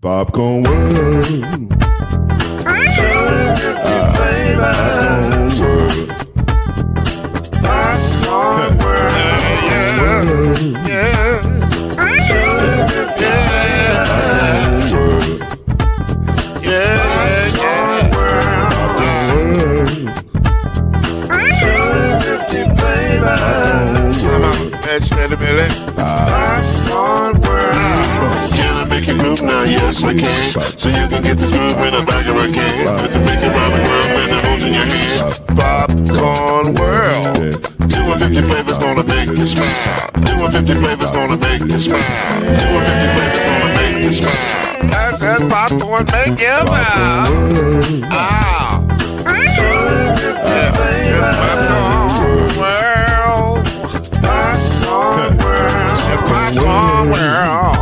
Popcorn World. Popcorn World. Yeah. Can I make you move now? Yes, I can. So you can get this groove in the back of a can. You can make it round the world and it holds in your hand. Popcorn World. 250 flavors gonna make you smile. 250 flavors gonna make you smile. 250 flavors gonna make you smile. I said popcorn make you smile. Ah. Popcorn World. Popcorn World. Popcorn World.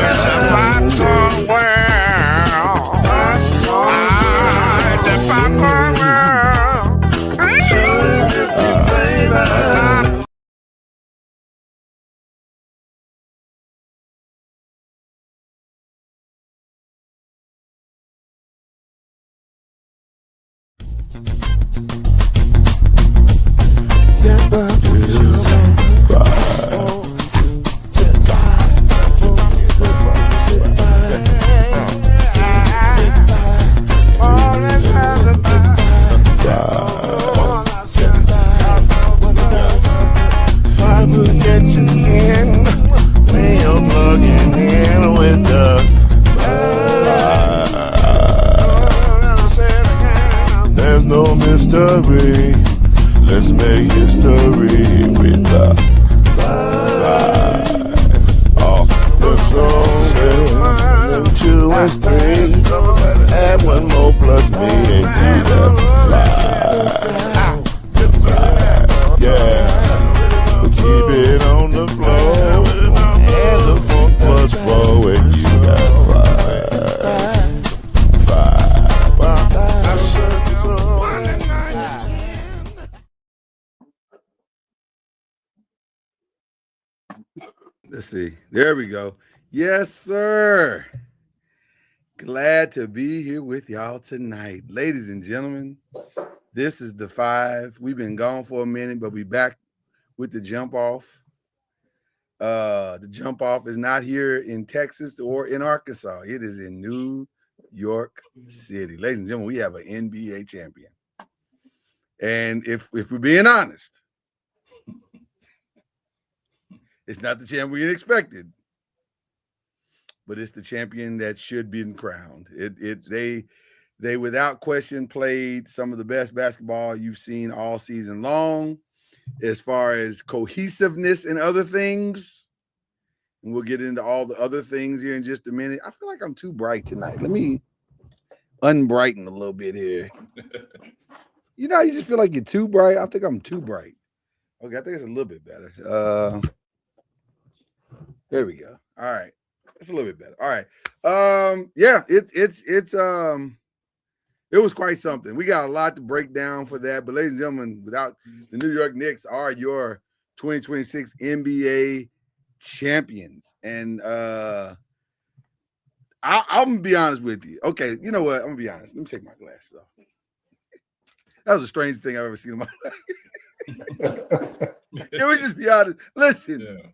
It's a popcorn world. It's a popcorn world. There's no mystery. Let's make history with the five. Off the show, 2 and 3. Add 1 more plus me and be the 5. Yeah. Keep it on the floor. And the funk plus 4 and you got 5. Let's see. There we go. Yes, sir. Glad to be here with y'all tonight. Ladies and gentlemen, this is the 5. We've been gone for a minute, but we back with the jump off. The jump off is not here in Texas or in Arkansas. It is in New York City. Ladies and gentlemen, we have an NBA champion. And if we're being honest, it's not the champion expected, but it's the champion that should be crowned. They without question played some of the best basketball you've seen all season long, as far as cohesiveness and other things. And we'll get into all the other things here in just a minute. I feel like I'm too bright tonight. Let me unbrighten a little bit here. You know, you just feel like you're too bright. I think I'm too bright. Okay, I think it's a little bit better. There we go. All right. It's a little bit better. All right. Yeah, it was quite something. We got a lot to break down for that. But ladies and gentlemen, without the New York Knicks are your 2026 NBA champions. And I'm gonna be honest with you. Okay, you know what? I'm gonna be honest. Let me take my glasses off. That was the strangest thing I've ever seen in my life. Can we just be honest? Listen. Yeah.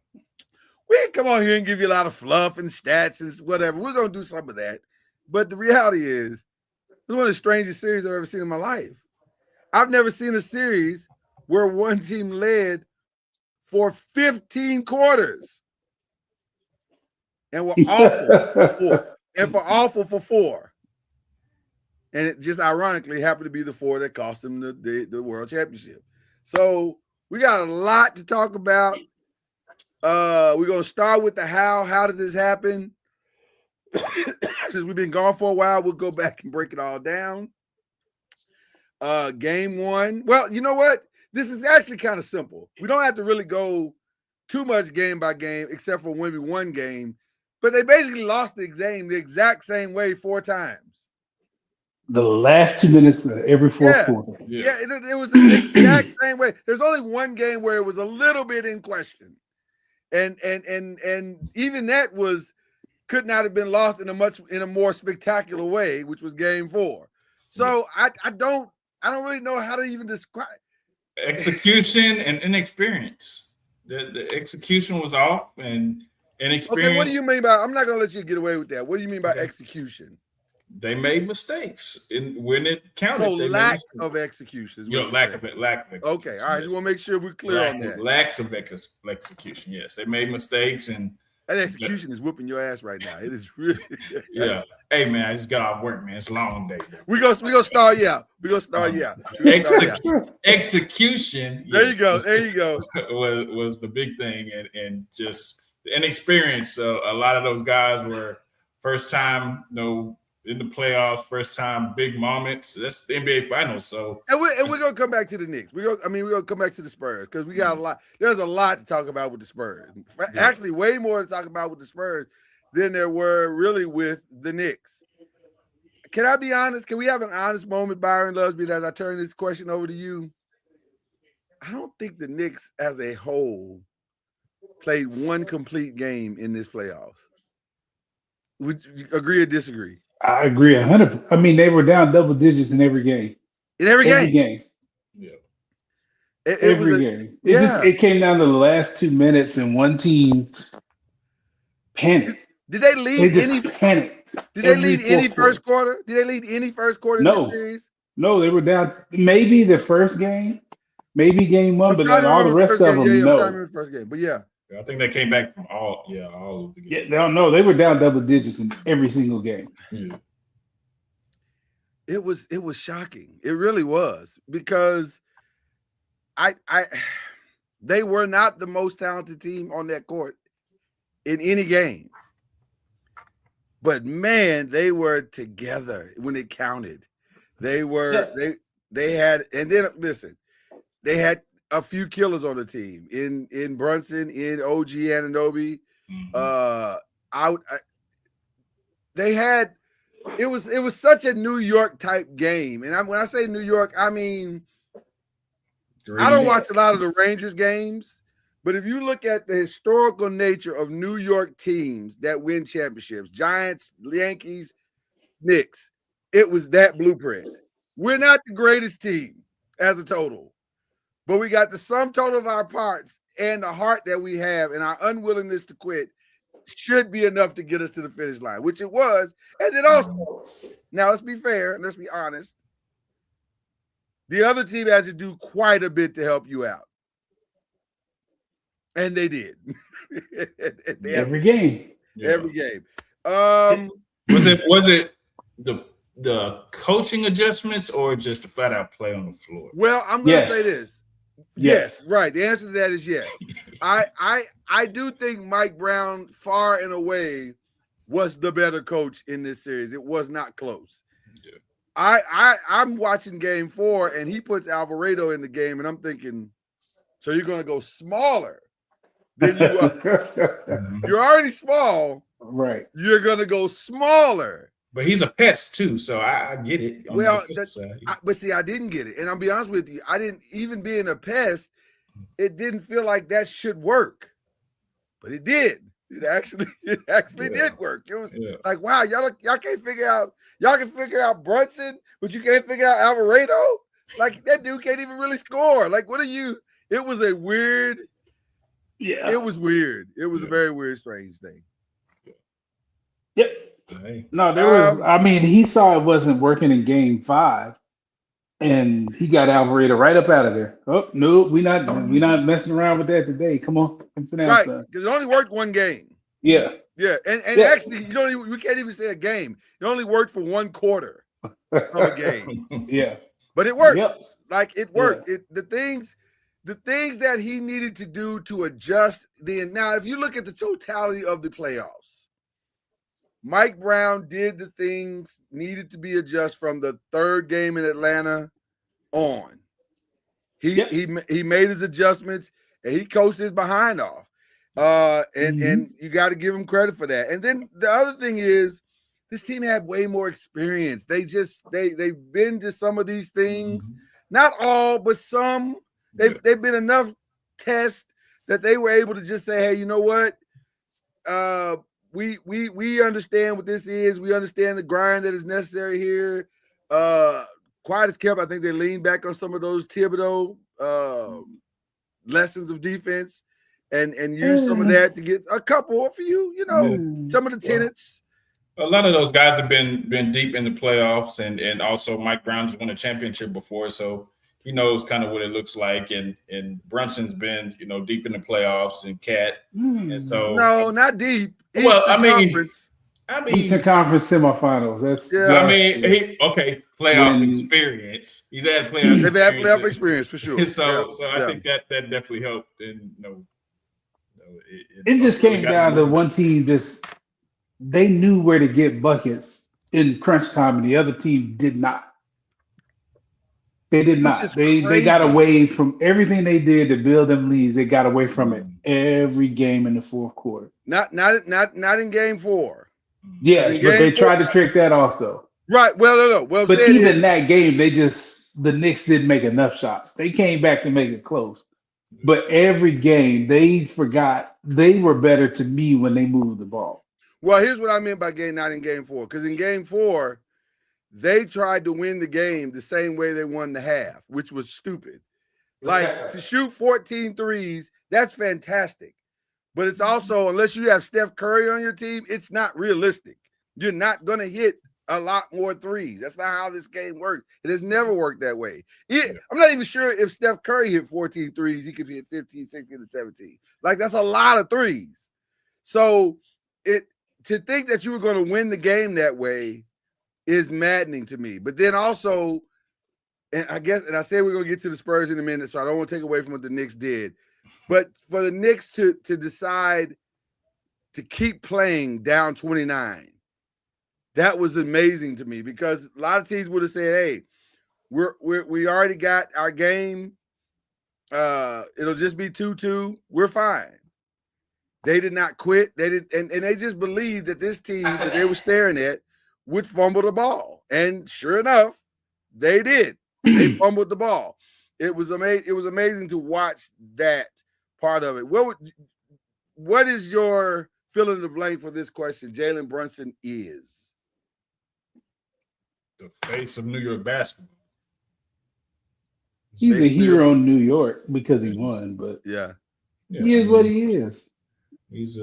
We ain't come on here and give you a lot of fluff and stats and whatever. We're going to do some of that. But the reality is, it's one of the strangest series I've ever seen in my life. I've never seen a series where one team led for 15 quarters and were awful for 4. And it just ironically happened to be the 4 that cost them the world championship. So we got a lot to talk about. We're going to start with the how. How did this happen? Since we've been gone for a while, we'll go back and break it all down. Game 1. Well, you know what? This is actually kind of simple. We don't have to really go too much game by game, except for when we won game. But they basically lost the game the exact same way 4 times. The last 2 minutes of every fourth quarter. Yeah, it was the exact same way. There's only one game where it was a little bit in question. and even that could not have been lost in a more spectacular way, which was Game 4. So I don't really know how to even describe execution and inexperience. The execution was off and inexperience. Okay, what do you mean by? I'm not gonna let you get away with that. What do you mean by execution? They made mistakes when it counted. So lack of execution. Lack of execution. Okay, all right. Just want to make sure we're clear on that. Lack of execution. Yes, they made mistakes, and that execution is whooping your ass right now. It is really. Yeah. Hey man, I just got off work, man. It's a long day. We gonna start you out. We gonna start you out. Execution. There you go. There you go. Was the big thing, and just the inexperience. So a lot of those guys were first time, in the playoffs, first time big moments. That's the NBA Finals. So we're gonna come back to the Knicks. We're gonna come back to the Spurs because we got a lot. There's a lot to talk about with the Spurs. Actually, way more to talk about with the Spurs than there were really with the Knicks. Can I be honest? Can we have an honest moment, Byron Lusby, as I turn this question over to you? I don't think the Knicks as a whole played one complete game in this playoffs. Would you agree or disagree? I agree 100%. I mean, they were down double digits in every game. In every game. Yeah. Every game. It came down to the last 2 minutes, and one team panicked. Did they lead panicked? Did they lead any first quarter? Did they lead any first quarter in the series? No, they were down maybe the first game, maybe game one, but like all the rest of them, no. I'm trying to remember the first game, but yeah. I think they came back from all of the games. Yeah, no, they were down double digits in every single game. Yeah. It was shocking. It really was, because they were not the most talented team on that court in any game. But man, they were together when it counted. They were they had, and then listen, they had a few killers on the team in Brunson, in OG Anunoby. They had it was such a New York type game, and when I say New York, I mean I don't watch a lot of the Rangers games, but if you look at the historical nature of New York teams that win championships, Giants, Yankees, Knicks, it was that blueprint. We're not the greatest team as a total, but we got the sum total of our parts and the heart that we have and our unwillingness to quit should be enough to get us to the finish line, which it was. And then also, now let's be fair and let's be honest, the other team has to do quite a bit to help you out. And they did. Every game. Every game. Was it the coaching adjustments or just the flat out play on the floor? Well, I'm going to say this. Yes. Right. The answer to that is yes. I do think Mike Brown, far and away, was the better coach in this series. It was not close. Yeah. I'm watching Game 4, and he puts Alvarado in the game, and I'm thinking, so you're going to go smaller than you are. You're already small. Right. You're going to go smaller. But he's a pest too, so I get it. But see, I didn't get it. And I'll be honest with you, I didn't, even being a pest, it didn't feel like that should work. But it did. It actually did work. It was like, wow, y'all can't figure out, y'all can figure out Brunson, but you can't figure out Alvarado? Like, that dude can't even really score. Like, what are you? It was a weird, it was weird. It was a very weird, strange thing. Yep. No, there was. I mean, he saw it wasn't working in Game 5, and he got Alvarado right up out of there. Oh no, we not messing around with that today. Come on, come sit down, right? Son. Because it only worked one game. Yeah, and actually, we can't even say a game. It only worked for one quarter of a game. Yeah, but it worked. Yep. Like it worked. Yeah. The things that he needed to do to adjust. Now, if you look at the totality of the playoffs, Mike Brown did the things needed to be adjusted from the third game in Atlanta on. He made his adjustments and he coached his behind off. And you got to give him credit for that. And then the other thing is this team had way more experience. They've been to some of these things, not all, but some. They've been enough tests that they were able to just say, hey, you know what? We understand what this is. We understand the grind that is necessary here. Quiet as kept, I think they leaned back on some of those Thibodeau lessons of defense and use some of that to get a few, some of the tenets. A lot of those guys have been deep in the playoffs, and also Mike Brown has won a championship before, so he knows kind of what it looks like. And Brunson's been deep in the playoffs, and Cat, and so no, not deep. Eastern Conference semifinals. Playoff experience. He's had playoff. They've had playoff experience for sure. So I think that definitely helped. And it just came down to one team. They knew where to get buckets in crunch time, and the other team did not. They did not. They got away from everything they did to build them leads. They got away from it every game in the fourth quarter. Not in game 4. Yes, but they tried to trick that off though. Right. Well, no. Well, but even that game, the Knicks didn't make enough shots. They came back to make it close. But every game, they forgot they were better to me when they moved the ball. Well, here's what I meant by not in game 4. Because in game 4, they tried to win the game the same way they won the half, which was stupid. Like to shoot 14 threes, that's fantastic. But it's also, unless you have Steph Curry on your team, it's not realistic. You're not going to hit a lot more threes. That's not how this game works. It has never worked that way. I'm not even sure if Steph Curry hit 14 threes, he could hit 15, 16, and 17. Like, that's a lot of threes. So to think that you were going to win the game that way is maddening to me. But then also, and I said we're going to get to the Spurs in a minute, so I don't want to take away from what the Knicks did. But for the Knicks to decide to keep playing down 29, that was amazing to me, because a lot of teams would have said, hey, we already got our game. It'll just be 2-2. We're fine. They did not quit. They did, and they just believed that this team that they were staring at would fumble the ball. And sure enough, they did. They fumbled the ball. It was amazing. It was amazing to watch that part of it. What is your fill in the blank for this question? Jalen Brunson is the face of New York basketball. He's a hero in New York because he won, but he is what he is. He's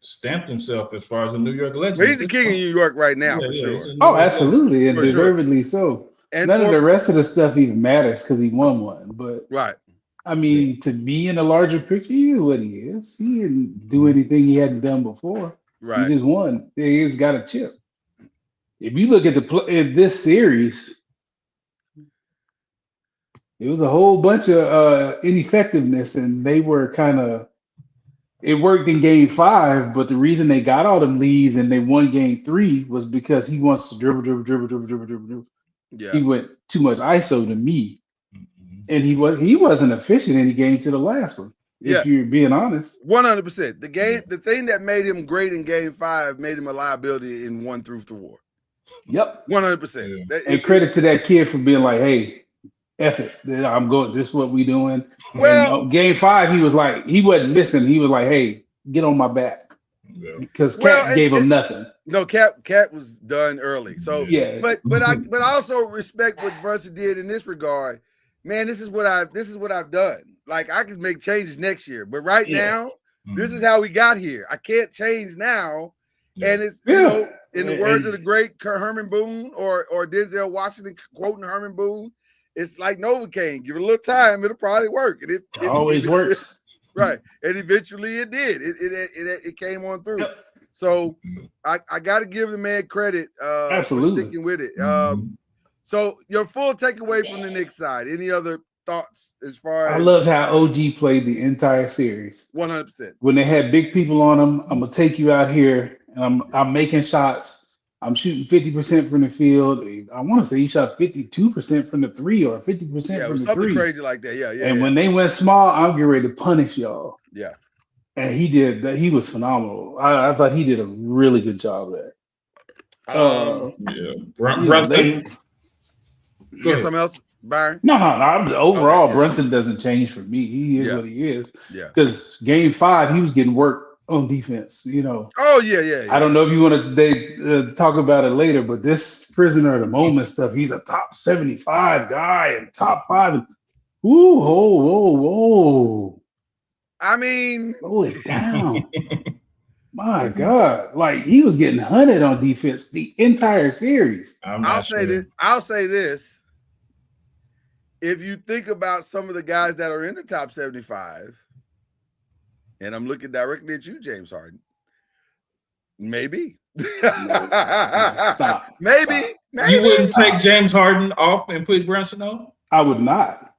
stamped himself as far as a New York legend. But he's the king of New York right now, for sure. Oh, absolutely, and deservedly so. And none of the rest of the stuff even matters because he won one. But I mean, to me, in the larger picture, he is what he is. He didn't do anything he hadn't done before. Right. He just won. He's got a chip. If you look at this series, it was a whole bunch of ineffectiveness, and they were kind of. It worked in game 5, but the reason they got all them leads and they won game 3 was because he wants to dribble. Yeah. He went too much ISO to me, and he wasn't efficient in the game to the last one. If you're being honest, 100%. The thing that made him great in game 5 made him a liability in 1 through 4. Yep, 100%. And credit to that kid for being like, "Hey, F it, I'm going. This is what we doing." Well, and, game 5, he was like, he wasn't missing. He was like, "Hey, get on my back," because Cat gave him nothing. No, Cat was done early. So but I also respect what Brunson did in this regard. Man, this is what I've done. Like, I can make changes next year, but right now, this is how we got here. I can't change now. And it's in the words of the great Herman Boone or Denzel Washington quoting Herman Boone, it's like Novocaine. Give it a little time, it'll probably work. And it always works. Right. And eventually it did. It came on through. Yep. So I got to give the man credit for sticking with it. So your full takeaway from the Knicks side. Any other thoughts as far as? I loved how OG played the entire series. 100%. When they had big people on them, I'm gonna take you out here, and I'm making shots. I'm shooting 50% from the field. I want to say he shot 52% from the 3 or 50% from the 3. Something crazy like that. Yeah. And when they went small, I'm getting ready to punish y'all. Yeah. And he did that. He was phenomenal. I thought he did a really good job there. Brunson. Something else? Byron? No. Overall, Okay, yeah. Brunson doesn't change for me. He is what he is. Yeah. Because game 5, he was getting work on defense. Oh yeah. I don't know if you want to talk about it later, but this prisoner of the moment stuff, he's a top 75 guy and top 5. And, whoa. I mean, Slow it down. My God. Like, he was getting hunted on defense the entire series. I'll say this. If you think about some of the guys that are in the top 75, and I'm looking directly at you, James Harden, maybe. Stop. Maybe. You wouldn't take James Harden off and put Brunson on? I would not.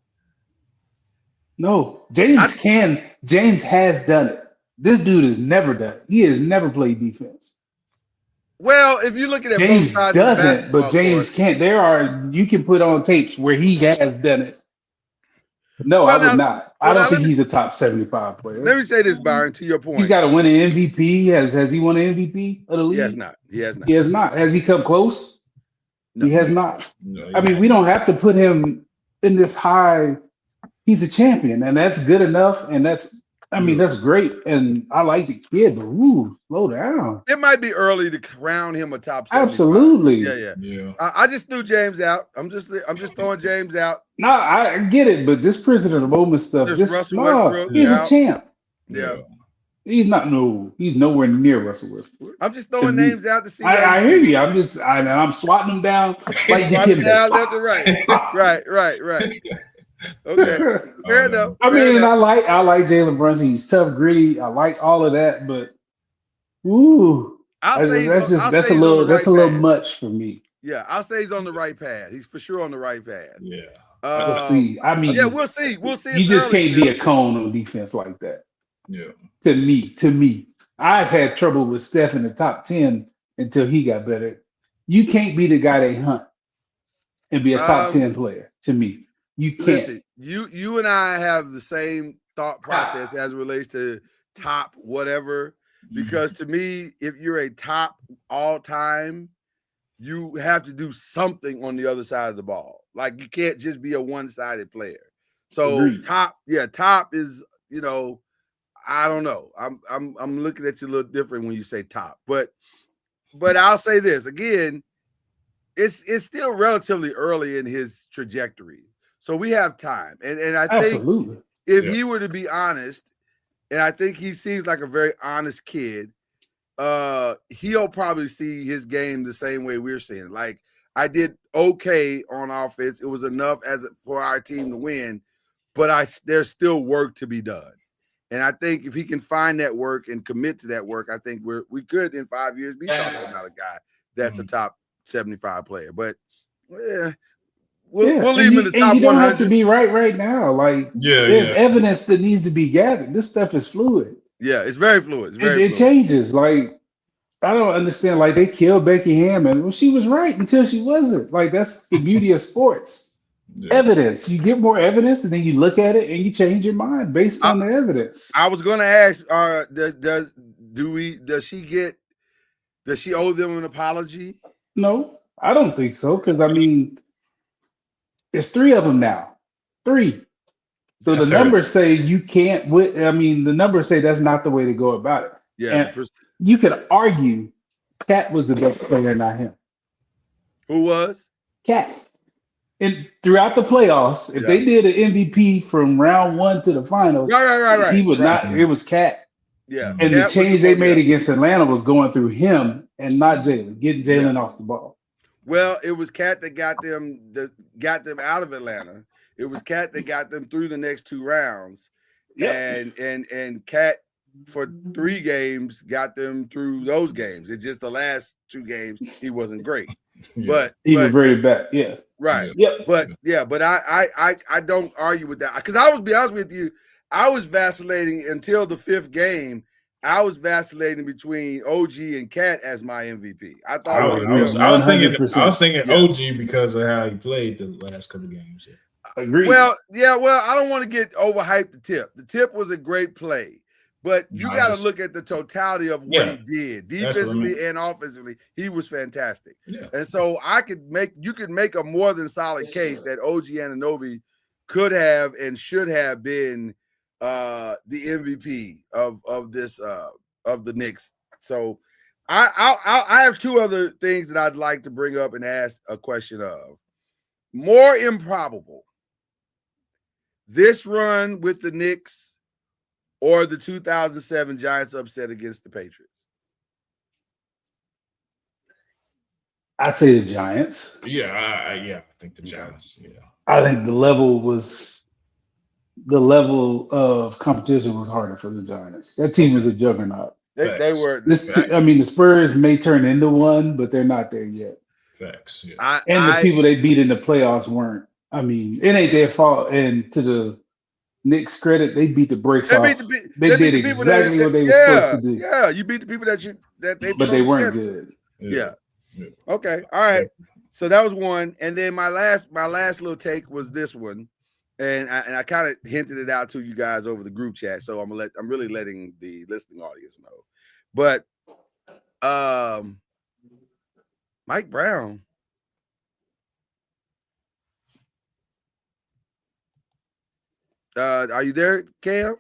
No. James has done it. This dude has never done it. He has never played defense. Well, if you're looking at James both sides doesn't, but of the James can't. You can put on tapes where he has done it. No, I would not. I don't think he's a top 75 player. Let me say this, Byron, to your point. He's got to win an MVP. Has he won an MVP of the league? He has not. He has not. Has he come close? No. He has not. No, I mean, we don't have to put him in this high. He's a champion, and that's good enough. And that's great. And I like the kid, but slow down. It might be early to crown him a top 75. Absolutely. Yeah. I just threw James out. I'm just throwing James out. No, I get it, but this prisoner of the moment stuff, he's a champ. Yeah. He's nowhere near Russell Westbrook. I'm just throwing names out to see. I hear you. I'm swatting them down like you can. Down left and right. Right. Okay. Fair enough. I like Jalen Brunson. He's tough, gritty. I like all of that, but that's a little much for me. Yeah, I'll say he's on the right path. He's for sure on the right path. Yeah. We'll see. I mean, we'll see. You just can't be a cone on defense like that. Yeah. To me, I've had trouble with Steph in the top 10 until he got better. You can't be the guy they hunt and be a top 10 player. To me, you can't. Listen, you and I have the same thought process as it relates to top whatever. Because to me, if you're a top all time, you have to do something on the other side of the ball. Like, you can't just be a one-sided player. So Agreed. top is, I don't know. I'm looking at you a little different when you say top. But I'll say this again, it's still relatively early in his trajectory. So we have time. And I think if he were to be honest, and I think he seems like a very honest kid, he'll probably see his game the same way we're seeing it. Like, I did okay on offense. It was enough for our team to win, but there's still work to be done. And I think if he can find that work and commit to that work, I think we could in 5 years be talking about a guy that's a top 75 player. But we'll leave him in the top 100. You don't have to be right now. Like, there's evidence that needs to be gathered. This stuff is fluid. Yeah, it's very fluid. It changes. Like, I don't understand. Like, they killed Becky Hammond. Well, she was right until she wasn't. Like, that's the beauty of sports. Yeah. Evidence. You get more evidence, and then you look at it and you change your mind based on the evidence. I was going to ask, does she owe them an apology? No, I don't think so. Because, I mean, there's 3 of them now. 3. So the numbers say you can't. The numbers say that's not the way to go about it. Yeah, and you could argue Cat was the best player, not him. Who was? Cat. And throughout the playoffs, if they did an MVP from round 1 to the finals, right. He would not. It was Cat. Yeah. And the change they made against Atlanta was going through him and not Jalen, getting Jalen off the ball. Well, it was Cat that got them out of Atlanta. It was Cat that got them through the next 2 rounds. Yep. And Cat for 3 games got them through those games. It's just the last 2 games he wasn't great. But he reverted back. Yeah. Right. Yep. But I don't argue with that. Because I was be honest with you, I was vacillating until the 5th game. I was vacillating between OG and Cat as my MVP. I was thinking OG because of how he played the last couple of games. Agreed. Well, I don't want to get overhyped the tip. The tip was a great play. But you got to look at the totality of what he did, defensively and offensively. He was fantastic. Yeah. And so you could make a more than solid case that OG Anunoby could have and should have been the MVP of the Knicks. So I have two other things that I'd like to bring up and ask a question of. More improbable, this run with the Knicks or the 2007 Giants upset against the Patriots? I say the Giants. Yeah, I think the Giants. Yeah, I think the level of competition was harder for the Giants. That team was a juggernaut. They were. The Spurs may turn into one, but they're not there yet. Facts. Yeah. The people they beat in the playoffs weren't. I mean, it ain't their fault. And to the Knicks' credit, they beat the brakes off. They did exactly what they were supposed to do. Yeah, you beat the people but they weren't good. Yeah. Okay. All right. So that was one, and then my last little take was this one, and I kind of hinted it out to you guys over the group chat. So I'm really letting the listening audience know, but Mike Brown. Are you there, Cam?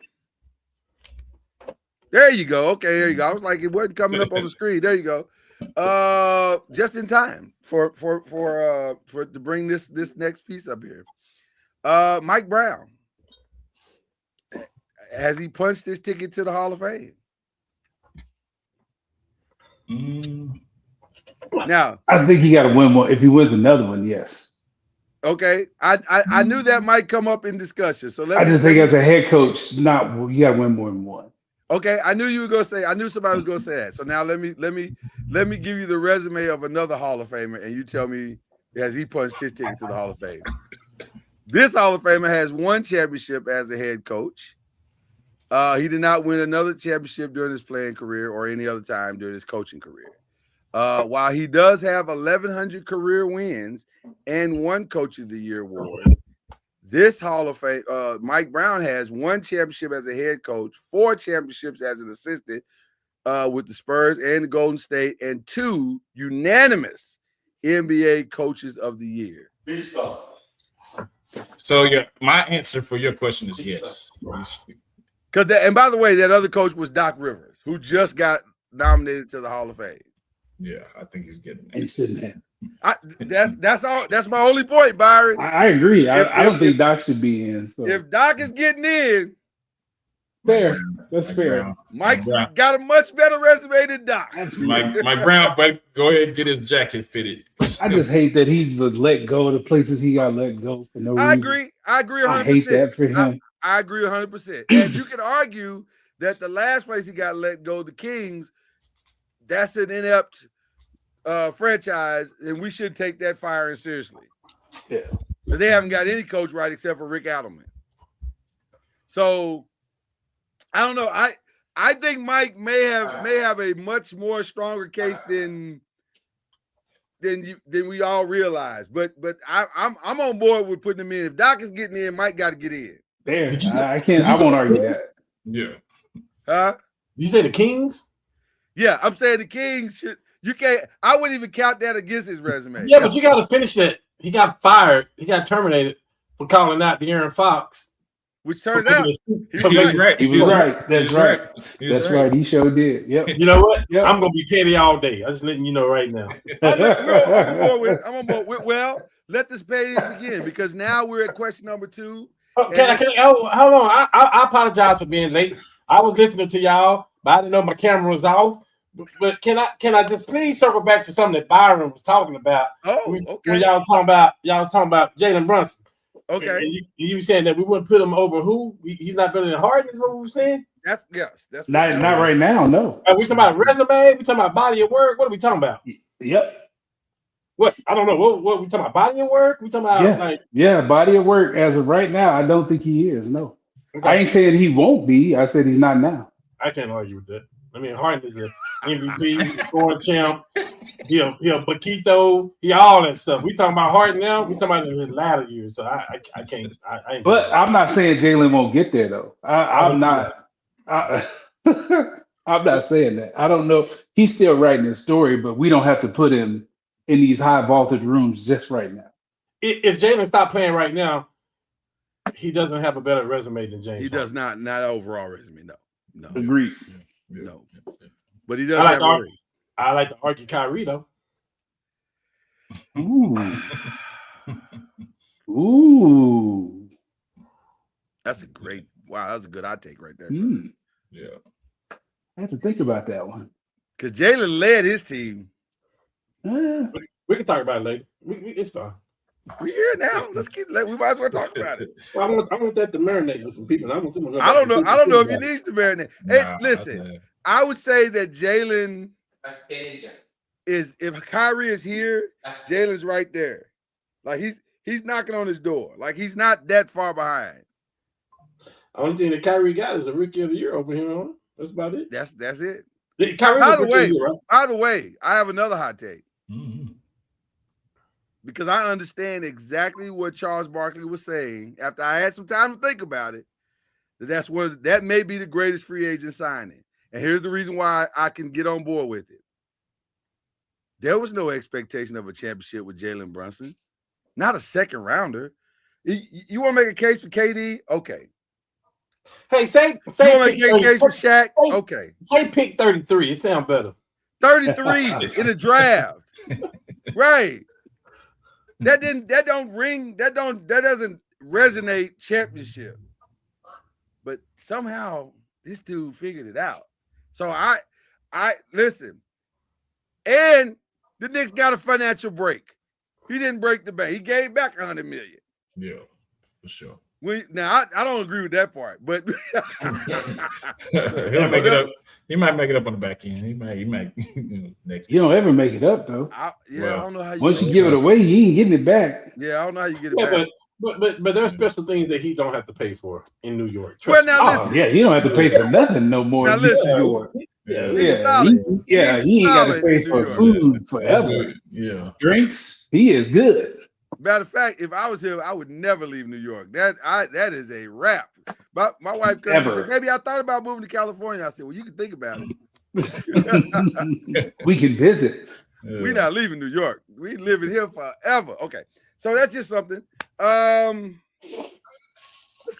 There you go. Okay, there you go. I was like, it wasn't coming up on the screen. There you go. Just in time for to bring this next piece up here. Mike Brown, has he punched his ticket to the Hall of Fame? Now, I think he got to win one. If he wins another one, yes. Okay, I knew that might come up in discussion. So I just think as a head coach, you got to win more than one. Okay, I knew you were gonna say. I knew somebody was gonna say that. So now let me give you the resume of another Hall of Famer, and you tell me, has he punched his ticket to the Hall of Fame? This Hall of Famer has one championship as a head coach. He did not win another championship during his playing career or any other time during his coaching career. While he does have 1,100 career wins and one Coach of the Year award, this Hall of Fame, Mike Brown has one championship as a head coach, 4 championships as an assistant with the Spurs and the Golden State, and 2 unanimous NBA Coaches of the Year. So my answer for your question is yes. And by the way, that other coach was Doc Rivers, who just got nominated to the Hall of Fame. Yeah, I think he's getting it. He shouldn't have. That's all. That's my only point, Byron. I agree. I don't think Doc should be in. So if Doc is getting in, fair. That's fair. Mike's got a much better resume than Doc. Mike Brown, but go ahead and get his jacket fitted. I just hate that he was let go of the places he got let go for no reason. I agree 100%. I hate that for him. I agree 100%. And you can argue that the last place he got let go, the Kings, that's an inept franchise, and we should take that firing seriously. Yeah, but they haven't got any coach right except for Rick Adelman. So I don't know. I think Mike may have a much more stronger case than we all realize. But I'm on board with putting him in. If Doc is getting in, Mike got to get in. There, I won't argue that. Yeah. Huh? You say the Kings? Yeah, I'm saying the Kings should. You can't. I wouldn't even count that against his resume. Yeah, but you got to finish that. He got fired. He got terminated for calling out De'Aaron Fox. Which turns out he was right. That's right. That's right. He sure did. Yep. You know what? Yep. I'm gonna be petty all day. I'm just letting you know right now. I'm on board with. Well, let this pettiness begin because now we're at question number 2. Hold on. I apologize for being late. I was listening to y'all, but I didn't know my camera was off. But can I just please circle back to something that Byron was talking about? Oh, okay. When y'all talking about Jalen Brunson. Okay. And you were saying that we wouldn't put him over who? He's not better than Harden, is what we were saying? That's not right now, no. Are we talking about resume? We talking about body of work? What are we talking about? Yep. What? I don't know. What we talking about? Body of work? We talking about body of work as of right now, I don't think he is, no. Okay. I ain't saying he won't be. I said he's not now. I can't argue with that. I mean, Harden is an MVP, scoring champ. He a Baquito. He all that stuff. We talking about Harden now. We talking about in his latter years. So I can't. But I'm not saying Jalen won't get there though. I'm not. I'm not saying that. I don't know. He's still writing his story, but we don't have to put him in these high voltage rooms just right now. If Jalen stopped playing right now, he doesn't have a better resume than James. He does not overall resume. No. Agreed. No. But he does have a ring. I like to argue Kyrie though. Ooh. That's a great. Wow, that was a good hot take right there. Yeah. I have to think about that one. Because Jalen led his team. We can talk about it later. It's fine. We here now. We might as well talk about it. Well, I want that to marinate with some people. I don't know if he needs to marinate. Hey, listen. I would say that Jalen is, if Kyrie is here, Jalen's right there. Like he's knocking on his door. Like he's not that far behind. Only thing that Kyrie got is a Rookie of the Year over here. Huh? That's about it. That's it. By the way, I have another hot take. Mm-hmm. Because I understand exactly what Charles Barkley was saying after I had some time to think about it. That may be the greatest free agent signing. And here's the reason why I can get on board with it. There was no expectation of a championship with Jalen Brunson. Not a second rounder. You want to make a case for KD? Okay. Hey, say you want to make a case for Shaq? Okay. Say pick 33. It sounds better. 33 in a draft. Right. That doesn't resonate championship. But somehow this dude figured it out. So I listen. And the Knicks got a financial break. He didn't break the bank. He gave back $100 million. Yeah, for sure. I don't agree with that part, but he'll make it up. He might make it up on the back end. He might next. You don't ever make it up though. I don't know how you. Once you give it away, you ain't getting it back. Yeah, I don't know how you get it back. But there are special things that he don't have to pay for in New York. Well, now listen. Yeah, he don't have to pay for nothing no more. Now in New York. He ain't got to pay for food forever. Yeah, drinks. He is good. Matter of fact, if I was him, I would never leave New York. That is a wrap. My wife comes and said, "Baby, I thought about moving to California." I said, "Well, you can think about it. We can visit. We're not leaving New York. We living here forever." Okay, so that's just something. Let's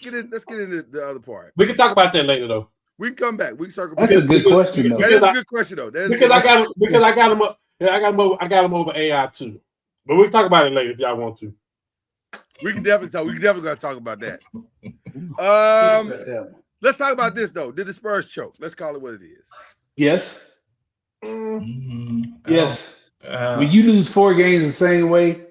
get into the other part. We can talk about that later, though. We can come back. We can circle back. That's a good question, though. That is a good question, though. I got him up. Yeah, I got him over AI too. But we'll talk about it later if y'all want to. We can definitely talk. We definitely got to talk about that. Let's talk about this though. Did the Spurs choke? Let's call it what it is. Yes. Mm-hmm. Yes. When you lose 4 games the same way,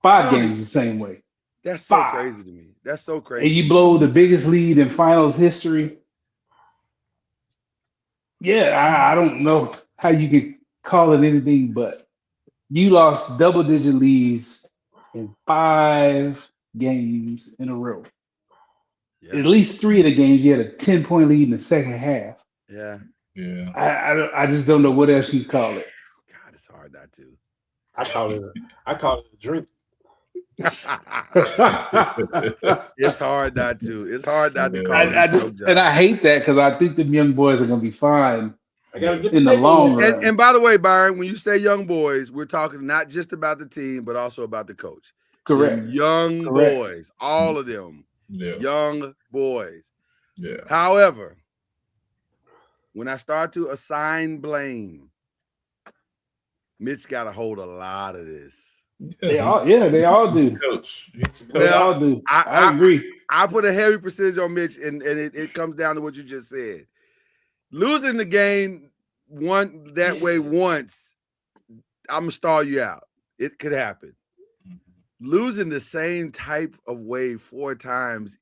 5 games the same way. That's so crazy to me. That's so crazy. And you blow the biggest lead in finals history. Yeah, I don't know how you can call it anything but. You lost double-digit leads in 5 games in a row. Yeah. At least 3 of the games, you had a 10-point lead in the second half. Yeah. I just don't know what else you call it. God, it's hard not to. I call it a drink. It's hard not to. It's hard not to call it. And I hate that because I think them young boys are going to be fine. In the long run. And by the way, Byron, when you say young boys, we're talking not just about the team, but also about the coach. Correct. Young boys, all of them. Yeah. Young boys. Yeah. However, when I start to assign blame, Mitch got to hold a lot of this. They all do. Coach. They all do. I agree. I put a heavy percentage on Mitch, and it comes down to what you just said. Losing the game that way once, I'm gonna stall you out. It could happen. Losing the same type of way 4 times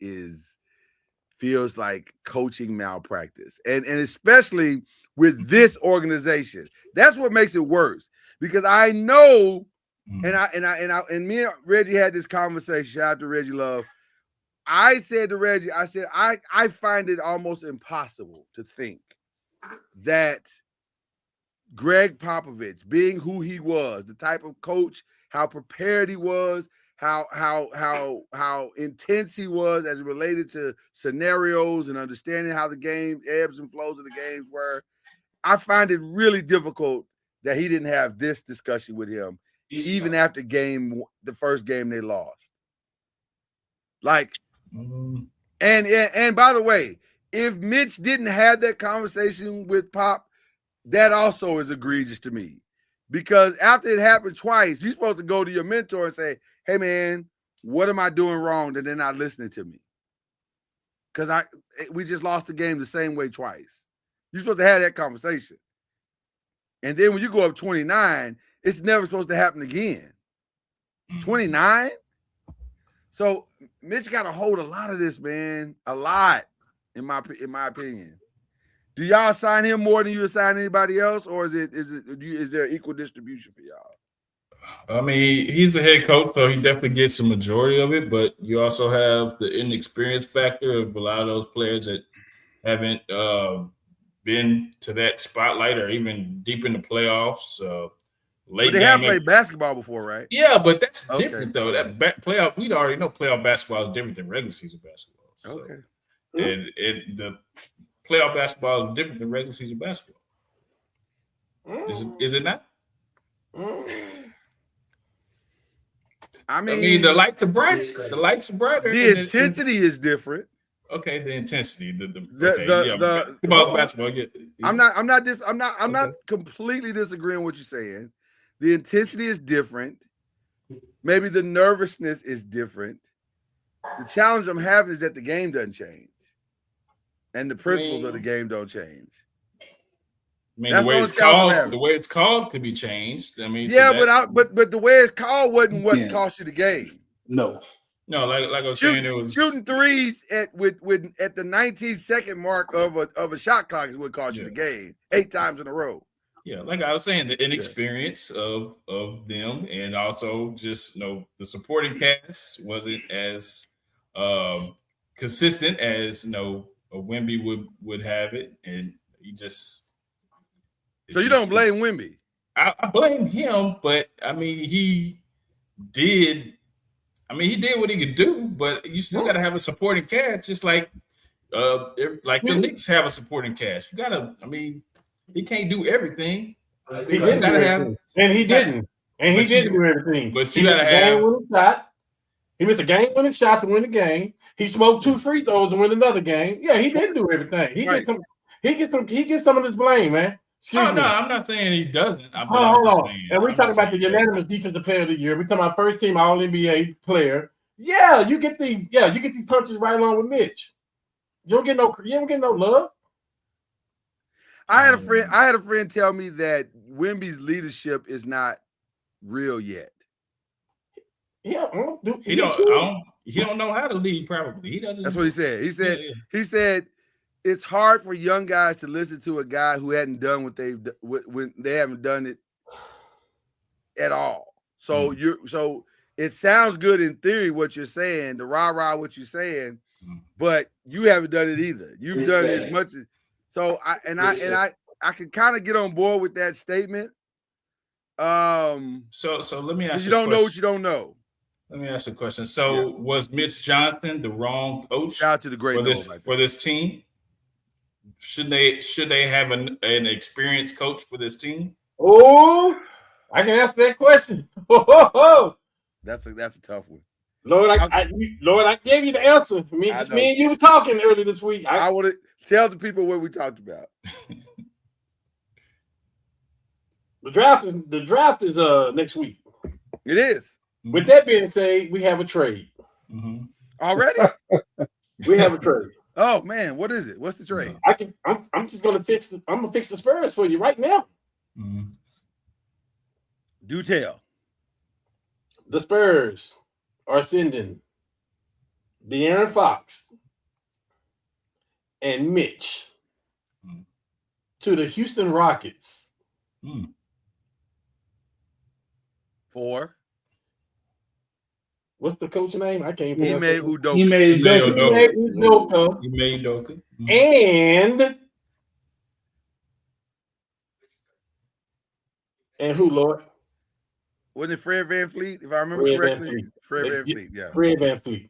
feels like coaching malpractice, and especially with this organization. That's what makes it worse because I know, and me and Reggie had this conversation. Shout out to Reggie Love. I said to Reggie, I find it almost impossible to think that Greg Popovich, being who he was, the type of coach, how prepared he was, how intense he was as it related to scenarios and understanding how the game ebbs and flows of the games were. I find it really difficult that he didn't have this discussion with him, even after the first game they lost. Like, and by the way, if Mitch didn't have that conversation with Pop, that also is egregious to me. Because after it happened twice, you're supposed to go to your mentor and say, hey, man, what am I doing wrong that they're not listening to me? Because we just lost the game the same way twice. You're supposed to have that conversation. And then when you go up 29, it's never supposed to happen again. 29? So Mitch got to hold a lot of this, man. A lot, in my opinion. Do y'all sign him more than you assign anybody else, or is there equal distribution for y'all? I mean, he's a head coach, so he definitely gets the majority of it. But you also have the inexperience factor of a lot of those players that haven't been to that spotlight or even deep in the playoffs. But they have played basketball before, right? Yeah, but that's different though. That playoff, we'd already know playoff basketball is different than regular season basketball. So, okay. And the playoff basketball is different than regular season basketball. Is it not? I mean, the lights are brighter. The lights are brighter. The intensity is different. Okay, the intensity. Basketball. Yeah. I'm not completely disagreeing with what you're saying. The intensity is different. Maybe the nervousness is different. The challenge I'm having is that the game doesn't change, and the principles of the game don't change. I mean, the way it's called could be changed. I mean, yeah, but the way it's called wasn't what cost you the game. No, like I was saying, it was shooting threes at the 19-second mark of a shot clock is what cost you the game 8 times in a row. Yeah, like I was saying, the inexperience of them, and also just the supporting cast wasn't as consistent as a Wemby would have it, and he just. So you don't blame Wemby? I blame him, but I mean he did what he could do, but you still got to have a supporting cast, just like the Knicks have a supporting cast. You gotta, he can't do everything. He didn't do everything. But you gotta have. He missed a game-winning shot to win the game. He smoked 2 free throws to win another game. Yeah, he didn't do everything. He gets some of this blame, man. No, I'm not saying he doesn't. Hold on. And we're talking about the unanimous defensive player of the year. We're talking about first team All NBA player. Yeah, you get these punches right along with Mitch. You don't get no love. I had a friend tell me that Wemby's leadership is not real yet. Yeah, he don't know how to lead. Probably he doesn't. That's what he said. He said it's hard for young guys to listen to a guy who hadn't done when they haven't done it at all. So so it sounds good in theory what you're saying, the rah-rah what you're saying, but you haven't done it either. You've done as much as so I can kind of get on board with that statement. So let me ask you don't know what you don't know. Let me ask a question. So was Mitch Johnson the wrong coach Shout out to the great for this team? Should they have an experienced coach for this team? Oh, I can answer that question. That's a tough one. Lord, I gave you the answer. Me and you were talking earlier this week. I want to tell the people what we talked about. The draft is next week. It is. With that being said, we have a trade. Mm-hmm. Already? We have a trade. Oh man, what is it? What's the trade? I'm just gonna fix the Spurs for you right now. Mm-hmm. Do tell. The Spurs are sending De'Aaron Fox and Mitch to the Houston Rockets. For what's the coach name? I can't. Ime Udoka. And who, Lord? Wasn't it Fred VanVleet, if I remember Fred correctly? VanVleet. Fred VanVleet, yeah. Fred VanVleet.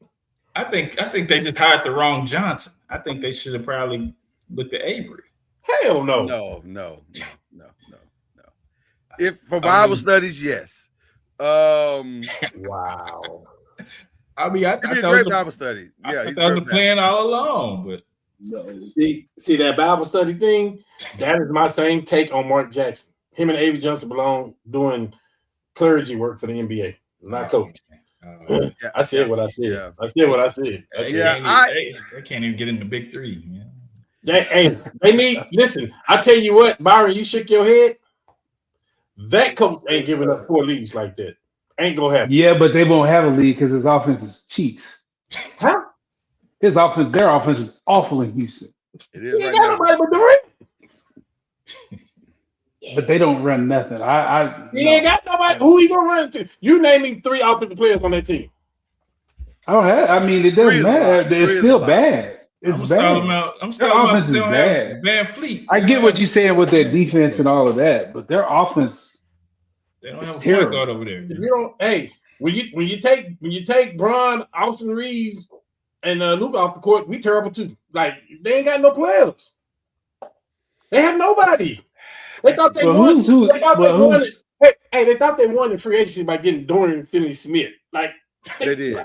I think they just hired the wrong Johnson. I think they should have probably looked at Avery. Hell no. No. If for Bible studies, yes. Wow. I mean, I It'd be a thought great it was Bible study. Yeah, I thought the plan all along, but See that Bible study thing? That is my same take on Mark Jackson. Him and Avery Johnson belong doing clergy work for the NBA, not coach. I said what I said. Yeah. I said what I said. They can't even get in the big three. They need. Listen, I tell you what, Byron, you shook your head. That coach ain't giving up 4 leads like that. Ain't gonna happen. Yeah, but they won't have a lead because his offense is cheeks. Huh? Their offense is awful in Houston. It is He right ain't got now. nobody but Durant. But they don't run nothing. He ain't got nobody. Who he gonna run to? You name me 3 offensive players on that team. I don't have. I mean, it doesn't matter. It's still bad. It's bad. I'm Their offense is bad. VanVleet. I get what you're saying with their defense and all of that, but their offense They don't is have a point terrible. guard over there. If you don't, hey, when you take Bron, Austin Reeves, and Luka off the court, we terrible too. Like they ain't got no players. They have nobody. They thought they won. They thought they won in free agency by getting Dorian Finney-Smith. Like They did.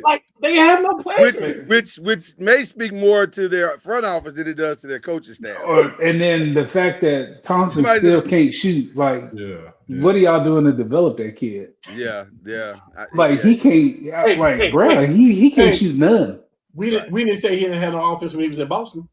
Like they have no players. Which may speak more to their front office than it does to their coaching staff. And then the fact that Thompson still can't shoot. Like, what are y'all doing to develop that kid? Yeah. He can't. He can't shoot none. We didn't say he didn't have no offense when he was in Boston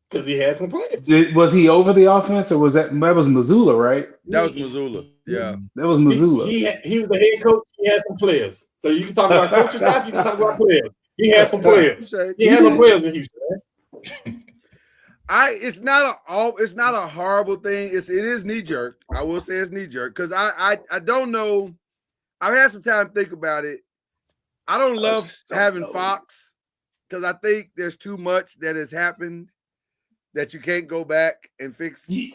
because he had some players. Was he over the offense, or was that was Missoula, right? That was Missoula. Yeah, that was Missoula. He was the head coach. He had some players. So you can talk about coaching staff. You can talk about players. He had some players. He had no players in Houston. It's not a horrible thing. It is knee jerk. I will say it's knee jerk because I don't know. I've had some time to think about it. I don't love having Fox because I think there's too much that has happened that you can't go back and fix. You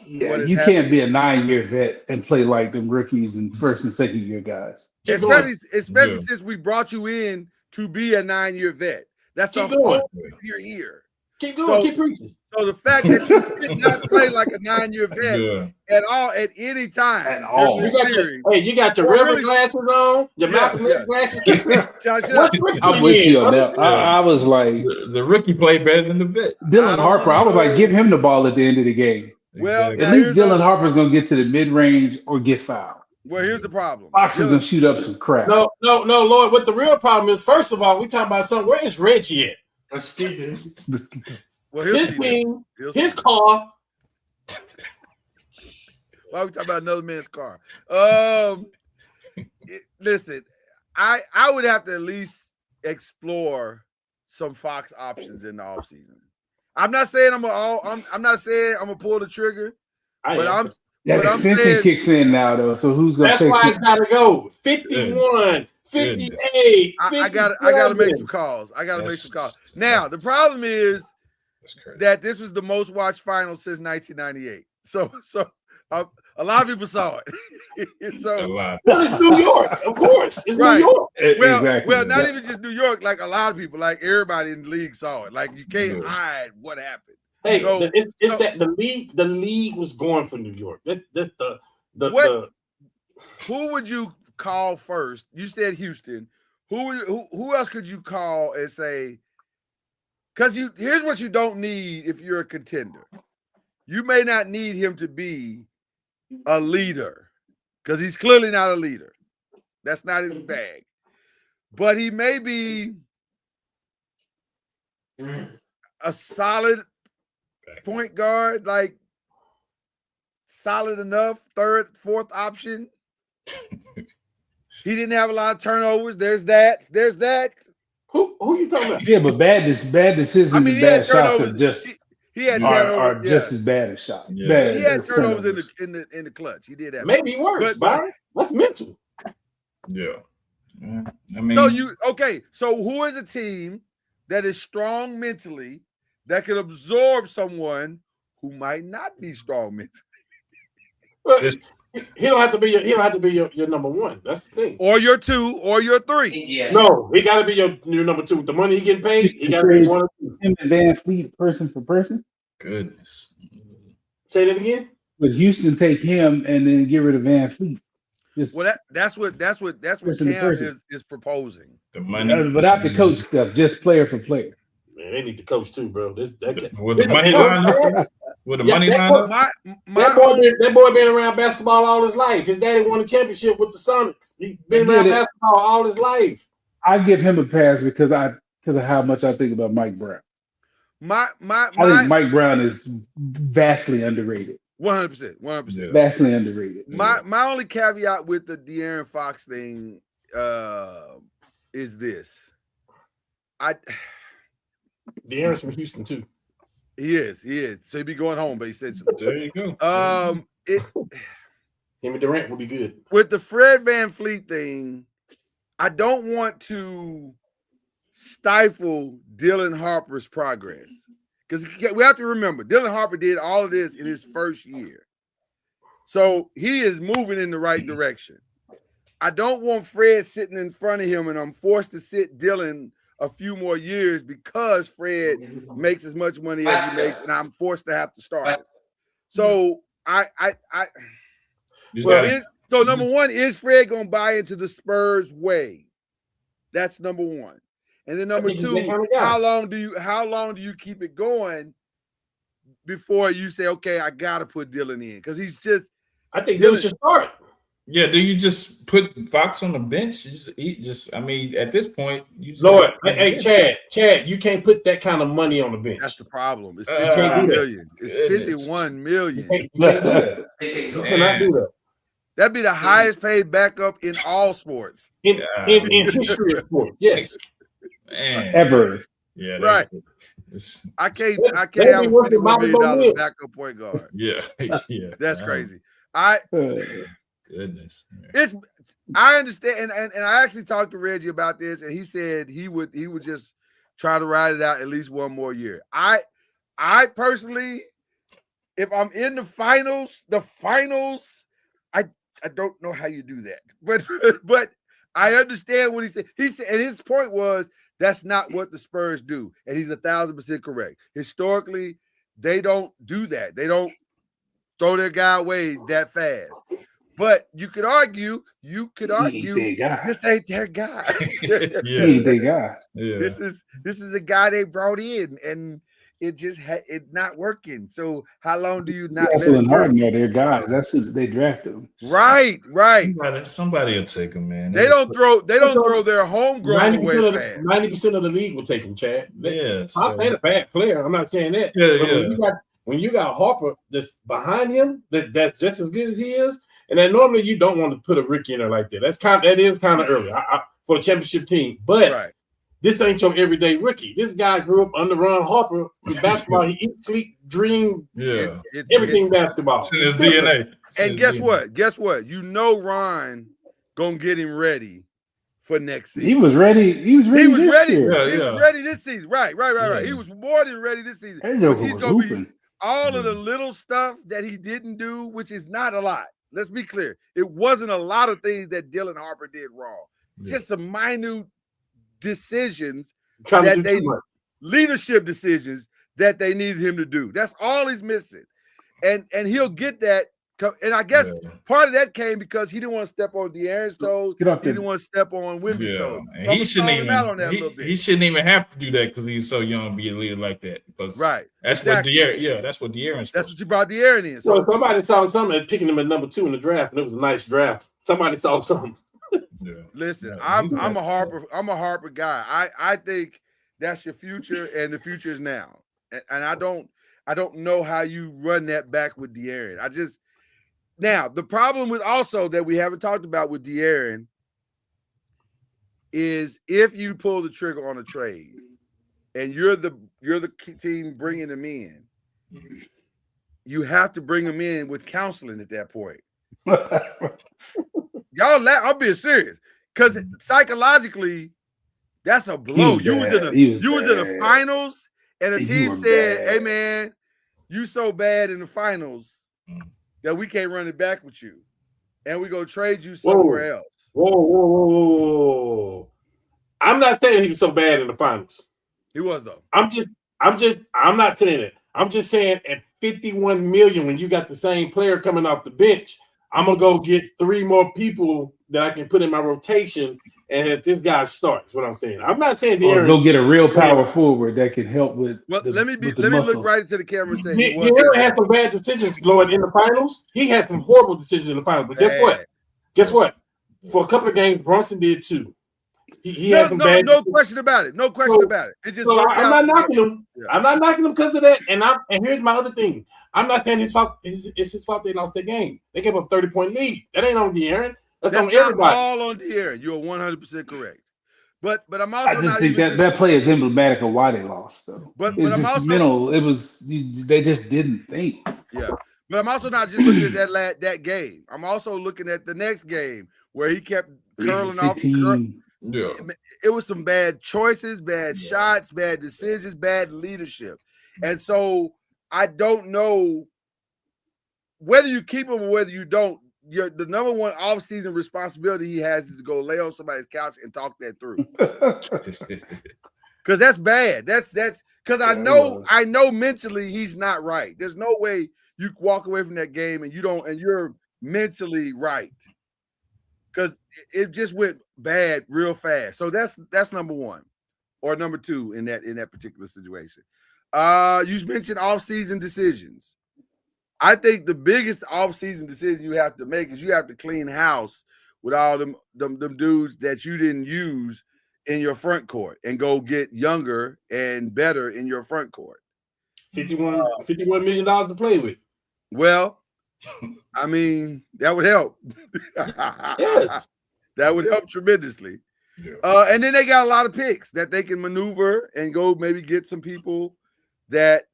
can't be a 9-year vet and play like them rookies and first and second year guys. Especially since we brought you in to be a 9-year vet. That's the whole you're here. Keep going. Keep preaching. So the fact that you did not play like a 9-year vet at all at any time. At all. You got your river glasses on, your Malcolm X glasses. I'm with you on that. I was like, the rookie played better than the vet. Dylan Harper, I was like, give him the ball at the end of the game. Well, at least Dylan Harper's going to get to the mid-range or get fouled. Well, here's the problem. Fox is going to shoot up some crap. No, Lord. What the real problem is, first of all, we talking about something. Where is Reggie at? Well, his team, his car. Why are we talking about another man's car? Listen, I would have to at least explore some Fox options in the offseason. I'm not saying I'm gonna pull the trigger, but that extension kicks in now though. So who's gonna? That's why it's gotta go 51, 58. I gotta make some calls. Now the problem is that this was the most watched final since 1998. So a lot of people saw it. Well, it's New York, of course. It's New York. Well, not even just New York. Like a lot of people, like everybody in the league saw it. Like you can't hide what happened. Hey, that the league was going for New York. That's who would you call first? You said Houston. Who else could you call and say? Because here's what you don't need if you're a contender. You may not need him to be a leader because he's clearly not a leader. That's not his bag. But he may be a solid point guard, like solid enough, third, fourth option. He didn't have a lot of turnovers. There's that. Who you talking about? Yeah, but bad decisions and bad shots are just just as bad as shots. He had turnovers in the clutch. He did that. Maybe worse, but that's mental. Yeah. I mean, so who is a team that is strong mentally that can absorb someone who might not be strong mentally? He don't have to be your number one. That's the thing. Or your 2, or your 3. Yeah. No, he got to be your number 2. The money he getting paid, he got to be one or two. Him and Van Fleet person for person. Goodness. Say that again. Would Houston take him and then get rid of Van Fleet? Just Well, that's what Person to Cam person. is proposing. The money. without the coach stuff, just player for player. Man, they need to coach too, bro. With the money line up? With the money line up? That boy been around basketball all his life. His daddy won a championship with the Sonics. He's been around basketball all his life. I give him a pass because of how much I think about Mike Brown. I think Mike Brown is vastly underrated. 100%. Vastly underrated. My only caveat with the De'Aaron Fox thing is this. De'Aaron's from Houston too. He is. So he'd be going home, but essentially. There you go. Him and Durant will be good. With the Fred VanVleet thing, I don't want to stifle Dylan Harper's progress. Because we have to remember, Dylan Harper did all of this in his first year. So he is moving in the right direction. I don't want Fred sitting in front of him and I'm forced to sit Dylan a few more years because Fred makes as much money as he makes and I'm forced to have to start him. So so number one, is Fred going to buy into the Spurs way? That's number one. And then number two, how long do you keep it going before you say, okay, I gotta put Dylan in? Because I think Dylan should start. Yeah, do you just put Fox on the bench? I mean, at this point, Chad, you can't put that kind of money on the bench. That's the problem. It's $51 million. It's $51 million. You cannot do that. That'd be the highest paid backup in all sports. In history of sports, yes. Man. Ever. Yeah, right. I can't have a $51 million backup point guard. Yeah. That's crazy. Goodness. I understand, and I actually talked to Reggie about this, and he said he would just try to ride it out at least one more year. I personally, if I'm in the finals, I don't know how you do that. But I understand what he said. He said, and his point was that's not what the Spurs do, and he's 1,000% correct. Historically, they don't do that. They don't throw their guy away that fast. But you could argue this ain't their guy. He ain't their guy. Yeah. This is a guy they brought in, and it just it's not working. So how long do you not? Let Harden are their guys. That's who they drafted them. Right. Somebody will take them, man. They don't throw their homegrown away. 90% of the league will take them, Chad. I'm saying a bad player. I'm not saying that. When you got Harper that's behind him, that's just as good as he is. And then normally you don't want to put a rookie in there like that. That is kind of early for a championship team. But this ain't your everyday rookie. This guy grew up under Ron Harper with basketball. He eats, sleep, dream, everything basketball. It's in his DNA. And guess what? You know Ron gonna get him ready for next season. He was ready. He was ready this year. He was ready this season. Right. Yeah. He was more than ready this season. He's gonna be all of the little stuff that he didn't do, which is not a lot. Let's be clear. It wasn't a lot of things that Dylan Harper did wrong. Just some minute decisions leadership decisions that they needed him to do. That's all he's missing. And he'll get that. And I guess part of that came because he didn't want to step on De'Aaron's toes. He didn't want to step on Wimby's toes. And he shouldn't even have to do that because he's so young to be a leader like that. That's what De'Aaron. That's what De'Aaron's. That's what you brought De'Aaron in. So somebody saw something and picking him at number 2 in the draft, and it was a nice draft. Somebody saw something. Listen, I'm a Harper guy. I think that's your future, and the future is now. And I don't know how you run that back with De'Aaron. Now, the problem with also that we haven't talked about with De'Aaron is if you pull the trigger on a trade and you're the team bringing him in, you have to bring him in with counseling at that point. Y'all, I'm being serious because psychologically, that's a blow. You was in the finals, and the team said, "Hey, man, you so bad in the finals that we can't run it back with you." and we go trade you somewhere else. Whoa. I'm not saying he was so bad in the finals. He was though. I'm not saying it. I'm just saying at $51 million, when you got the same player coming off the bench, I'm gonna go get 3 more people that I can put in my rotation and if this guy starts. What I'm saying. I'm not saying or go get a real power forward that can help with. Well, let me look right into the camera and say he had some bad decisions, Lord, in the finals. He had some horrible decisions in the finals. But guess what? For a couple of games, Brunson did too. He had some bad. No question about it. No question about it. It just worked out. I'm not knocking him. Yeah. I'm not knocking him because of that. And here's my other thing. I'm not saying his fault. It's his fault they lost their game. They gave up a 30-point lead. That ain't on De'Aaron. That's on everybody. All on De'Aaron. You're 100% correct. But I'm also. I just think that play is emblematic of why they lost, though. But it's I'm just also mental. It was they just didn't think. Yeah, but I'm also not just looking at that game. I'm also looking at the next game where he kept curling off. Yeah, it was some bad choices, bad shots, bad decisions, bad leadership, and so I don't know whether you keep him or whether you don't. The number one off-season responsibility he has is to go lay on somebody's couch and talk that through. Because that's bad. That's because I know mentally he's not right. There's no way you walk away from that game and you're mentally right. Because it just went bad real fast. So that's number one or number two in that particular situation. You mentioned off-season decisions. I think the biggest off-season decision you have to make is you have to clean house with all them dudes that you didn't use in your front court and go get younger and better in your front court. $51 million to play with. Well, I mean, that would help. Yes. That would help tremendously. Yeah. And then they got a lot of picks that they can maneuver and go maybe get some people that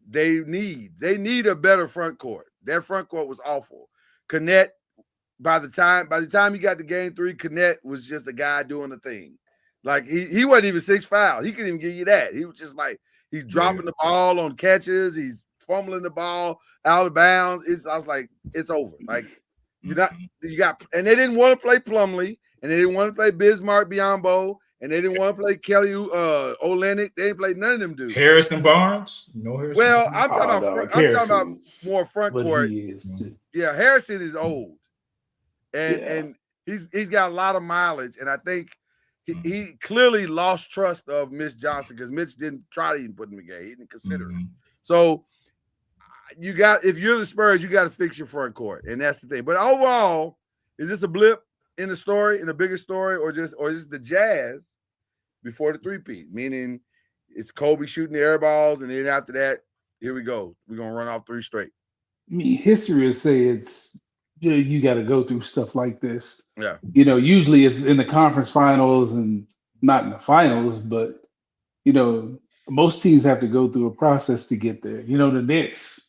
they need. They need a better front court. Their front court was awful. Connect, by the time he got to game 3, Connect was just a guy doing a thing. Like he wasn't even 6'5". He couldn't even give you that. He was just like he's dropping the ball on catches. He's fumbling the ball out of bounds. I was like, it's over. Like and they didn't want to play Plumlee, and they didn't want to play Bismarck Biyombo, and they didn't want to play Kelly Olynyk. They didn't play none of them dudes. Harrison Barnes? No Harrison. Well, I'm talking about more front court. Yeah, Harrison is old. And he's got a lot of mileage, and I think he clearly lost trust of Mitch Johnson because Mitch didn't try to even put him in the game. He didn't consider it. So if you're the Spurs, you got to fix your front court, and that's the thing. But overall, is this a blip in the story, in a bigger story, or is this the Jazz before the three-peat? Meaning it's Kobe shooting the air balls, and then after that, here we go. We're gonna run off 3 straight. I mean, history would say it's you got to go through stuff like this. Yeah. Usually it's in the conference finals and not in the finals, but most teams have to go through a process to get there. The Knicks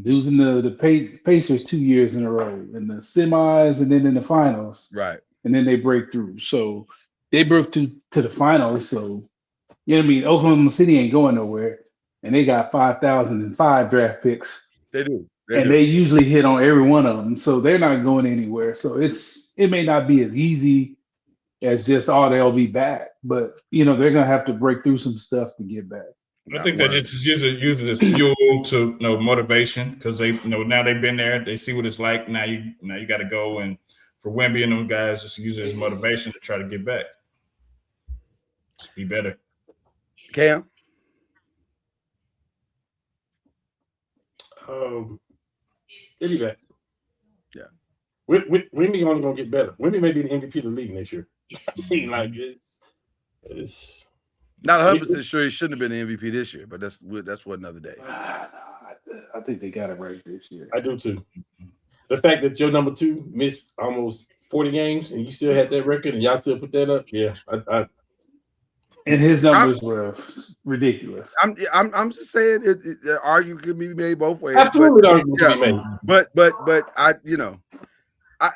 losing the Pacers 2 years in a row in the semis and then in the finals. Right. And then they break through. So they broke through to the finals. So, Oklahoma City ain't going nowhere. And they got 5,005 draft picks. They do. They usually hit on every one of them. So they're not going anywhere. So it may not be as easy as just, they'll be back. But, they're going to have to break through some stuff to get back. I think they just use it as fuel to motivation because they now they've been there. They see what it's like. Now you got to go, and for Wemby and those guys, just use it as motivation to try to get back. Just be better. Cam? He'll be back. Yeah. Wemby only gonna get better. Wemby may be the MVP of the league next year. Like it's not 100% sure he shouldn't have been the MVP this year, but that's for another day. I think they got it right this year. I do too. The fact that your number 2 missed almost 40 games and you still had that record and y'all still put that up, yeah. And his numbers were ridiculous. I'm just saying the argument could be made both ways. Absolutely, the argument could be made. But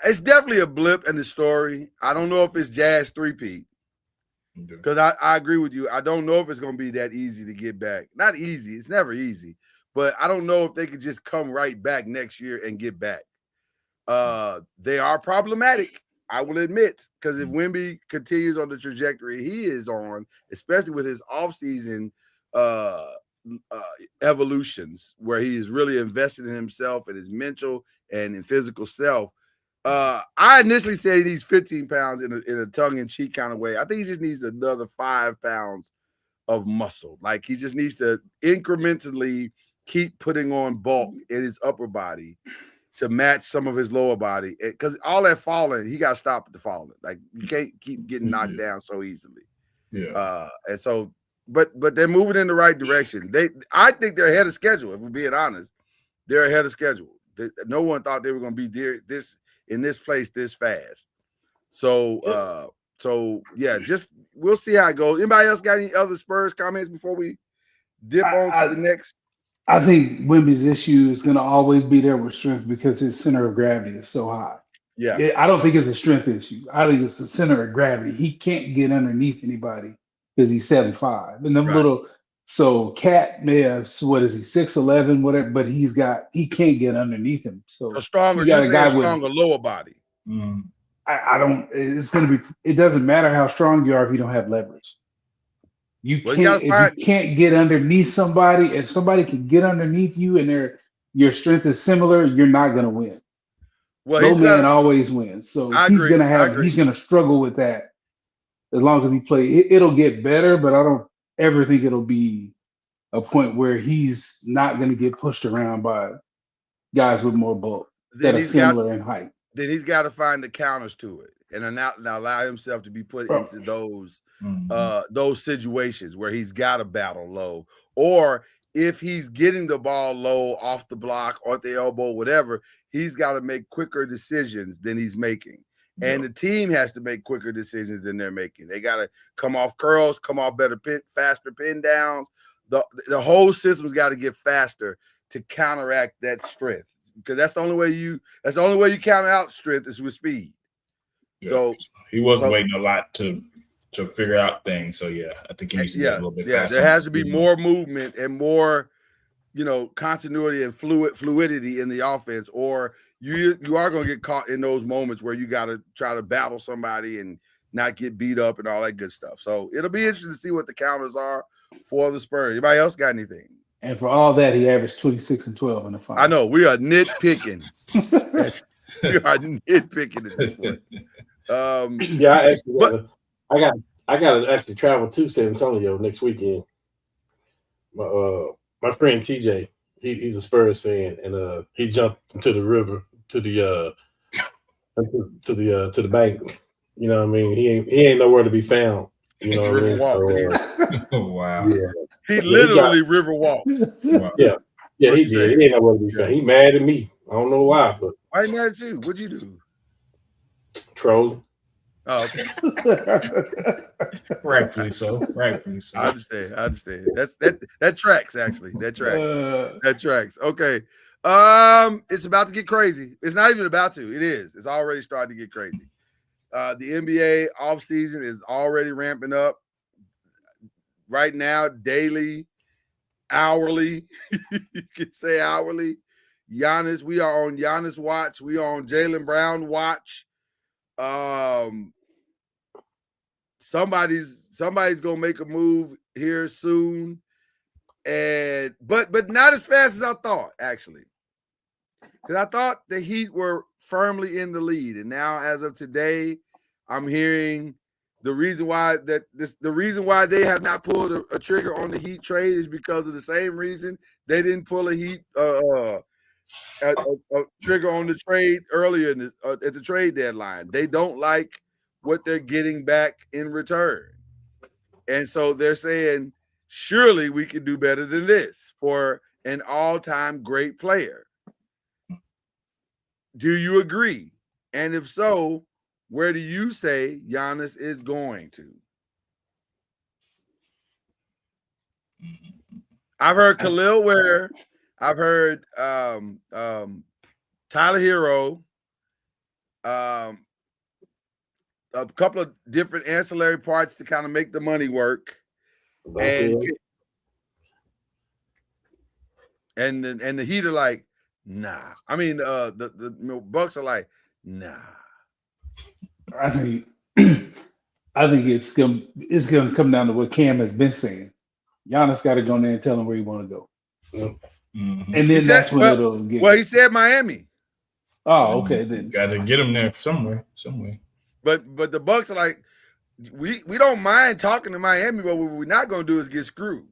it's definitely a blip in the story. I don't know if it's Jazz three-peat. Because I agree with you. I don't know if it's going to be that easy to get back. Not easy. It's never easy. But I don't know if they could just come right back next year and get back. They are problematic, I will admit, because if Wemby continues on the trajectory he is on, especially with his offseason evolutions, where he is really invested in himself and his mental and in physical self. I initially said he needs 15 pounds in a tongue-in-cheek kind of way. I think he just needs another 5 pounds of muscle. Like he just needs to incrementally keep putting on bulk in his upper body to match some of his lower body. Because all that falling, he got to stop the falling. Like you can't keep getting knocked down so easily. Yeah. And so, but they're moving in the right direction. I think they're ahead of schedule. If we're being honest, they're ahead of schedule. No one thought they were going to be there in this place this fast. So, yeah, just we'll see how it goes. Anybody else got any other Spurs comments before we dip on to the next? I think Wemby's issue is going to always be there with strength because his center of gravity is so high. Yeah. I don't think it's a strength issue. I think it's the center of gravity. He can't get underneath anybody because he's 7'5". And them little, so Cat may have, what is he, 6'11", whatever, but he can't get underneath him. So stronger, you got a guy with stronger lower body. It doesn't matter how strong you are if you don't have leverage. You can't get underneath somebody. If somebody can get underneath you and your strength is similar, you're not going to win. Well, no man always wins. So he's going to struggle with that as long as he plays. It'll get better, but I don't ever think it'll be a point where he's not going to get pushed around by guys with more bulk that are similar in height. Then he's got to find the counters to it and now allow himself to be put into those situations where he's got to battle low, or if he's getting the ball low off the block or at the elbow, whatever, he's got to make quicker decisions than he's making. And the team has to make quicker decisions than they're making. They got to come off curls, come off faster pin downs. The whole system's got to get faster to counteract that strength, because that's the only way you counter out strength is with speed. Yeah. So he wasn't waiting a lot to figure out things. So yeah, I think he needs to get a little bit faster. There has to be more movement and more, continuity and fluidity in the offense, or you are going to get caught in those moments where you got to try to battle somebody and not get beat up and all that good stuff. So it'll be interesting to see what the counters are for the Spurs. Anybody else got anything? And for all that, he averaged 26 and 12 in the finals. I know we are nitpicking. We are nitpicking at this point. I got to actually travel to San Antonio next weekend. My friend TJ, he's a Spurs fan, and he jumped into the river to the bank. You know what I mean? He ain't nowhere to be found. You know what I mean? Oh, wow. Yeah. He literally river walked. Wow. Yeah, he did. He ain't nowhere to be found. He mad at me. I don't know why, but why you mad at you? What'd you do? Trolling. Oh, okay. Rightfully so. I understand. That tracks, actually. That tracks. Okay. It's about to get crazy. It's not even about to. It is. It's already starting to get crazy. The NBA offseason is already ramping up. Right now, daily, hourly, you could say hourly. Giannis, we are on Giannis watch. We are on Jaylen Brown watch. Somebody's gonna make a move here soon, and but not as fast as I thought, actually, because I thought the Heat were firmly in the lead, and now as of today, I'm hearing the reason why they have not pulled a trigger on the Heat trade is because of the same reason they didn't pull a Heat a trigger on the trade earlier at the trade deadline. They don't like what they're getting back in return, and so they're saying, surely we can do better than this for an all-time great player. Do you agree? And if so, where do you say Giannis is going to? I've heard Khalil Ware. I've heard Tyler Hero, a couple of different ancillary parts to kind of make the money work, and the Heat are like, Nah. I mean, the Bucks are like, nah. I think it's gonna come down to what Cam has been saying. Giannis got to go in there and tell him where you want to go, Mm-hmm. and then that's when it'll get. Well, he said Miami. Oh, okay. Then got to get him there somewhere. But the Bucks are like, we don't mind talking to Miami, but what we're not gonna do is get screwed.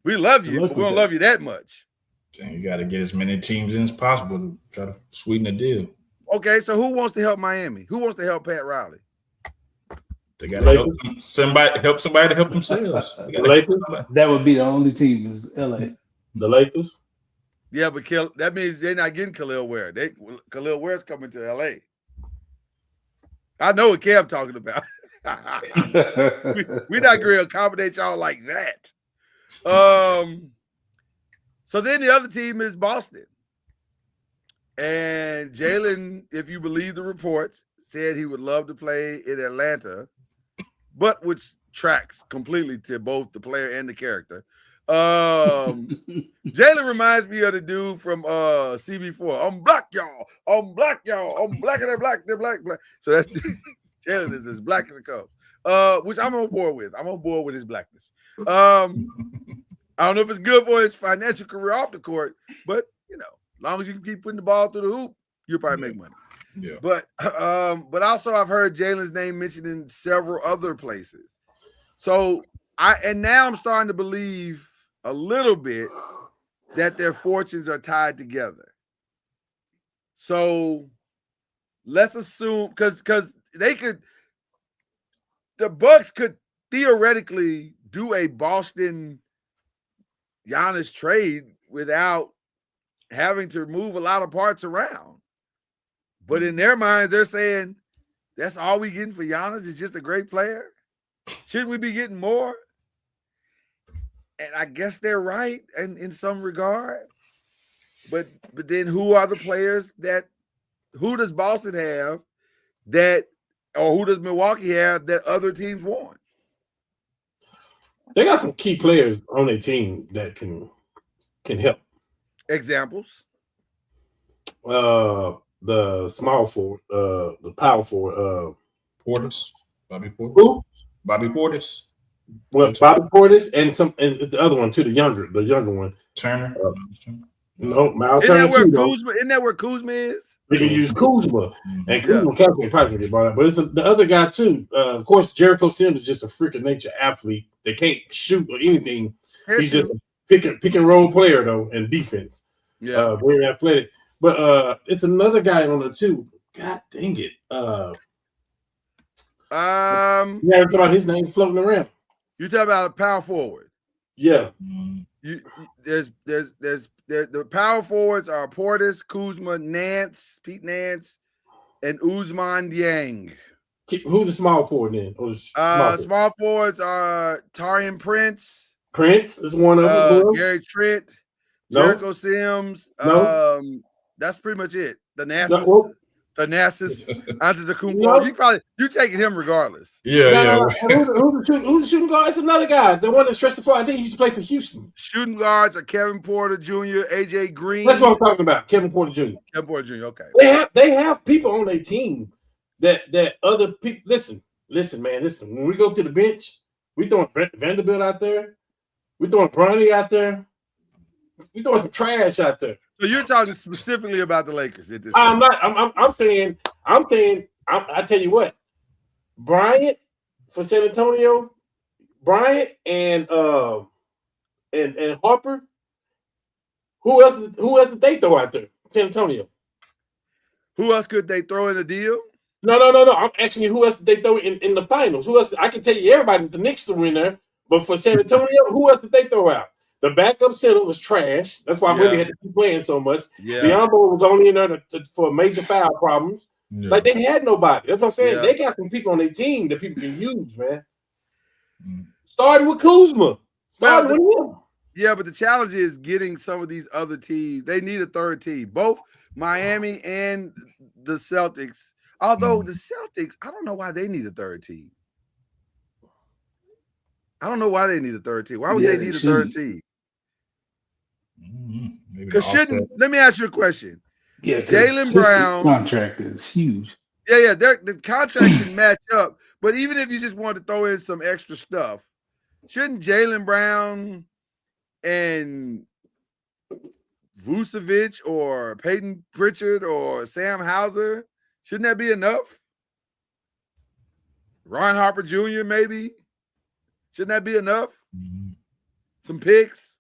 We love you, but we don't love you that much. You got to get as many teams in as possible to try to sweeten the deal. Okay, so who wants to help Miami? Who wants to help Pat Riley? They got to help somebody to help themselves. That would be the only team is LA. The Lakers. Yeah, but that means they're not getting Khalil Ware. Khalil Ware's coming to LA. I know what Cam talking about. We're not going to accommodate y'all like that. So then the other team is Boston. And Jalen, if you believe the reports, said he would love to play in Atlanta, but which tracks completely to both the player and the character. Jalen reminds me of the dude from CB4. I'm black, y'all. I'm black, y'all. I'm black and they're black. They're black, black. So that's Jalen is as black as it comes. Which I'm on board with. I'm on board with his blackness. I don't know if it's good for his financial career off the court, but as long as you can keep putting the ball through the hoop, you'll probably make money. Yeah. But also I've heard Jalen's name mentioned in several other places. So now I'm starting to believe a little bit that their fortunes are tied together. So let's assume because the Bucks could theoretically do a Boston Giannis trade without having to move a lot of parts around. But in their minds, they're saying that's all we getting for Giannis is just a great player. Shouldn't we be getting more? And I guess they're right in some regard. But then who are the players who does Boston have or who does Milwaukee have that other teams want? They got some key players on their team that can help. Examples? The small forward, the power forward, Portis, Bobby Portis. Who? Bobby Portis. Well, Bobby Portis and the other one too, the younger one, Turner. No, Miles Turner too. Isn't that where Kuzma is? We can use Kuzma, and Kuzma probably get brought up, but it's the other guy too. Of course, Jericho Sims is just a freak of nature athlete. They can't shoot or anything. He's just a pick and roll player though, and defense. Yeah, very athletic. But it's another guy on there too. God dang it! You never talk about his name floating around. You talk about a power forward. Yeah. There's the power forwards are Portis, Kuzma, Pete Nance, and Ousmane Dieng. Who's the small forward then? Small forwards are Taurean Prince. Prince is one of them. Gary Trent, Jericho Sims. That's pretty much it. The Nassus Antetokounmpo. You taking him regardless. Yeah. Who's the shooting guard? It's another guy. The one that stretched the floor. I think he used to play for Houston. Shooting guards are Kevin Porter Jr., AJ Green. That's what I'm talking about. Kevin Porter Jr. Okay. They have people on their team that other people. Listen, man. Listen. When we go to the bench, we throwing Vanderbilt out there. We throwing Bronny out there. We throwing some trash out there. So you're talking specifically about the Lakers at this I'm time. not. I'm saying. I tell you what, Bryant for San Antonio, Bryant and Harper. Who else did they throw out there? San Antonio. Who else could they throw in a deal? No. I'm asking you, who else did they throw in the finals? Who else? I can tell you everybody. The Knicks threw in there, but for San Antonio, who else did they throw out? The backup center was trash. That's why Willie had to keep playing so much. Yeah. Biombo was only in there for major foul problems. Yeah. Like they had nobody. That's what I'm saying. Yeah. They got some people on their team that people can use, man. Starting with Kuzma. Starting with him. Yeah, but the challenge is getting some of these other teams. They need a third team. Both Miami and the Celtics. Although the Celtics, I don't know why they need a third team. Why would they need a third team? Because let me ask you a question. Yeah, Jaylen Brown contract is huge. Yeah, the contract should match up. But even if you just want to throw in some extra stuff, shouldn't Jaylen Brown and Vucevic or Peyton Pritchard or Sam Hauser, shouldn't that be enough? Ron Harper Jr. maybe? Shouldn't that be enough? Mm-hmm. Some picks,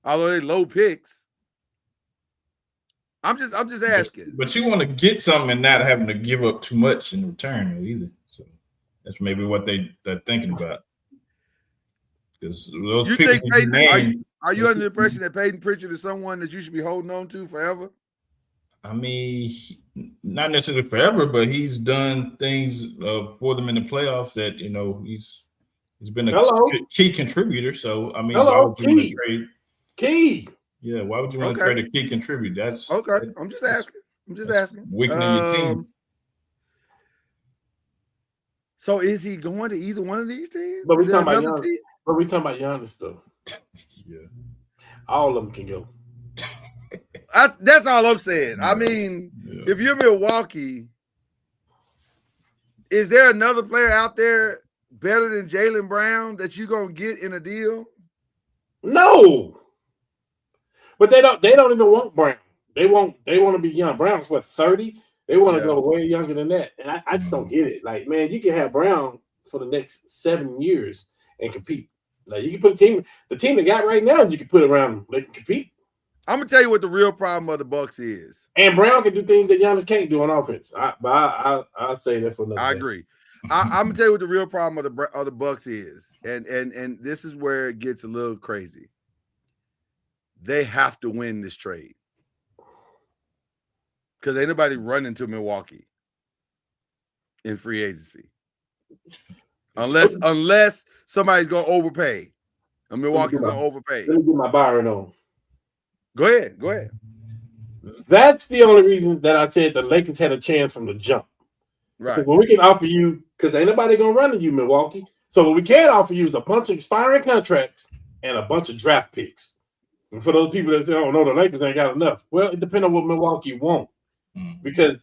although they low picks. I'm just asking. But you want to get something and not having to give up too much in return either. So that's maybe what they're thinking about. Because those You people think are you under the impression that Peyton Pritchard is someone that you should be holding on to forever? I mean, not necessarily forever, but he's done things for them in the playoffs that he's been a key contributor. So I mean, why would you want to trade? Key. Yeah, why would you want to trade a key contributor? That's okay. I'm just asking. Weakening your team. So is he going to either one of these teams? But we talking about Giannis though. Yeah. All of them can go. That's all I'm saying. I mean, if you're Milwaukee, is there another player out there better than Jaylen Brown that you're gonna get in a deal? No. But they don't even want Brown. They want to be young. Brown's 30? They want to go way younger than that. And I just don't get it. Like, man, you can have Brown for the next 7 years and compete. Like, you can put the team they got right now, you can put around them. They can compete. I'm gonna tell you what the real problem of the Bucks is. And Brown can do things that Giannis can't do on offense. I'll say that for another day. I agree. I'm gonna tell you what the real problem of the Bucks is, and this is where it gets a little crazy. They have to win this trade because ain't nobody running to Milwaukee in free agency unless somebody's gonna overpay. And Milwaukee's gonna overpay. Let me get my Byron on. Go ahead. That's the only reason that I said the Lakers had a chance from the jump. Right. Because when we can offer you, because ain't nobody gonna run to you, Milwaukee. So what we can offer you is a bunch of expiring contracts and a bunch of draft picks. And for those people that say, "Oh no, the Lakers ain't got enough," well, it depends on what Milwaukee want, because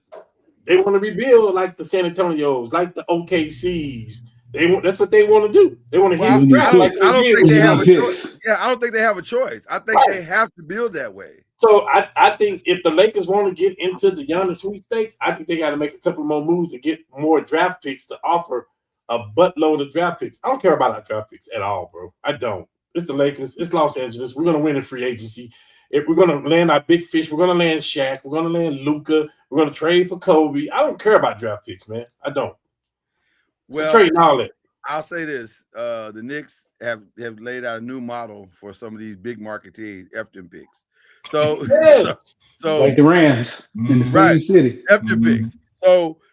they want to rebuild like the San Antonios, like the OKCs. That's what they want to do. They want to hit draft. I don't think they have a choice. Yeah, I don't think they have a choice. I think they have to build that way. So I think if the Lakers want to get into the Giannis sweepstakes, I think they got to make a couple more moves to get more draft picks to offer a buttload of draft picks. I don't care about our draft picks at all, bro. I don't. It's the Lakers. It's Los Angeles. We're going to win in free agency. If we're going to land our big fish, we're going to land Shaq. We're going to land Luka. We're going to trade for Kobe. I don't care about draft picks, man. I don't. Well, trading all that. I'll say this: the Knicks have laid out a new model for some of these big market teams, Efton picks. So, so like the Rams in the same city, Efton picks.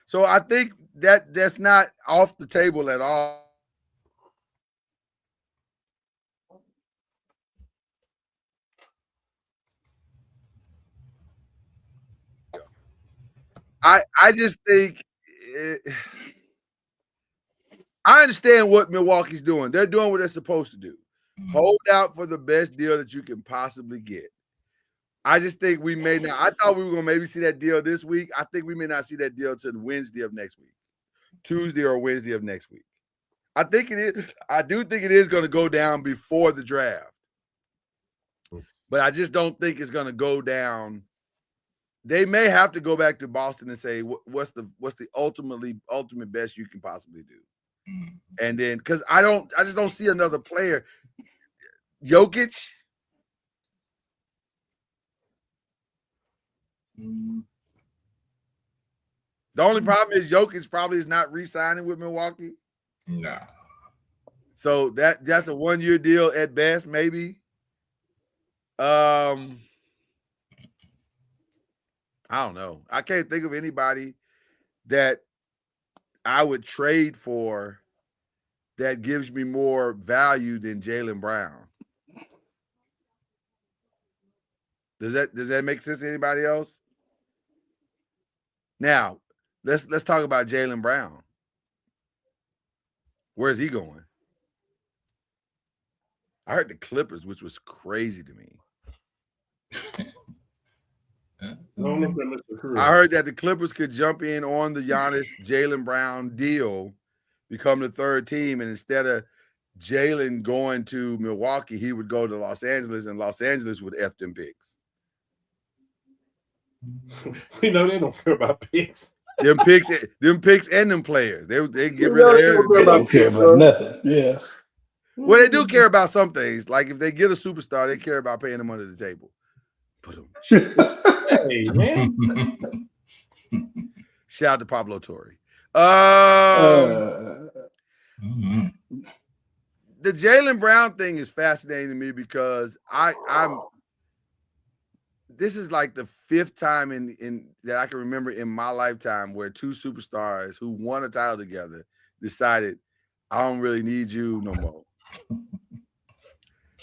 So I think that's not off the table at all. I just think I understand what Milwaukee's doing. They're doing what they're supposed to do. Hold out for the best deal that you can possibly get. I just think we may not. I thought we were going to maybe see that deal this week. I think we may not see that deal until Wednesday of next week, Tuesday or Wednesday of next week. I think it is. I do think it is going to go down before the draft, but I just don't think it's going to go down. They may have to go back to Boston and say, what's the ultimate best you can possibly do? And then, because I just don't see another player. Jokic. The only problem is Jokic probably is not re-signing with Milwaukee. No. So that's a 1-year deal at best, maybe. I don't know. I can't think of anybody that I would trade for that gives me more value than Jaylen Brown. Does that make sense to anybody else? Now, let's talk about Jaylen Brown. Where's he going? I heard the Clippers, which was crazy to me. I heard that the Clippers could jump in on the Giannis Jaylen Brown deal, become the third team, and instead of Jaylen going to Milwaukee, he would go to Los Angeles, and Los Angeles would F them picks. We know they don't care about picks. Them picks, and them players. They get rid of They don't care about nothing. Yeah. Well, they do care about some things. Like if they get a superstar, they care about paying them under the table. Hey, man. Shout out to Pablo Torre. The Jaylen Brown thing is fascinating to me because I'm. This is like the fifth time in that I can remember in my lifetime where two superstars who won a title together decided, I don't really need you no more.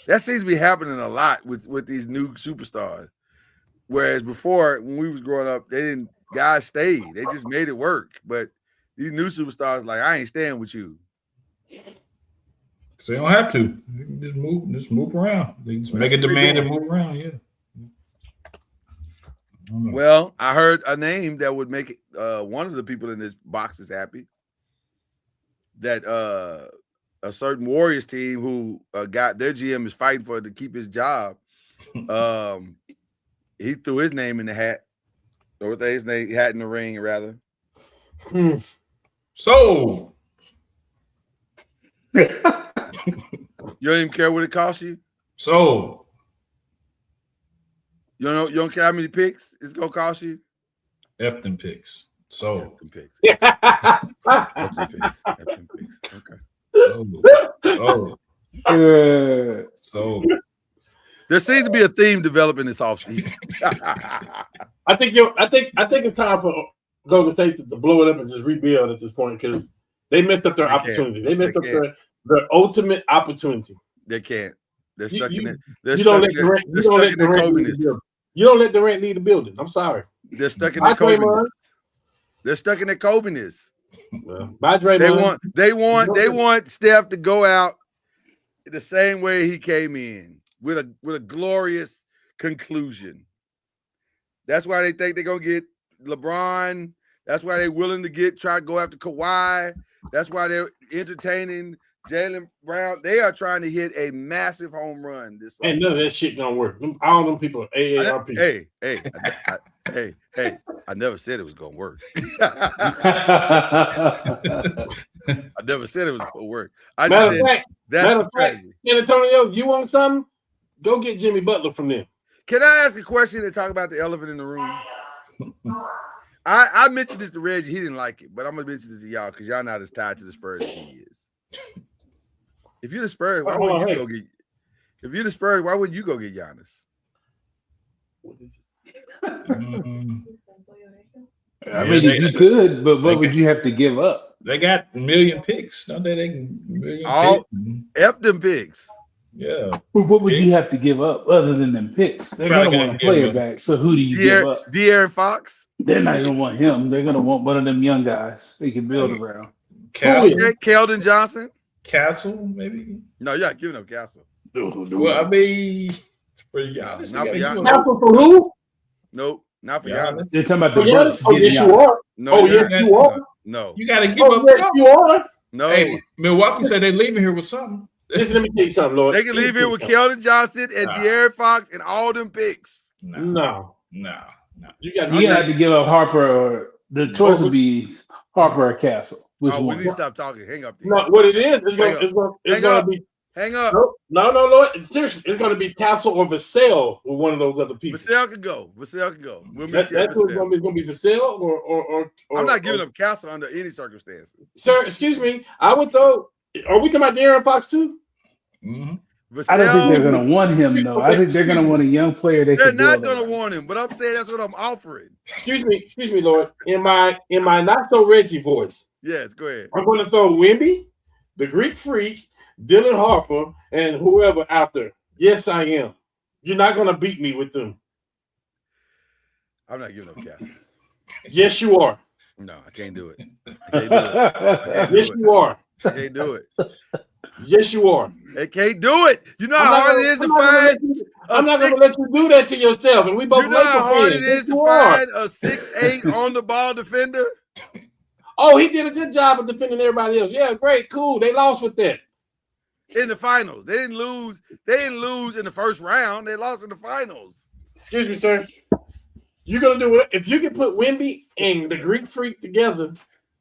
That seems to be happening a lot with these new superstars. Whereas before, when we was growing up, guys stayed. They just made it work. But these new superstars, like, I ain't staying with you. So they don't have to. They can just move around. They just make a demand and move around, yeah. Well, I heard a name that would make one of the people in this box is happy. That a certain Warriors team who got their GM is fighting to keep his job. He threw his name in the hat, or his name hat in the ring, rather. So you don't even care what it costs you. So you don't care how many picks it's gonna cost you. F them picks. So F them picks. F them picks. Okay. So there seems to be a theme developing this offseason. I think it's time for Golden State to blow it up and just rebuild at this point because they messed up their opportunity. They messed up their ultimate opportunity. They can't. They're stuck in it. You don't let Durant lead the building. I'm sorry. They're stuck in the Kobe-ness. They're stuck in the Kobe-ness. Well, by Draymond. They want Steph to go out the same way he came in with a glorious conclusion. That's why they think they're gonna get LeBron. That's why they're willing to try to go after Kawhi. That's why they're entertaining Jaylen Brown. They are trying to hit a massive home run this summer. And none of that shit gonna work. All them people are AARP. Hey, I never said it was gonna work. I never said it was gonna work. Matter of fact, San Antonio, you want something? Go get Jimmy Butler from them. Can I ask a question and talk about the elephant in the room? I mentioned this to Reggie. He didn't like it, but I'm gonna mention it to y'all because y'all not as tied to the Spurs as he is. If you're the Spurs, why wouldn't you go get? If you're the Spurs, why wouldn't you go get Giannis? I mean, you could, but what would you have to give up? They got a million picks. Don't they? F them picks. Yeah. What would you have to give up other than them picks? They're going to want a player back. So who do you give up? De'Aaron Fox? They're not going to want him. They're going to want one of them young guys they can build around. Keldon Johnson? Castle, maybe? No, you're not giving up Castle. Well, I mean, for Giannis. Not for Giannis. Castle for who? Nope, not for Giannis. They're talking about the Bucks. Oh, yes, you are. No, yes, you are. No. You got to give up. Yes, you are. No. Hey, Milwaukee said they're leaving here with something. Listen, let me tell you something, Lord. They can leave here with Keldon Johnson and De'Aaron Fox and all them picks. No. You got to give up Harper, or the choice would be Harper or Castle. Which one? We need to stop talking. Hang up. No, what it is, it's going to be. Hang up. No, Lord. Seriously, it's going to be Castle or Vassell or one of those other people. Vassell can go. We'll that's what's going to be Vassell or I'm not giving up Castle under any circumstances. Sir, excuse me. I would throw. Are we talking about De'Aaron Fox too? Mm-hmm. I don't think they're going to want him, though. I think they're going to want a young player. They're not going to want him, but I'm saying that's what I'm offering. Excuse me, Lord. In my not so Reggie voice. Yes, go ahead. I'm going to throw Wemby, the Greek Freak, Dylan Harper, and whoever out there. Yes, I am. You're not going to beat me with them. I'm not giving up Castle. Yes, you are. No, I can't do it. Yes, you are. I can't do it. Yes, you are. They can't do it. You know how hard it is to find. I'm not gonna let you do that to yourself. And we both You know how hard it Lakers is fans. to find a 6'8" on the ball defender. Oh, he did a good job of defending everybody else. Yeah, great, cool. They lost with that. In the finals. They didn't lose. They didn't lose in the first round. They lost in the finals. Excuse me, sir. You're gonna do it if you can put Wemby and the Greek Freak together.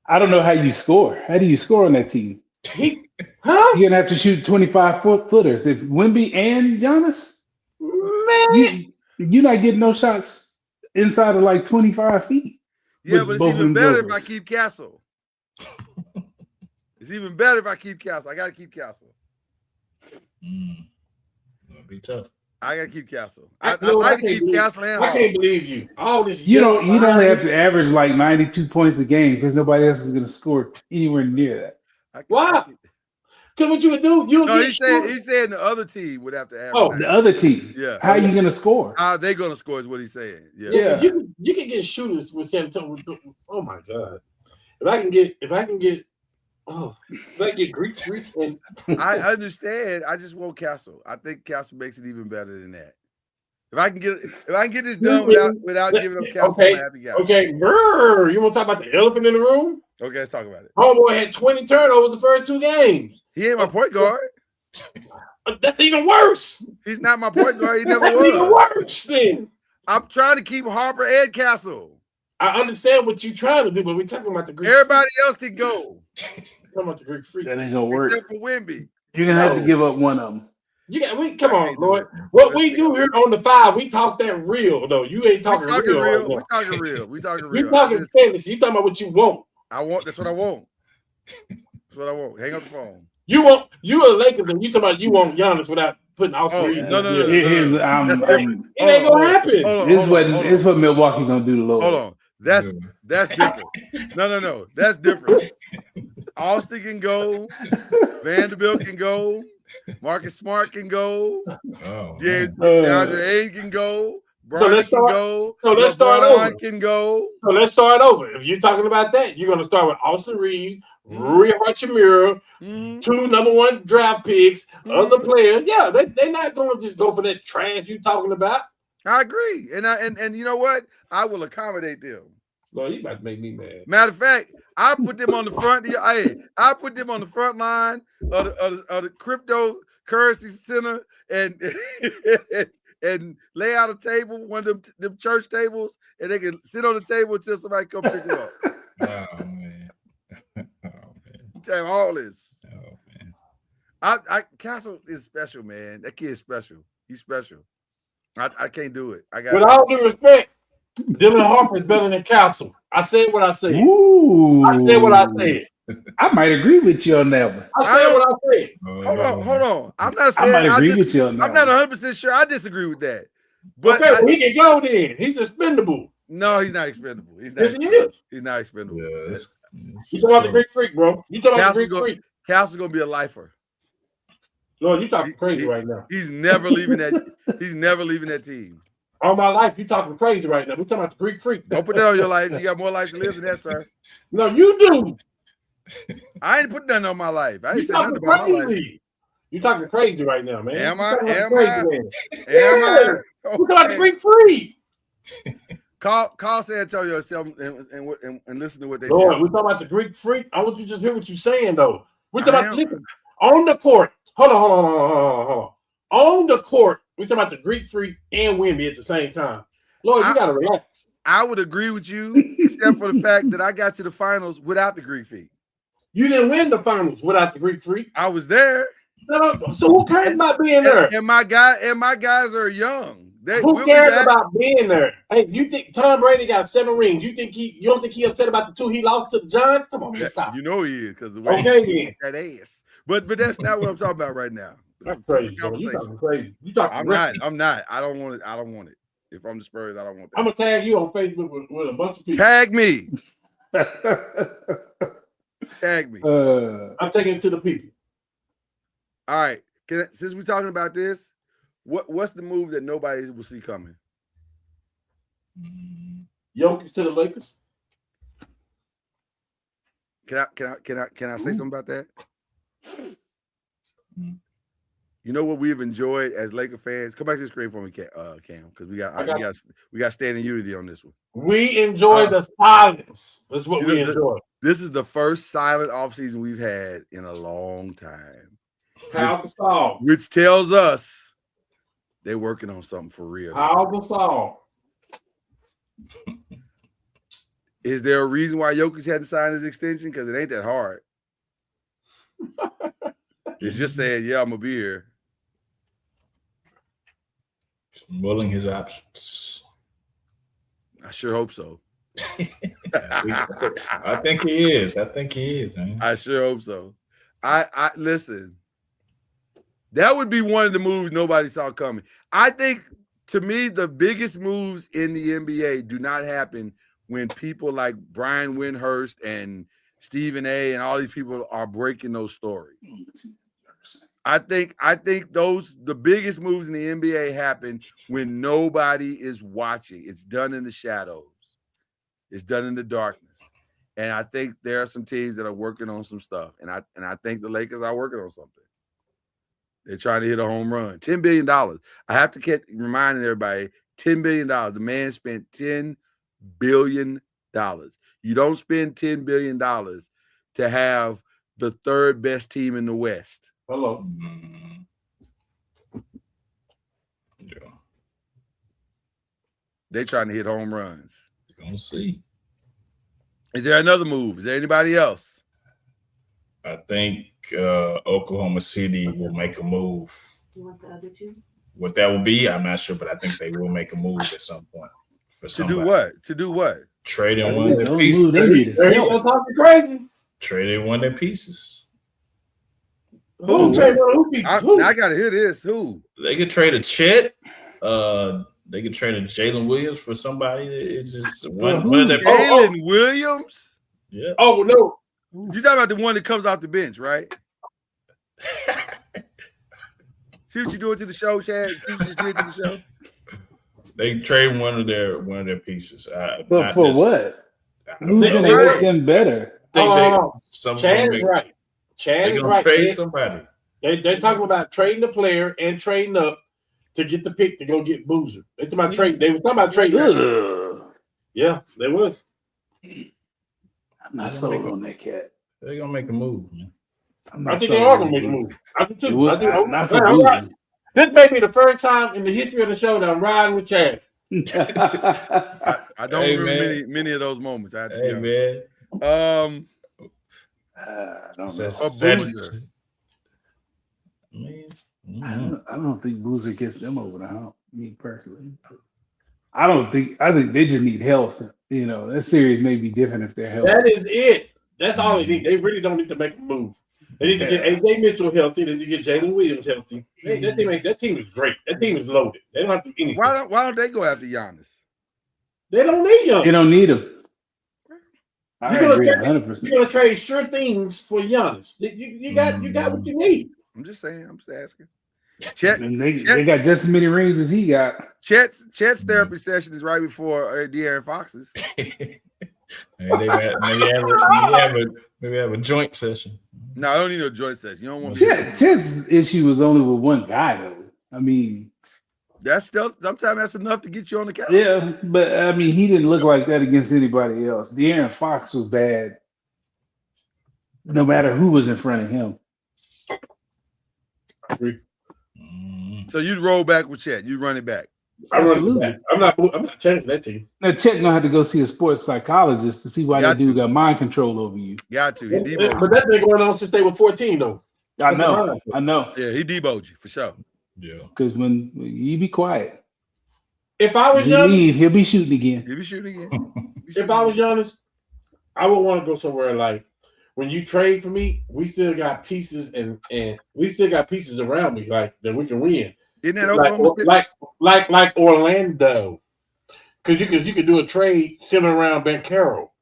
I don't know how you score. How do you score on that team? Huh? You're gonna have to shoot 25-footers. If Wemby and Giannis, Man, you're not getting no shots inside of like 25 feet. Yeah, with but it's both of even them better if I jokers. keep Castle. It's even better if I keep Castle. I gotta keep Castle. That'd be tough. I gotta keep Castle. I I like to can't keep believe- Castle and I Hall. can't believe you. All this. You don't yelling have to average like 92 points a game because nobody else is gonna score anywhere near that. Why? Because what you would do, you would No, get he's saying the other team would have to average. Oh, 90. The other team, Yeah. how are you gonna score? How are they gonna score is what he's saying. Yeah. Yeah, you can get shooters with San Antonio. Oh my god! If I can get Greek Freaks and I understand. I just want Castle. I think Castle makes it even better than that. If I can get this done without giving up Castle, I'm a happy guy. Okay, brr, you want to talk about the elephant in the room? Okay, let's talk about it. Homeboy had 20 turnovers the first 2 games. He ain't my point guard. That's even worse. He's not my point guard. He never That's was. even worse then. I'm trying to keep Harper and Castle. I understand what you're trying to do, but we're talking about the Greek. Everybody else can go. Talking about the Greek Freak. That ain't gonna work. Except for Wemby. You're gonna have to give up one of them. Come on, Lord. What we do here on the 5, we talk that real though. You ain't talking real. Right now. We talking real. We talking real. You talking fantasy. You talking about what you want. That's what I want. That's what I want. Hang up the phone. You are the Lakers, and you talking about you want Giannis without putting Austin Reeves. No. It ain't gonna happen. This is what Milwaukee gonna do to Lord. Hold on. That's different. No. That's different. Austin can go. Vanderbilt can go. Marcus Smart can go. DeAndre Ayton can go. Bronny can go. So let's start over. Can go. So let's start over. If you're talking about that, you're gonna start with Austin Reeves, Rui Hachimura, 2 number 1 draft picks, other players. Yeah, they're not gonna just go for that trash you talking about. I agree, and you know what? I will accommodate them. Lord, you about to make me mad. Matter of fact, I put them on the front. I put them on the front line of the cryptocurrency center and lay out a table, one of them church tables, and they can sit on the table until somebody come pick them up. Oh man. Tell all this. Oh man. Castle is special, man. That kid is special. He's special. I can't do it. With all due respect, Dylan Harper is better than Castle. I said what I said. Ooh. I said what I said. I might agree with you on that one. I said what I said. Hold on. I'm not saying I might agree with you on that. I'm not 100% sure. I disagree with that. But he can go then. He's expendable. No, he's not expendable. He's not expendable. Yeah, you talking about the Greek Freak, bro. You talking about the Greek Freak. Castle's gonna be a lifer. Lord, you talking crazy right now. He's never leaving that. He's never leaving that team. All my life, you talking crazy right now. We talking about the Greek Freak. Don't put that on your life. You got more life to live than that, sir. No, you do. I ain't putting nothing on my life. I ain't You saying nothing about my life. You talking crazy right now, man. Am I? You talking about the Greek Freak. Call San Antonio and listen to what they Lord, tell we talking about the Greek Freak. I want you to just hear what you're saying, though. We're talking about listen, on the court. Hold on. On the court, we're talking about the Greek Freak and Wemby at the same time. Lord, you got to relax. I would agree with you, except for the fact that I got to the finals without the Greek Freak. You didn't win the finals without the Greek Freak. I was there. No, so who cares about being there? And my guys are young. Who cares about being there? Hey, you think Tom Brady got 7 rings? You don't think he upset about the 2 he lost to the Giants? Come on, stop. You know he is because the way he that ass. But that's not what I'm talking about right now. That's crazy. You talking crazy. You talking I'm not. I don't want it. If I'm the Spurs, I don't want that. I'm gonna tag you on Facebook with a bunch of people. Tag me. Tag me. I'm taking it to the people. All right. Since we're talking about this, what's the move that nobody will see coming? Jokic to the Lakers. Can I say something about that? You know what we've enjoyed as Laker fans? Come back to the screen for me, Cam, because we got standing unity on this one. We enjoy the silence. That's what we enjoy. This is the first silent offseason we've had in a long time. Which tells us they're working on something for real. How the song? Is there a reason why Jokic hadn't signed his extension? Because it ain't that hard. It's just saying, yeah, I'm gonna be here. Mulling his options. I sure hope so. I think he is, man. I sure hope so. I listen. That would be one of the moves nobody saw coming. I think, to me, the biggest moves in the NBA do not happen when people like Brian Windhurst and Stephen A. and all these people are breaking those stories. I think the biggest moves in the NBA happen when nobody is watching. It's done in the shadows. It's done in the darkness. And I think there are some teams that are working on some stuff. And I think the Lakers are working on something. They're trying to hit a home run. $10 billion. I have to keep reminding everybody, $10 billion. The man spent $10 billion. You don't spend $10 billion to have the third best team in the West. Hello. Yeah. They're trying to hit home runs. Gonna see. Is there another move? Is there anybody else? I think Oklahoma City will make a move. You want the other two? What that will be, I'm not sure, but I think they will make a move at some point. To do what? To do what? Trading one of their pieces. Trading one of their pieces. Who trade one of their pieces? I gotta hear this. Who? They could trade a Chet. They could trade a Jalen Williams for somebody. It's just one of their pieces. Jalen Williams? Yeah. Oh no. You talking about the one that comes off the bench, right? See what you doing to the show, Chad? See what you did to the show? They trade one of their pieces. But for what? Who's going to make them better? Chad is right. Chad is right. Trade somebody. They're talking about trading the player and trading up to get the pick to go get Boozer. They talking about trade. They were talking about trading. Yeah, they was. I'm not sold on that cat. They're gonna make a move, man. I think they are gonna make a move. I do too. Not for Boozer. This may be the first time in the history of the show that I'm riding with Chad. I don't remember many of those moments. Man. I don't think Boozer gets them over the hump. Me personally, I think they just need health. You know, that series may be different if they're healthy. That is it. That's all they need. They really don't need to make a move. They need to get AJ Mitchell healthy. They need to get Jalen Williams healthy. That team is great. That team is loaded. They don't have to do anything. Why don't they go after Giannis? They don't need him. They don't need him. You're gonna trade sure things for Giannis. You got what you need. I'm just saying. I'm just asking. Chet, they got just as many rings as he got. Chet's therapy session is right before De'Aaron Fox's. Maybe have a joint session. No, I don't need no joint session. You don't want Chet's issue was only with one guy, though. I mean, that's still sometimes that's enough to get you on the couch. Yeah, but I mean, he didn't look like that against anybody else. De'Aaron Fox was bad, no matter who was in front of him. So you'd roll back with Chet. You run it back. Absolutely. I'm not changing that team. Now Chet gonna have to go see a sports psychologist to see why that dude got mind control over you. Got to. But that's been going on since they were 14, though. I know. Yeah, he deboed you for sure. Yeah. Because when you be quiet, if I was young, he'll be shooting again. He'll be shooting again. If I was Giannis, I would want to go somewhere like when you trade for me, we still got pieces and we still got pieces around me like that we can win. Isn't that Oklahoma City? Like Orlando, because you could do a trade centered around Ben Carroll,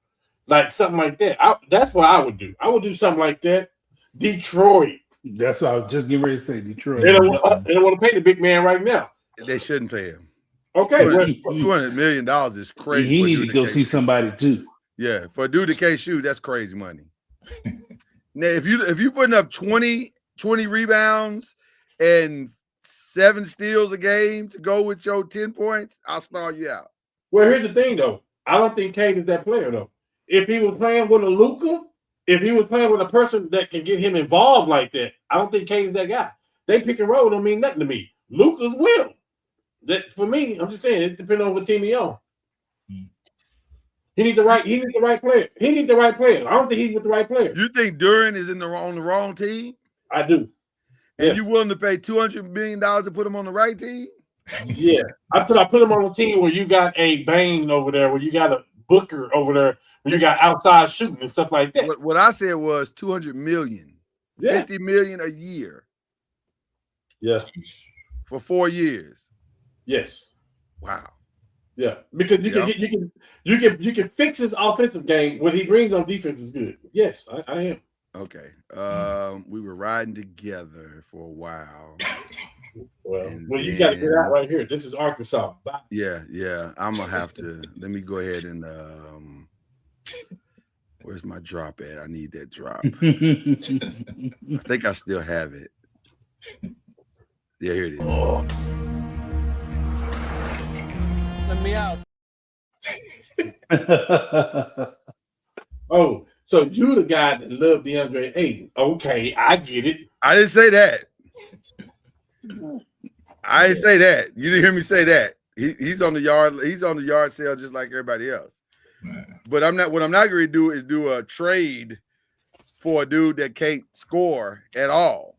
like something like that. That's what I would do. I would do something like that. Detroit. That's what I was just getting ready to say. Detroit. They don't want to pay the big man right now. They shouldn't pay him. Okay, $200 million is crazy. He needs to go see somebody too. Yeah, for a dude that can't shoot, that's crazy money. Now, if you putting up 20 rebounds and 7 steals a game to go with your 10 points, I'll stall you out. Well, here's the thing, though. I don't think Cade is that player, though. If he was playing with a Luka, if he was playing with a person that can get him involved like that, I don't think Cade is that guy. They pick and roll don't mean nothing to me. Luka's will. That for me, I'm just saying it depends on what team he's on. He needs the right player. He needs the right player. I don't think he's with the right player. You think Duran is on the wrong team? I do. And yes. you willing to pay $200 million to put him on the right team? Yeah. I put him on a team where you got a Bane over there, where you got a Booker over there, where you got outside shooting and stuff like that. What I said was $200 million. Yeah. $50 million a year. Yeah. For 4 years. Yes. Wow. Yeah, because you can fix his offensive game. What he brings on defense is good. Yes, I am. Okay. We were riding together for a while. Well, you got to get out right here. This is Arkansas. Bye. Yeah. I'm gonna have to. Let me go ahead and. Where's my drop at? I need that drop. I think I still have it. Yeah, here it is. Let me out. Oh, so you the guy that loved DeAndre Ayton. Okay, I get it. I didn't say that. I didn't say that. You didn't hear me say that. He's on the yard. He's on the yard sale just like everybody else. But I'm not. What I'm not going to do is do a trade for a dude that can't score at all.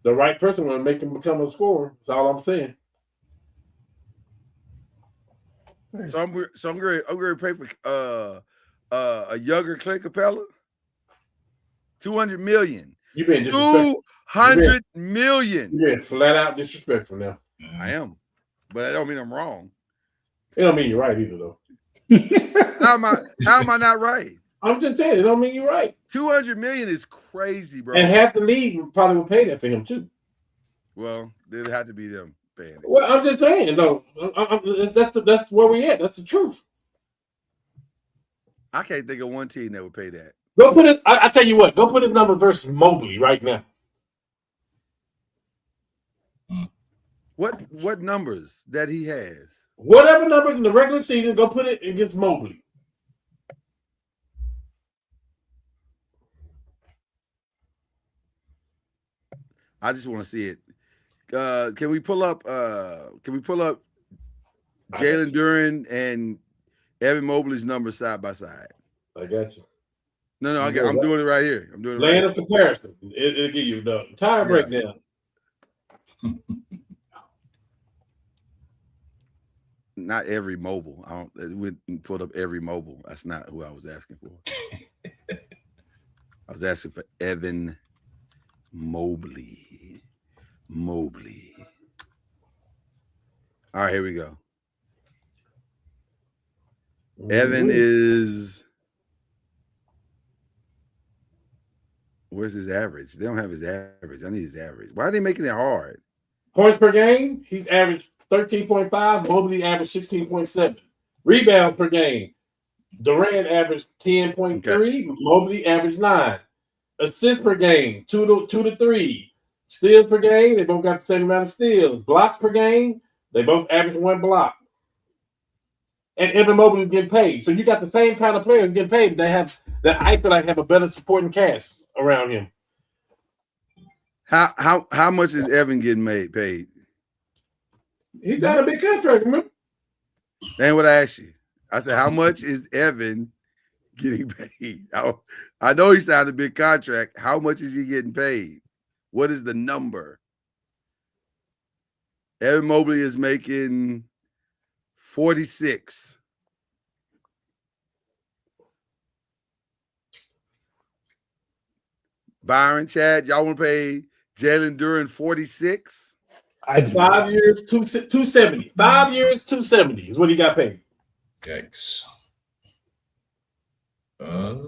The right person will make him become a scorer. That's all I'm saying. So I'm going to pay for a younger Clay Capella. $200 million. You been disrespectful. $200 million. You been flat out disrespectful now. I am, but that don't mean I'm wrong. It don't mean you're right either, though. How am I not right? I'm just saying it don't mean you're right. $200 million is crazy, bro. And half the league probably would pay that for him too. Well, it'd have to be them paying it. Well, I'm just saying, though. That's where we at. That's the truth. I can't think of one team that would pay that. Go put it. I tell you what. Go put his number versus Mobley right now. What numbers that he has? Whatever numbers in the regular season, go put it against Mobley. I just want to see it. Can we pull up Jalen Duren and Evan Mobley's numbers side by side? I got you. No, I'm doing it right here. I'm doing it Land right of comparison. It'll give you the entire breakdown. Not every mobile. We pulled up every mobile. That's not who I was asking for. I was asking for Evan Mobley. All right, here we go. Evan is. Where's his average? They don't have his average. I need his average. Why are they making it hard? Points per game, he's averaged 13.5. Mobley averaged 16.7. Rebounds per game, Durant averaged 10.3. Okay. Mobley averaged 9. Assists per game, 2 to 3. Steals per game, they both got the same amount of steals. Blocks per game, they both average 1 block. And Evan Mobley is getting paid. So you got the same kind of players getting paid. They have that I feel like have a better supporting cast around him. How much is Evan getting paid? He's got a big contract, remember? That's what I asked you. I said, how much is Evan getting paid? I know he signed a big contract. How much is he getting paid? What is the number? Evan Mobley is making 46. Byron, Chad, y'all want to pay Jalen Duren 46? 5 years, 270. 5 years, 270 is what he got paid. Yikes. 5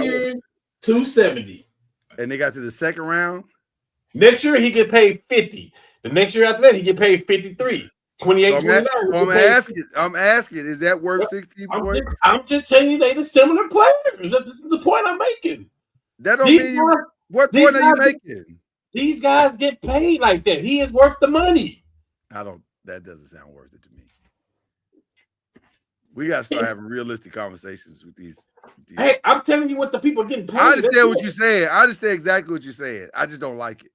years, 270. And they got to the second round? Next year, he get paid 50. The next year after that, he get paid 53. 28, 29. I'm asking, is that worth 16 points? I'm just telling you they the similar players. This is the point I'm making. That don't mean What point are you making? These guys get paid like that. He is worth the money. That doesn't sound worth it to me. We got to start having realistic conversations with these. Hey, I'm telling you what the people are getting paid. I understand what you're saying. I understand exactly what you're saying. I just don't like it.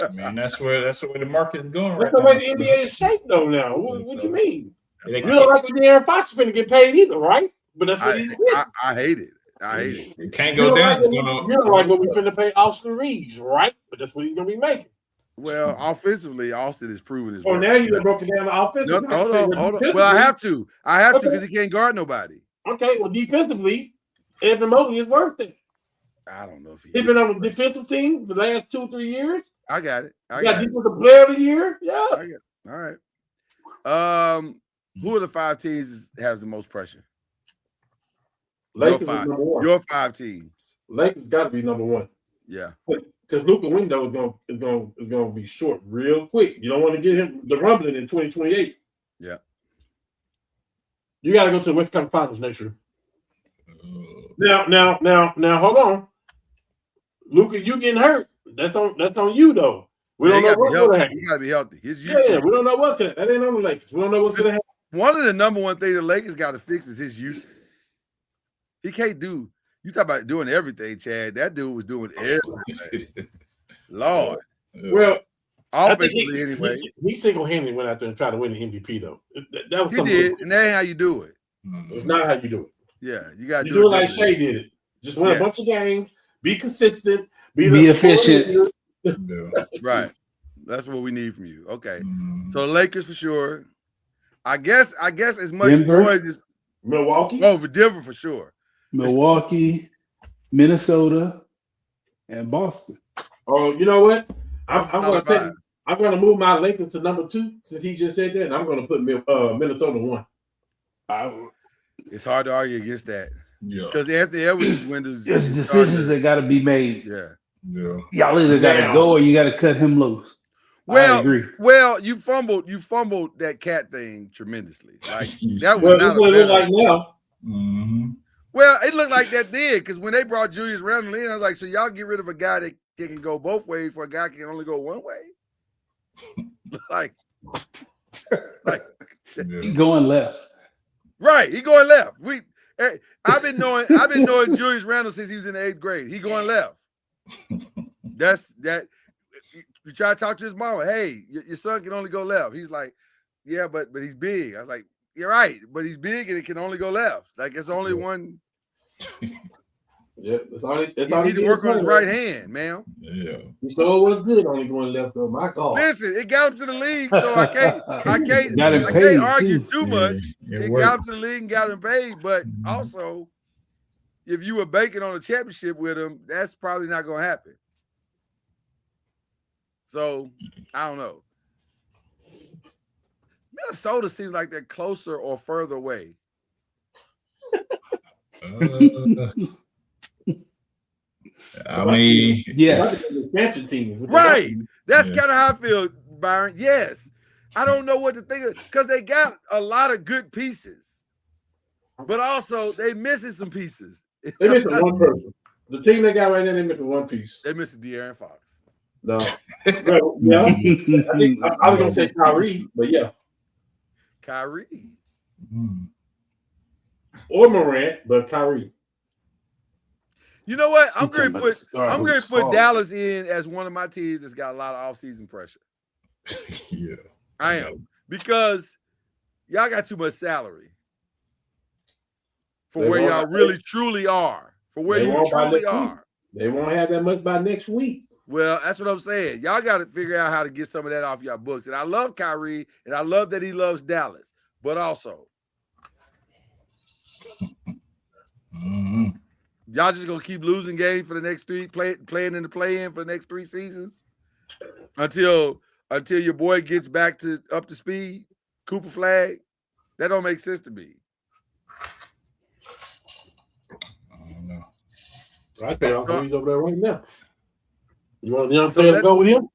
I mean, that's where the market is going right now. That's the way now. the NBA is shaped though now. What you mean? You don't like when De'Aaron Fox is going to get paid either, right? But that's what he's getting. I hate it. I hate it. It can't go down. You don't like what we're going to pay Austin Reeves, right? But that's what he's going to be making. Well, offensively, Austin is proving his worth. Now you broke it down the offensive. No, hold on. Well, I have to because he can't guard nobody. Okay, well, defensively, Evan Mobley is worth it. I don't know if he's been on the defensive team the last 2 or 3 years. I got it. I got defensive player of the year. Yeah. All right. Who are the 5 teams that has the most pressure? Lakers is number 1. Your 5 teams. Lakers got to be number 1. Yeah. Because Luka window is going to be short real quick. You don't want to get him the rumbling in 2028. Yeah. You got to go to the West Conference Finals next year. Now, hold on. Luka, you getting hurt? That's on you though. We don't know what's going to happen. You got to be healthy. We don't know what could happen. That ain't on the Lakers. We don't know what's going to happen. One of the number one things the Lakers got to fix is his usage. He can't do. You talk about doing everything, Chad. That dude was doing everything. Lord. Well, offensively anyway. He single-handedly went out there and tried to win the MVP though. That was something. He did, and that ain't how you do it. It's not how you do it. Yeah, you got to do it like Shea did it. Just win a bunch of games, be consistent, be efficient. Right. That's what we need from you. Okay. So the Lakers for sure. I guess as much noise as Milwaukee. Oh, for Denver for sure. Milwaukee, Minnesota, and Boston. Oh, you know what? I'm going to move my Lakers to number 2 since he just said that, and I'm going to put Minnesota 1. It's hard to argue against that. Yeah. Because Anthony Edwards' windows. There's decisions that got to be made. Yeah. Y'all either got to go or you got to cut him loose. I agree. Well, you fumbled that cat thing tremendously. Like that was that's what it looked like now. Mm-hmm. Well, it looked like that did because when they brought Julius Randle in, I was like, so y'all get rid of a guy that can go both ways for a guy can only go one way. like he going left. Right, he going left. I've been knowing Julius Randle since he was in the 8th grade. He going left. That's that. You try to talk to his mama. Hey, your son can only go left. He's like, yeah, but he's big. I was like, you're right, but he's big and it can only go left. Like it's only one. Yeah, that's all. He need to work on his right hand, man. Yeah, he sure was good only going left though. My God. Listen, it got him to the league, so I can't argue too much. It got him to the league and got him paid, but also, if you were banking on a championship with him, that's probably not going to happen. So I don't know. Minnesota seems like they're closer or further away. I mean, yes. Right. That's kind of how I feel, Byron. Yes. I don't know what to think of because they got a lot of good pieces, but also they missing some pieces. They missing one person. The team they got right now, they missing one piece. They missing De'Aaron Fox. No. Well, yeah. I was going to say Kyrie, but yeah. Kyrie. Or Morant, but Kyrie. You know what? I'm going to put Dallas in as one of my teams that's got a lot of offseason pressure. Yeah. I am. Because y'all got too much salary for where y'all really truly are. For where you truly are. They won't have that much by next week. Well, that's what I'm saying. Y'all got to figure out how to get some of that off your books. And I love Kyrie, and I love that he loves Dallas. But also, y'all just going to keep losing games for the next 3, playing in the play-in for the next 3 seasons until your boy gets back to up to speed, Cooper Flag? That don't make sense to me. I don't know. I pay off he's over there right now. You want a young player to go with him?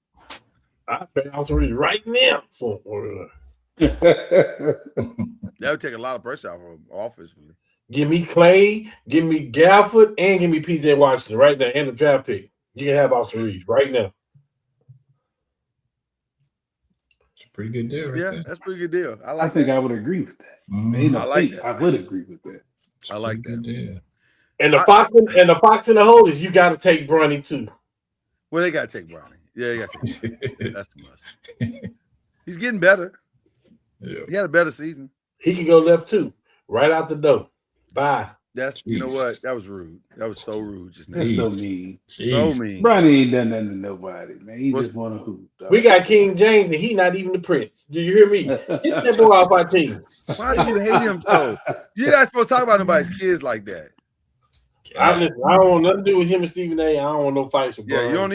I pay off right now for that would take a lot of pressure off of him offensively. Give me Clay, give me Gafford, and give me PJ Washington right there and the draft pick. You can have Austin Reeves right now. It's a pretty good deal, right there. That's a pretty good deal. I think I would agree with that. I like that. I would agree with that. I like that deal. And the fox in the hole is you got to take Bronny too. Well, they got to take Bronny. Yeah, they got to take Bronny. That's the must. He's getting better. Yeah. He had a better season. He can go left too, right out the door. Bye. You know what? That was rude. That was so rude just now. That's so mean. So mean. Bronny ain't done nothing to nobody, man. He just want to hoop. We got King James, and he not even the prince. Do you hear me? Get that boy off our team. Why do you hate him so? You're not supposed to talk about nobody's kids like that. I don't want nothing to do with him and Stephen A. I don't want no fights with Bron. Yeah, you don't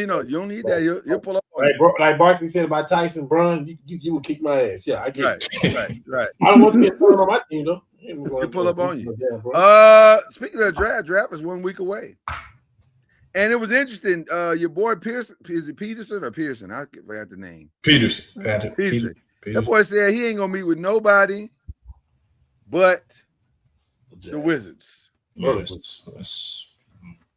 need that. You'll pull up on like Barkley said about Tyson Bron, you would kick my ass. Yeah, I get it. Right. I don't want to get thrown on my team though. He'll pull up on you. Speaking of the draft is 1 week away. And it was interesting. Your boy Pearson, is it Peterson or Pearson? I forgot the name. Peterson. That boy said he ain't gonna meet with nobody but the Wizards. Yes.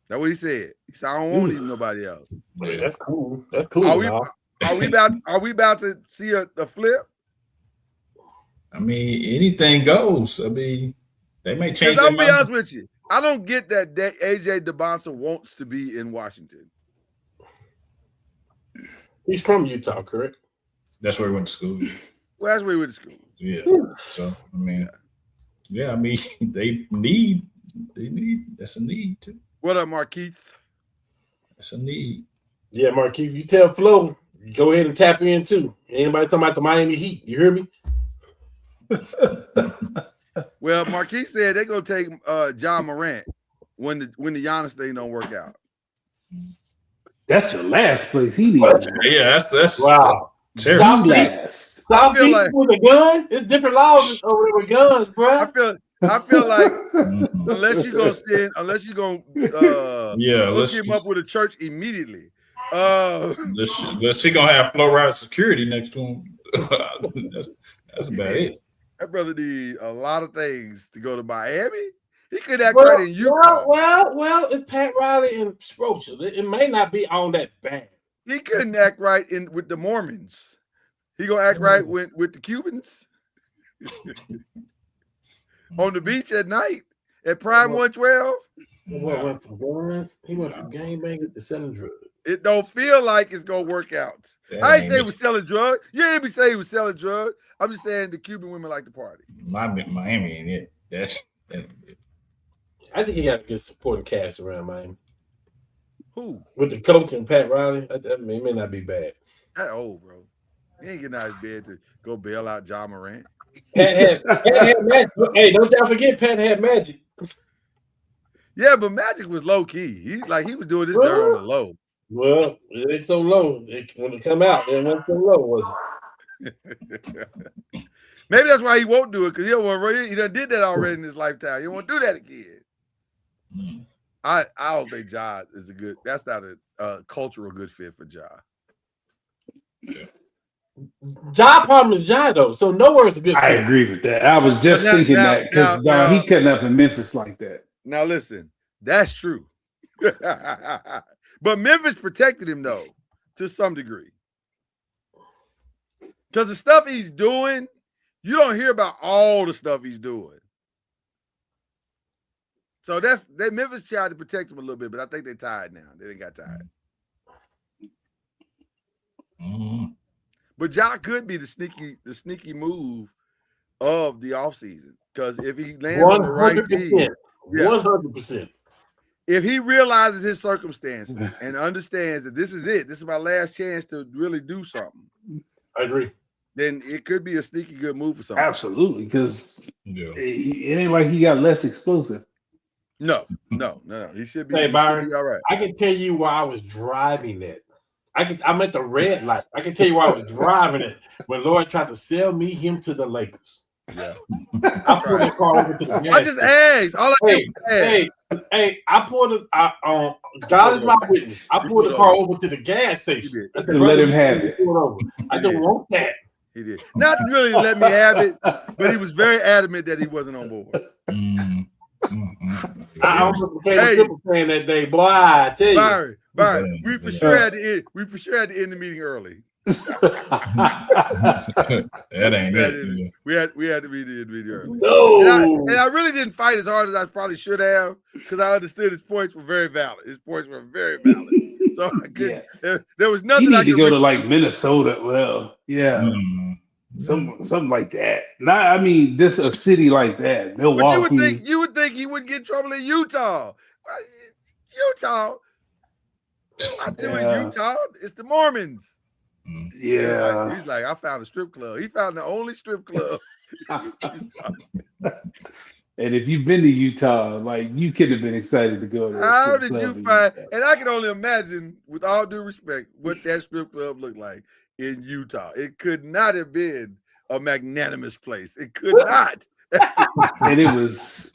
That's what he said. He said, I don't want even nobody else. Yeah, that's cool. That's cool. Are we about to see a flip? I mean, anything goes. I mean, they may change. I'll be honest with you. I don't get that AJ DeBonsa wants to be in Washington. He's from Utah, correct? That's where he went to school. Well, that's where he went to school. Yeah. So I mean, I mean, they need. That's a need too. What up, Markeith? That's a need. Yeah, Markeith, you tell Flo, go ahead and tap in too. Anybody talking about the Miami Heat? You hear me? Well, Markeith said they're gonna take John Morant when the Giannis thing don't work out. That's the last place he needs. Yeah, that's wow. Terrible. South Beach like, with a gun. It's different laws over there with guns, bro. I feel like unless you're gonna hook him up with a church immediately. Unless he gonna have flow ride security next to him. That's about it. That brother need a lot of things to go to Miami. He could act right in Utah. Well, it's Pat Riley and Sprocher. It may not be all that bad. He couldn't act right with the Mormons. He gonna act right with the Cubans. On the beach at night at Prime 112. He went from gangbanging to selling drugs. It don't feel like it's gonna work out. I ain't say he was selling drugs. You didn't even say he was selling drugs. I'm just saying the Cuban women like to party. Miami ain't it. That's I think he got a good supporting cast around Miami. Who? With the coach and Pat Riley, it may not be bad. That old, bro. He ain't getting out of his bed to go bail out John Morant. Pat had Magic. Hey, don't y'all forget Pat had Magic. Yeah, but Magic was low key. He was doing this dirt on the low. Well, it's so low. When it come out, it wasn't so low, was it? Maybe that's why he won't do it, because he done did that already in his lifetime. He won't do that again. I don't think Ja is that's not a cultural good fit for Ja. Yeah. Ja problem is Ja though, so nowhere's a good fit. I agree with that. I was just thinking that because he cutting up in Memphis like that. Now listen, that's true. But Memphis protected him though, to some degree. Because the stuff he's doing, you don't hear about all the stuff he's doing. So Memphis tried to protect him a little bit, but I think they're tired now. They didn't got tired. But Ja could be the sneaky move of the offseason. Because if he lands on the right team, 100%. If he realizes his circumstances and understands that this is it, this is my last chance to really do something. I agree. Then it could be a sneaky good move for something. Absolutely, because it ain't like he got less explosive. No. He should be. Hey, Byron, should be all right. I can tell you why I was driving that. I'm at the red light. I can tell you why I was driving it when Lloyd tried to sell him to the Lakers. Yeah. I pulled the car over to the gas. I just asked. All Hey, I pulled it. God is my witness. I pulled the car over to the gas station. To let him have it. I don't want that. He did. Not really let me have it, but he was very adamant that he wasn't on board. I almost became a Triple fan that day, boy. I tell you, Byron, we for sure had to end. We for sure had to end the meeting early. That ain't it. We had to be the meeting early. no, And I really didn't fight as hard as I probably should have because I understood his points were very valid. His points were very valid. So I couldn't. There was nothing. You need to go to like Minnesota. Well, yeah. Something like that. Not, I mean, just a city like that, Milwaukee. But you would think he wouldn't get in trouble in Utah. Utah. I'm doing Utah. It's the Mormons. Yeah. He's like, I found a strip club. He found the only strip club. And if you've been to Utah, like you could have been excited to go there. How did you find? And I can only imagine, with all due respect, what that strip club looked like in Utah. It could not have been a magnanimous place. It could not. And it was,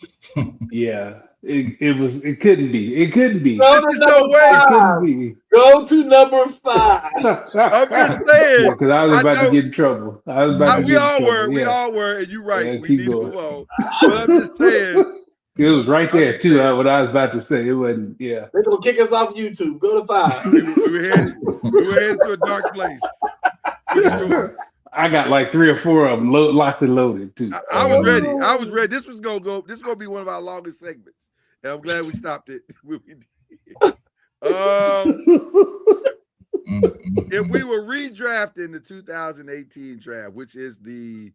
yeah. It couldn't be. It couldn't be. No, There's no way. It couldn't be. Go to number 5. I'm just saying. Because I was about to get in trouble. We all were, and you're right. Yeah, we keep need going. to move on. But I'm just saying. It was right there too. What I was about to say. It wasn't. Yeah. They're gonna kick us off YouTube. Go to 5. we were headed to a dark place. I got like 3 or 4 of them locked and loaded too. I was ready. I was ready. This was gonna go. This is gonna be one of our longest segments, and I'm glad we stopped it. If we were redrafting the 2018 draft, which is the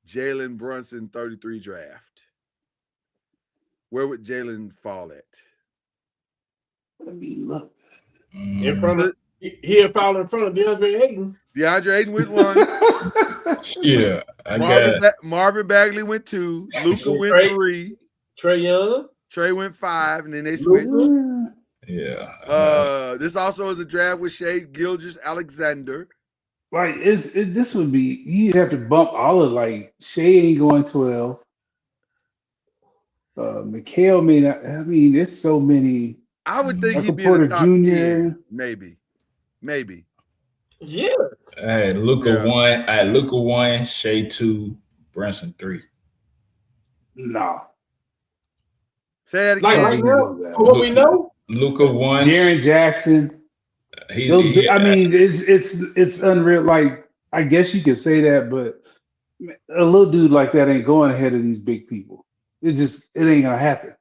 Jalen Brunson 33 draft, where would Jalen fall at? Let me look. In front of he'll fall in front of DeAndre Ayton. DeAndre Ayton went 1. Yeah, Marvin Bagley went 2. Luka went 3. Trae Young. Trey went 5, and then they switched. Yeah. This also is a draft with Shai Gilgeous-Alexander. Like this would be, you'd have to bump all of like Shea ain't going 12. Mikhail may not. I mean, there's so many. I would think he'd be Porter in the top Jr. 10, maybe. Yeah. Hey, Luka 1. Luka 1. Shea 2. Brunson 3. No. Say that Like again. right now, for what we know, Luka 1. Jaren Jackson. I mean, it's unreal. Like, I guess you could say that, but a little dude like that ain't going ahead of these big people. It ain't gonna happen.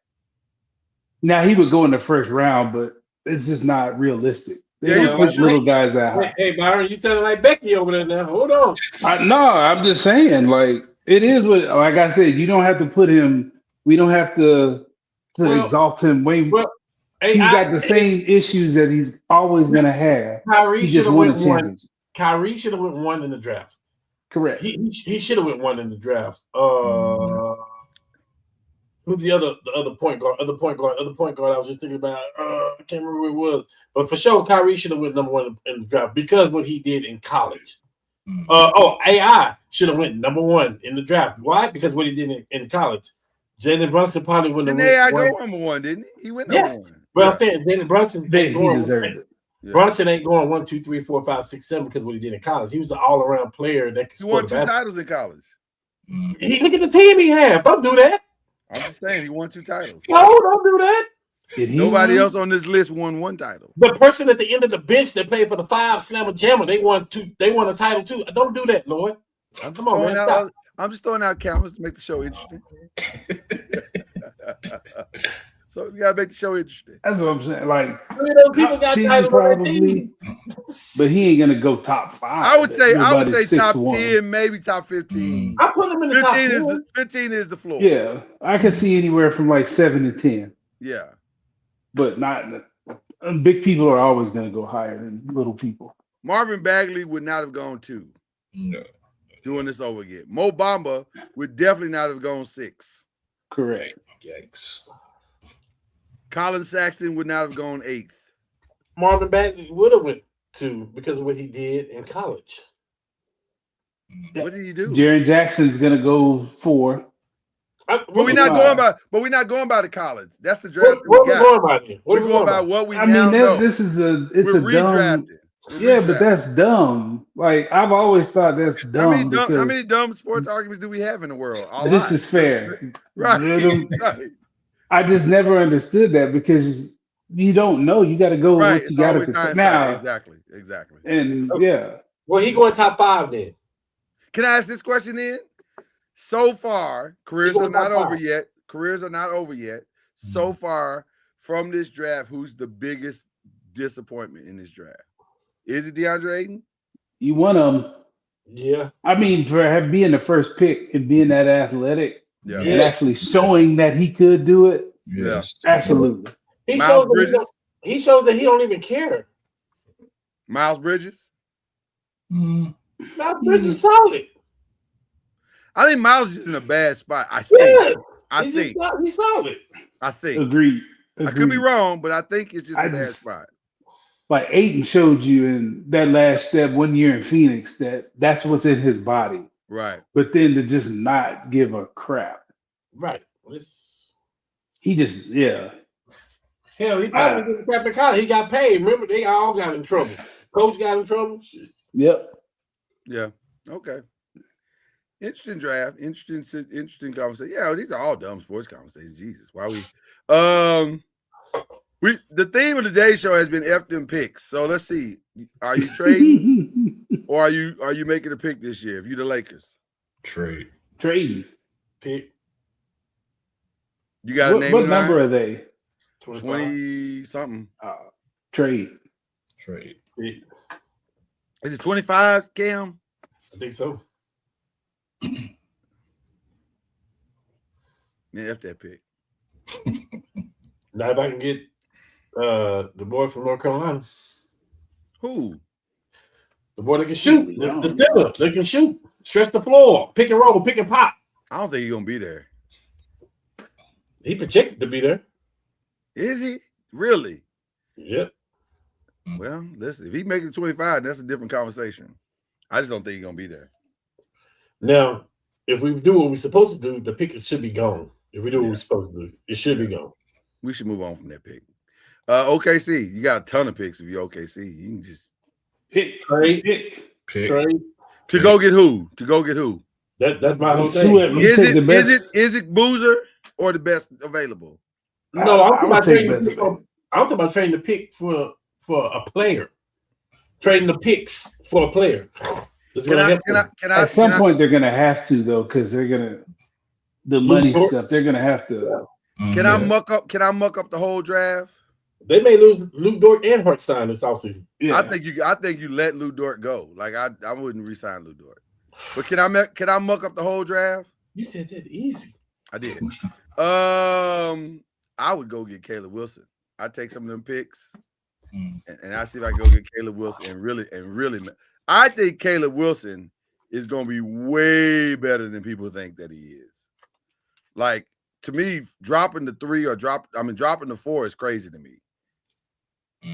Now he would go in the first round, but it's just not realistic. They don't put little guys that high. Hey, Byron, you sounding like Becky over there now. Hold on. No, I'm just saying, like, it is what, like I said, you don't have to put him, we don't have to exalt him way. He's got the same issues that he's always going to have. Kyrie should have went 1. Kyrie should have went 1 in the draft. Correct. He should have went 1 in the draft. Who's the other point guard? Other point guard I was just thinking about. I can't remember who it was. But for sure, Kyrie should have went number 1 in the draft because what he did in college. AI should have went number 1 in the draft. Why? Because what he did in college. Jalen Brunson probably wouldn't have went. AI go number 1, didn't he? He went number 1. But I'm saying Jalen Brunson, he deserved it. Yeah. Brunson ain't going 1, 2, 3, 4, 5, 6, 7 because what he did in college. He was an all-around player that could He won 2 titles in college. Look at the team he had. Don't do that. I'm just saying he won 2 titles. No, don't do that. Nobody else on this list won 1 title. The person at the end of the bench that played for the 5 Slammer Jammer, they won a title too. Don't do that, Lord. Come on, man. Stop. I'm just throwing out cameras to make the show interesting. So you gotta make the show interesting. That's what I'm saying. Like, those people got titles probably, but he ain't gonna go top 5. I would say top 6'1". 10, maybe top 15. I put him in the top 10. 15 is the floor. Yeah, I can see anywhere from like 7 to 10. Yeah, but not big people are always gonna go higher than little people. Marvin Bagley would not have gone 2. No. Doing this over again. Mo Bamba would definitely not have gone 6. Correct. Yikes. Colin Saxton would not have gone 8th. Marvin Bagley would have went 2 because of what he did in college. What did he do? Jaren Jackson's gonna go 4. But we're not going by the college. That's the draft. What are we going by here? We're going by what we I now mean, know. this is a redrafted. dumb. Yeah, but that's dumb. Like, I've always thought that's dumb. How many dumb sports arguments do we have in the world? This is fair. Right. I just never understood that because you don't know. You got to go with Right. what It's you got at always the time. hindsight. Now, Exactly. and yeah, Well, he going top 5 then. Can I ask this question then? So far, careers are not over yet. So far from this draft, who's the biggest disappointment in this draft? Is it DeAndre Ayton? you want them. Yeah. I mean, for being the first pick and being that athletic Yeah. and actually showing that he could do it, Yes. absolutely. He Miles shows Bridges? he shows that he don't even care. Miles Bridges? Mm. Miles Bridges is solid. I think Miles is in a bad spot. I think. He's solid. I think. Agreed. I could be wrong, but I think it's just a bad just- spot. Like Aiton showed you in that last step 1 year in Phoenix that's what's in his body. Right. But then to just not give a crap. Right. He just, yeah. Hell, he probably didn't crap in college. He got paid. Remember, they all got in trouble. Coach got in trouble. Shit. Yep. Yeah. Okay. Interesting draft. Interesting conversation. Yeah, these are all dumb sports conversations. Jesus, why the theme of today's show has been F them picks. So let's see. Are you trading or are you making a pick this year? If you're the Lakers, Trade. Trading. Pick. You got a name. What number are they? 20 something. Trade. Pick. Is it 25, Cam? I think so. Man, F that pick. Now, if I can get the boy from North Carolina, Who? the boy that can shoot, the stiller that can shoot, stretch the floor, pick and roll, pick and pop. I don't think he's gonna be there. He projected to be there. Is he? Really? Yep. Well, listen, if he makes it 25, that's a different conversation. I just don't think he's gonna be there. Now, if we do what we're supposed to do, the pick should be gone. If we do what we're supposed to do, it should be gone. We should move on from that pick. OKC, you got a ton of picks if you're OKC. You can just trade. To go get who? To go get who? That's my whole thing. Is it Boozer or the best available? No, I'm talking about trading the pick for a player. Trading the picks for a player. At some point they're gonna have to though, because they're gonna the money stuff. They're gonna have to. Can I muck up the whole draft? They may lose Luke Dort and Hartstein this offseason. Yeah. I think you let Luke Dort go. Like I wouldn't re-sign Luke Dort. But can I muck up the whole draft? You said that easy. I did. I would go get Caleb Wilson. I'd take some of them picks and I see if I can go get Caleb Wilson and really I think Caleb Wilson is gonna be way better than people think that he is. Like, to me, dropping the 3 or dropping the 4 is crazy to me.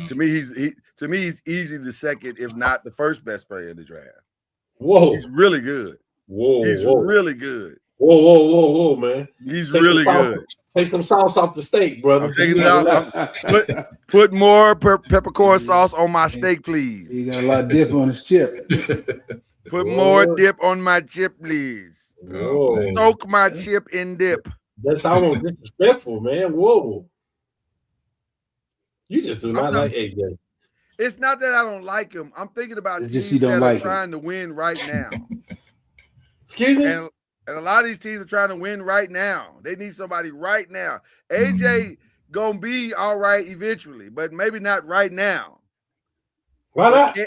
To me, he's easily the second, if not the first best player in the draft. Whoa. He's really good. He's really good. Whoa, man. He's really good. Take some sauce off the steak, brother. I'm taking it out. Put more peppercorn sauce on my steak, please. He got a lot of dip on his chip. Put more dip on my chip, please. Whoa. Soak my chip in dip. That's almost disrespectful, man. Whoa. You just do not like AJ. It's not that I don't like him. I'm thinking about it's teams just that like are trying to win right now. Excuse me? And a lot of these teams are trying to win right now. They need somebody right now. AJ gonna be all right eventually, but maybe not right now. Why not?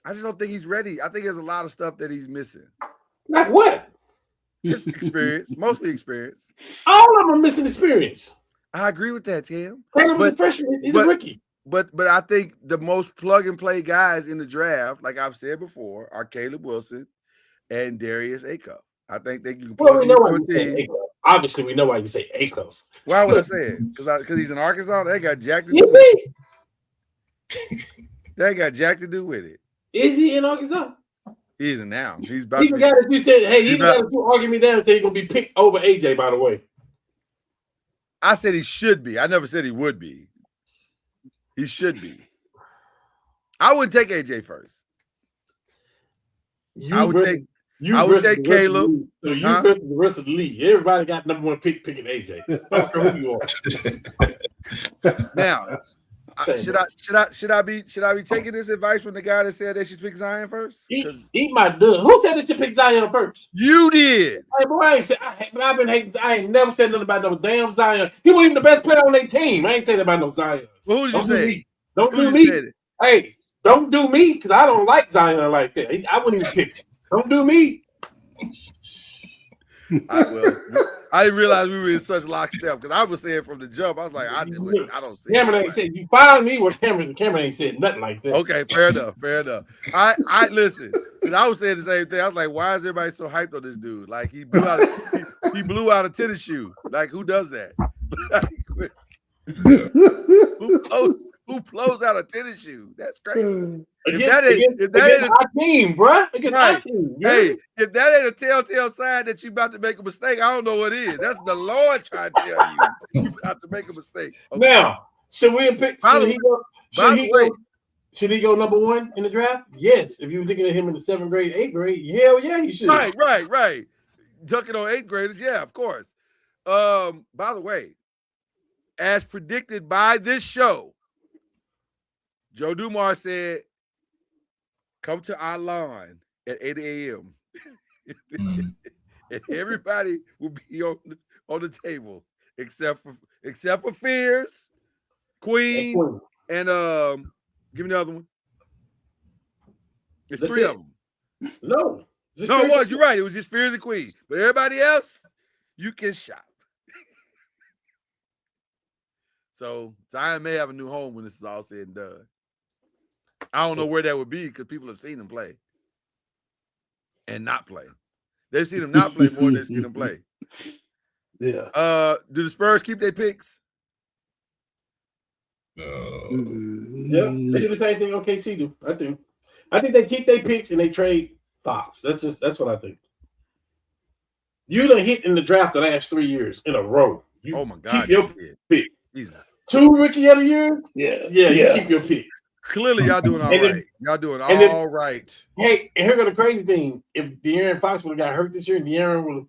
I just don't think he's ready. I think there's a lot of stuff that he's missing. Like what? Just experience, mostly experience. All of them are missing experience. I agree with that, Tim. He's a rookie. But I think the most plug and play guys in the draft, like I've said before, are Caleb Wilson and Darius Acuff. I think they can plug into a team. Obviously, we know why you say Acuff. Why would I say it? Because he's in Arkansas. They got jack to do with it. They got jack to do with it. Is he in Arkansas? He isn't now. He's about to. Guy that you said, hey, he's the guy that you argued me down and said he's gonna be picked over AJ. By the way, I said he should be. I never said he would be. He should be. I would take AJ first. I would take Caleb. So you versus the rest of the league. Everybody got number one pick picking AJ. I don't care who you are. Now, should I be taking this advice from the guy that said they should pick Zion first? Eat my duck. Who said that you pick Zion first? You did. Hey, boy, I've been hating. I ain't never said nothing about no damn Zion. He wasn't even the best player on their team. I ain't saying about no Zion. Well, who did you say? Don't do me. Hey, don't do me because I don't like Zion like that. I wouldn't even pick him. Don't do me. I didn't realize we were in such lockstep because I was saying from the jump, I was like, I don't see. Cameron ain't said you fired me. Well, Cameron ain't said nothing like that. Okay, fair enough. I listen because I was saying the same thing. I was like, why is everybody so hyped on this dude? Like he blew out a tennis shoe. Like who does that? Who blows out a tennis shoe? That's crazy. If that ain't our team, bro. Against our team. Hey, if that ain't a telltale sign that you about to make a mistake, I don't know what is. That's the Lord trying to tell you about to make a mistake. Okay. Now, should we pick? Should he go number one in the draft? Yes. If you were thinking of him in the 7th grade, 8th grade, hell yeah, he should. Right. Ducking on 8th graders, yeah, of course. By the way, as predicted by this show, Joe Dumars said, come to our lawn at 8 a.m. and everybody will be on the table except for Fears, Queen, and give me the other one. It's three of them. No, it was. You're right. It was just Fears and Queen, but everybody else, you can shop. So Zion may have a new home when this is all said and done. I don't know where that would be because people have seen him play and not play. They've seen him not play more than they've seen him play. Yeah. Do the Spurs keep their picks? Yeah, they do the same thing OKC do. I think they keep their picks and they trade Fox. That's what I think. You done hit in the draft the last 3 years in a row. Oh my God! Keep your pick. Jesus. 2 rookie of the year. Yeah. You keep your pick. Clearly, y'all doing all right. Y'all doing all right. Hey, and here go the crazy thing: if De'Aaron Fox would have got hurt this year, and De'Aaron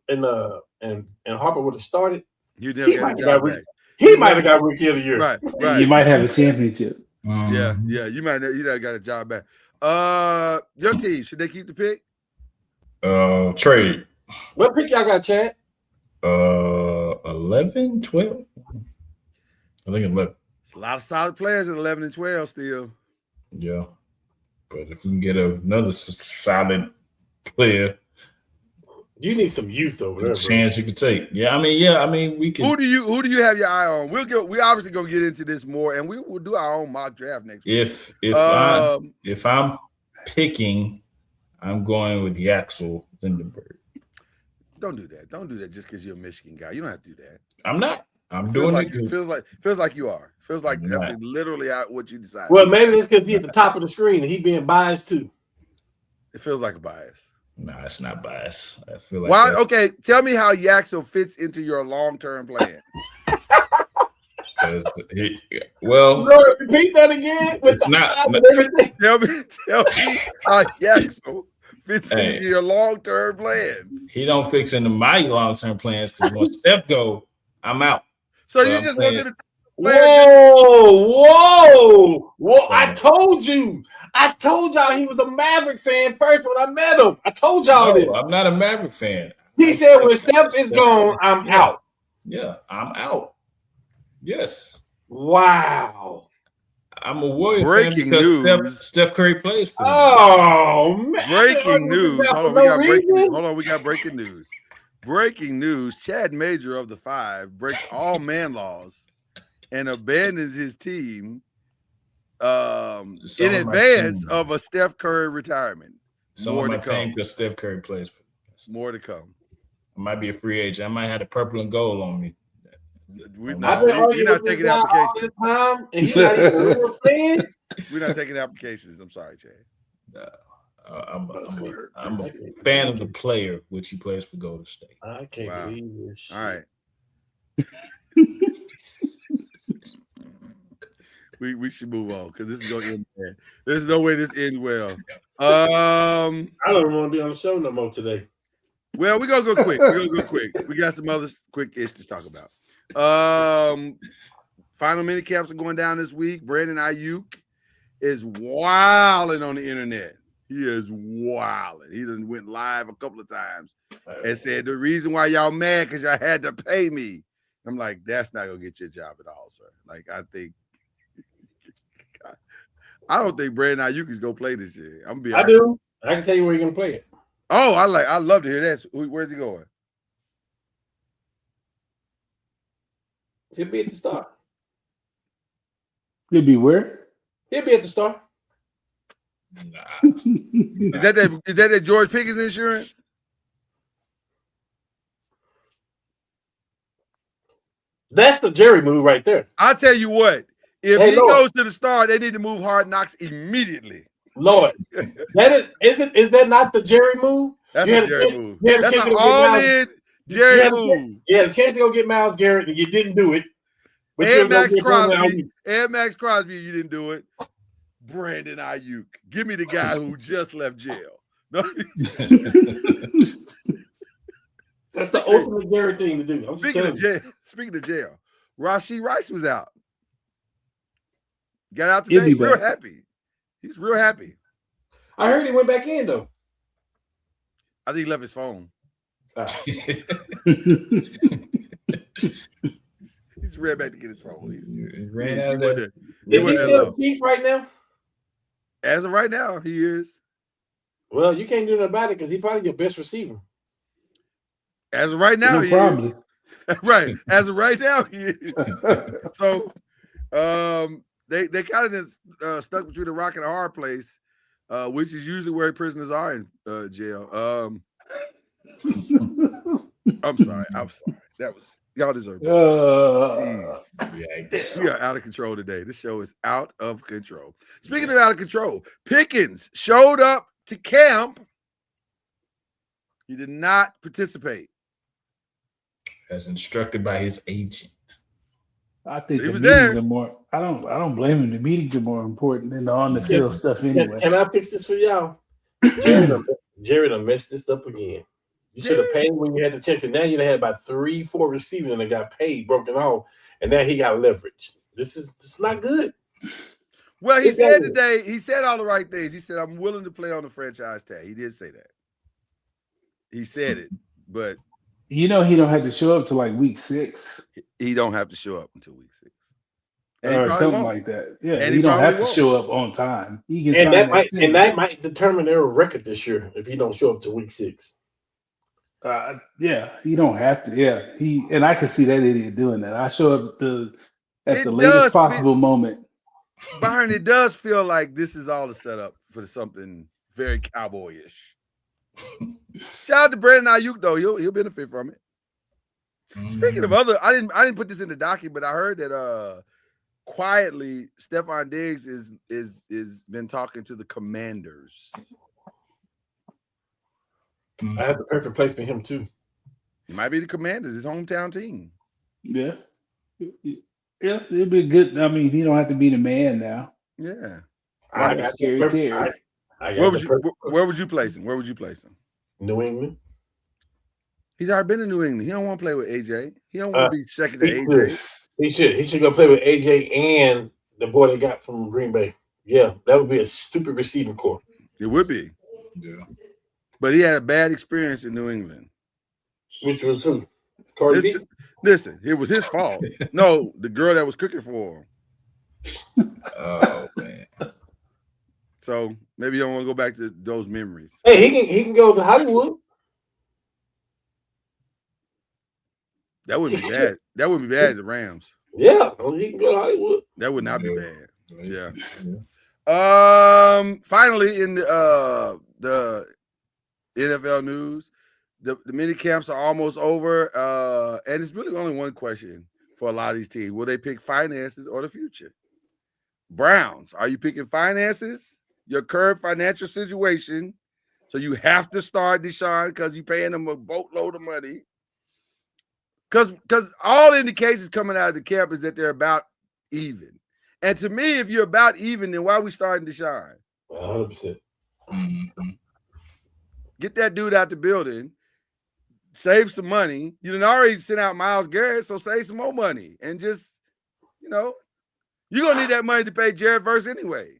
and Harper would have started, he might have got rookie of the year. Right. You might have a championship. Yeah. You might have got a job back. Your team, should they keep the pick? Trade. What pick y'all got, Chad? 11, 12. I think 11. A lot of solid players at 11 and 12 still. Yeah. But if we can get another solid player, you need some youth over there. Chance you could take. Yeah, I mean, we can. Who do you have your eye on? We obviously gonna get into this more, and we will do our own mock draft next week. If I'm picking, I'm going with Yaxel Lindenberg. Don't do that. Don't do that just because you're a Michigan guy. You don't have to do that. I'm not. I'm doing it. Feels like you are. Feels like that's literally what you decided. Well, maybe it's because he's at the top of the screen and he being biased too. It feels like a bias. Nah, it's not bias. I feel like why? Okay, tell me how Yaxel fits into your long-term plan. Repeat that again. It's not. Tell me how Yaxel fits into your long-term plans. He don't fix into my long-term plans because when Steph go, I'm out. So you just want to the Whoa! So, I told y'all he was a Maverick fan first when I met him. I told y'all this. I'm not a Maverick fan. He said when Steph is gone, I'm out. Yeah, I'm out. Yes. Wow. I'm a Warrior fan because Steph Curry plays for them. Oh, man. Breaking news. Hold on, we got breaking news. Breaking news. Chad Major of the Five breaks all man laws and abandons his team in advance of a Steph Curry retirement. More to come because Steph Curry plays for them. More to come. I might be a free agent. I might have the purple and gold on me. We're not taking applications. We're not taking applications. I'm sorry, Chad. I'm a fan of the player, which he plays for Golden State. I can't believe this. All right. we should move on because this is gonna end bad. There's no way this ends well. I don't want to be on the show no more today. Well, we're gonna go quick. We got some other quick issues to talk about. Final mini camps are going down this week. Brandon Ayuk is wilding on the internet. He is wilding. He done went live a couple of times and said the reason why y'all mad because y'all had to pay me. I'm like, that's not gonna get you a job at all, sir. Like, I don't think Brandon Ayuk is gonna play this year. I'm gonna be. I do. I can tell you where you're gonna play it. Oh, I love to hear that. Where's he going? He'll be at the Star. He'll be where? He'll be at the Star. Nah. Is that George Pickens insurance? That's the Jerry move right there. I'll tell you what. If Hey, he Lord. goes to the Star, they need to move Hard Knocks immediately. Lord, is that not the Jerry move? That's You a had a Jerry chance- move. you had a That's chance an to go get Miles. all-in Jerry move. You had a chance to go get Miles Garrett, and you didn't do it. But And Max you Crosby. And Max Crosby, you didn't do it. Brandon Ayuk. Give me the guy who just left jail. No. That's the ultimate Jerry thing to do. I'm just Speaking telling of you. jail, Rashee Rice was out. Got out He'll today. be Real back. happy. He's real happy. I heard he went back in though. I think he left his phone. He's ran back to get his phone. He ran out of there. Is he still a Chief right now? As of right now, he is. Well, you can't do nothing about it because he's probably your best receiver. As of right now, No, he probably. is. Right. As of right now, he is. So, they kind of stuck between a rock and a hard place, which is usually where prisoners are in jail. I'm sorry. That was y'all deserve it. Jeez. We are out of control today. This show is out of control. Speaking of out of control, Pickens showed up to camp. He did not participate. As instructed by his agent. I think He the was meetings there. are more. I don't blame him. The meetings are more important than the on the field stuff anyway. Can I fix this for y'all? Jerry done messed this up again. You should have paid when you had to check it. Now you had about 3-4 receivers and they got paid, broken off, and now he got leverage. This is not good. Well, he It's said over. today, he said all the right things. He said, I'm willing to play on the franchise tag. He did say that. He said it, but You know he don't have to show up to like week 6 he don't have to show up until week 6. And he or probably something won't. like that. Yeah, And he he don't probably have to won't. show up on time. He can And sign that that might determine their record this year if he don't show up to week 6. Yeah, he don't have to. Yeah, and I can see that idiot doing that. I show up at the It latest does possible moment. Byron, it does feel like this is all a setup for something very cowboyish. Shout out to Brandon Ayuk though; he'll benefit from it. Speaking of other, I didn't put this in the docket, but I heard that quietly Stephon Diggs is been talking to the Commanders. I have the perfect place for him too. It might be the Commanders, his hometown team. Yeah, it'd be good. I mean, he don't have to be the man now. Yeah. I Like got Scary the perfect- Terry. I got Where the would you perfect- where would you place him? Where would you place him? New England. He's already been in New England. He don't want to play with AJ. He don't want to be second to he AJ. He should go play with AJ and the boy they got from Green Bay. Yeah, that would be a stupid receiving core. It would be. Yeah. But he had a bad experience in New England. Which was who? Cardi B? Listen, it was his fault. No, the girl that was cooking for him. Oh man. So maybe you don't want to go back to those memories. Hey, he can go to Hollywood. That wouldn't be bad. That wouldn't be bad at the Rams. Yeah, he can go to Hollywood. That would not be Yeah. bad. Yeah. Yeah. Finally, in the NFL news, the mini camps are almost over. And it's really only one question for a lot of these teams: will they pick finances or the future? Browns, are you picking finances? Your current financial situation, so you have to start Deshaun because you're paying them a boatload of money. Because all indications coming out of the camp is that they're about even. And to me, if you're about even, then why are we starting Deshaun? 100%. Mm-hmm. Get that dude out the building. Save some money. You done already sent out Myles Garrett, so save some more money. And just, you're going to need that money to pay Jared Verse anyway.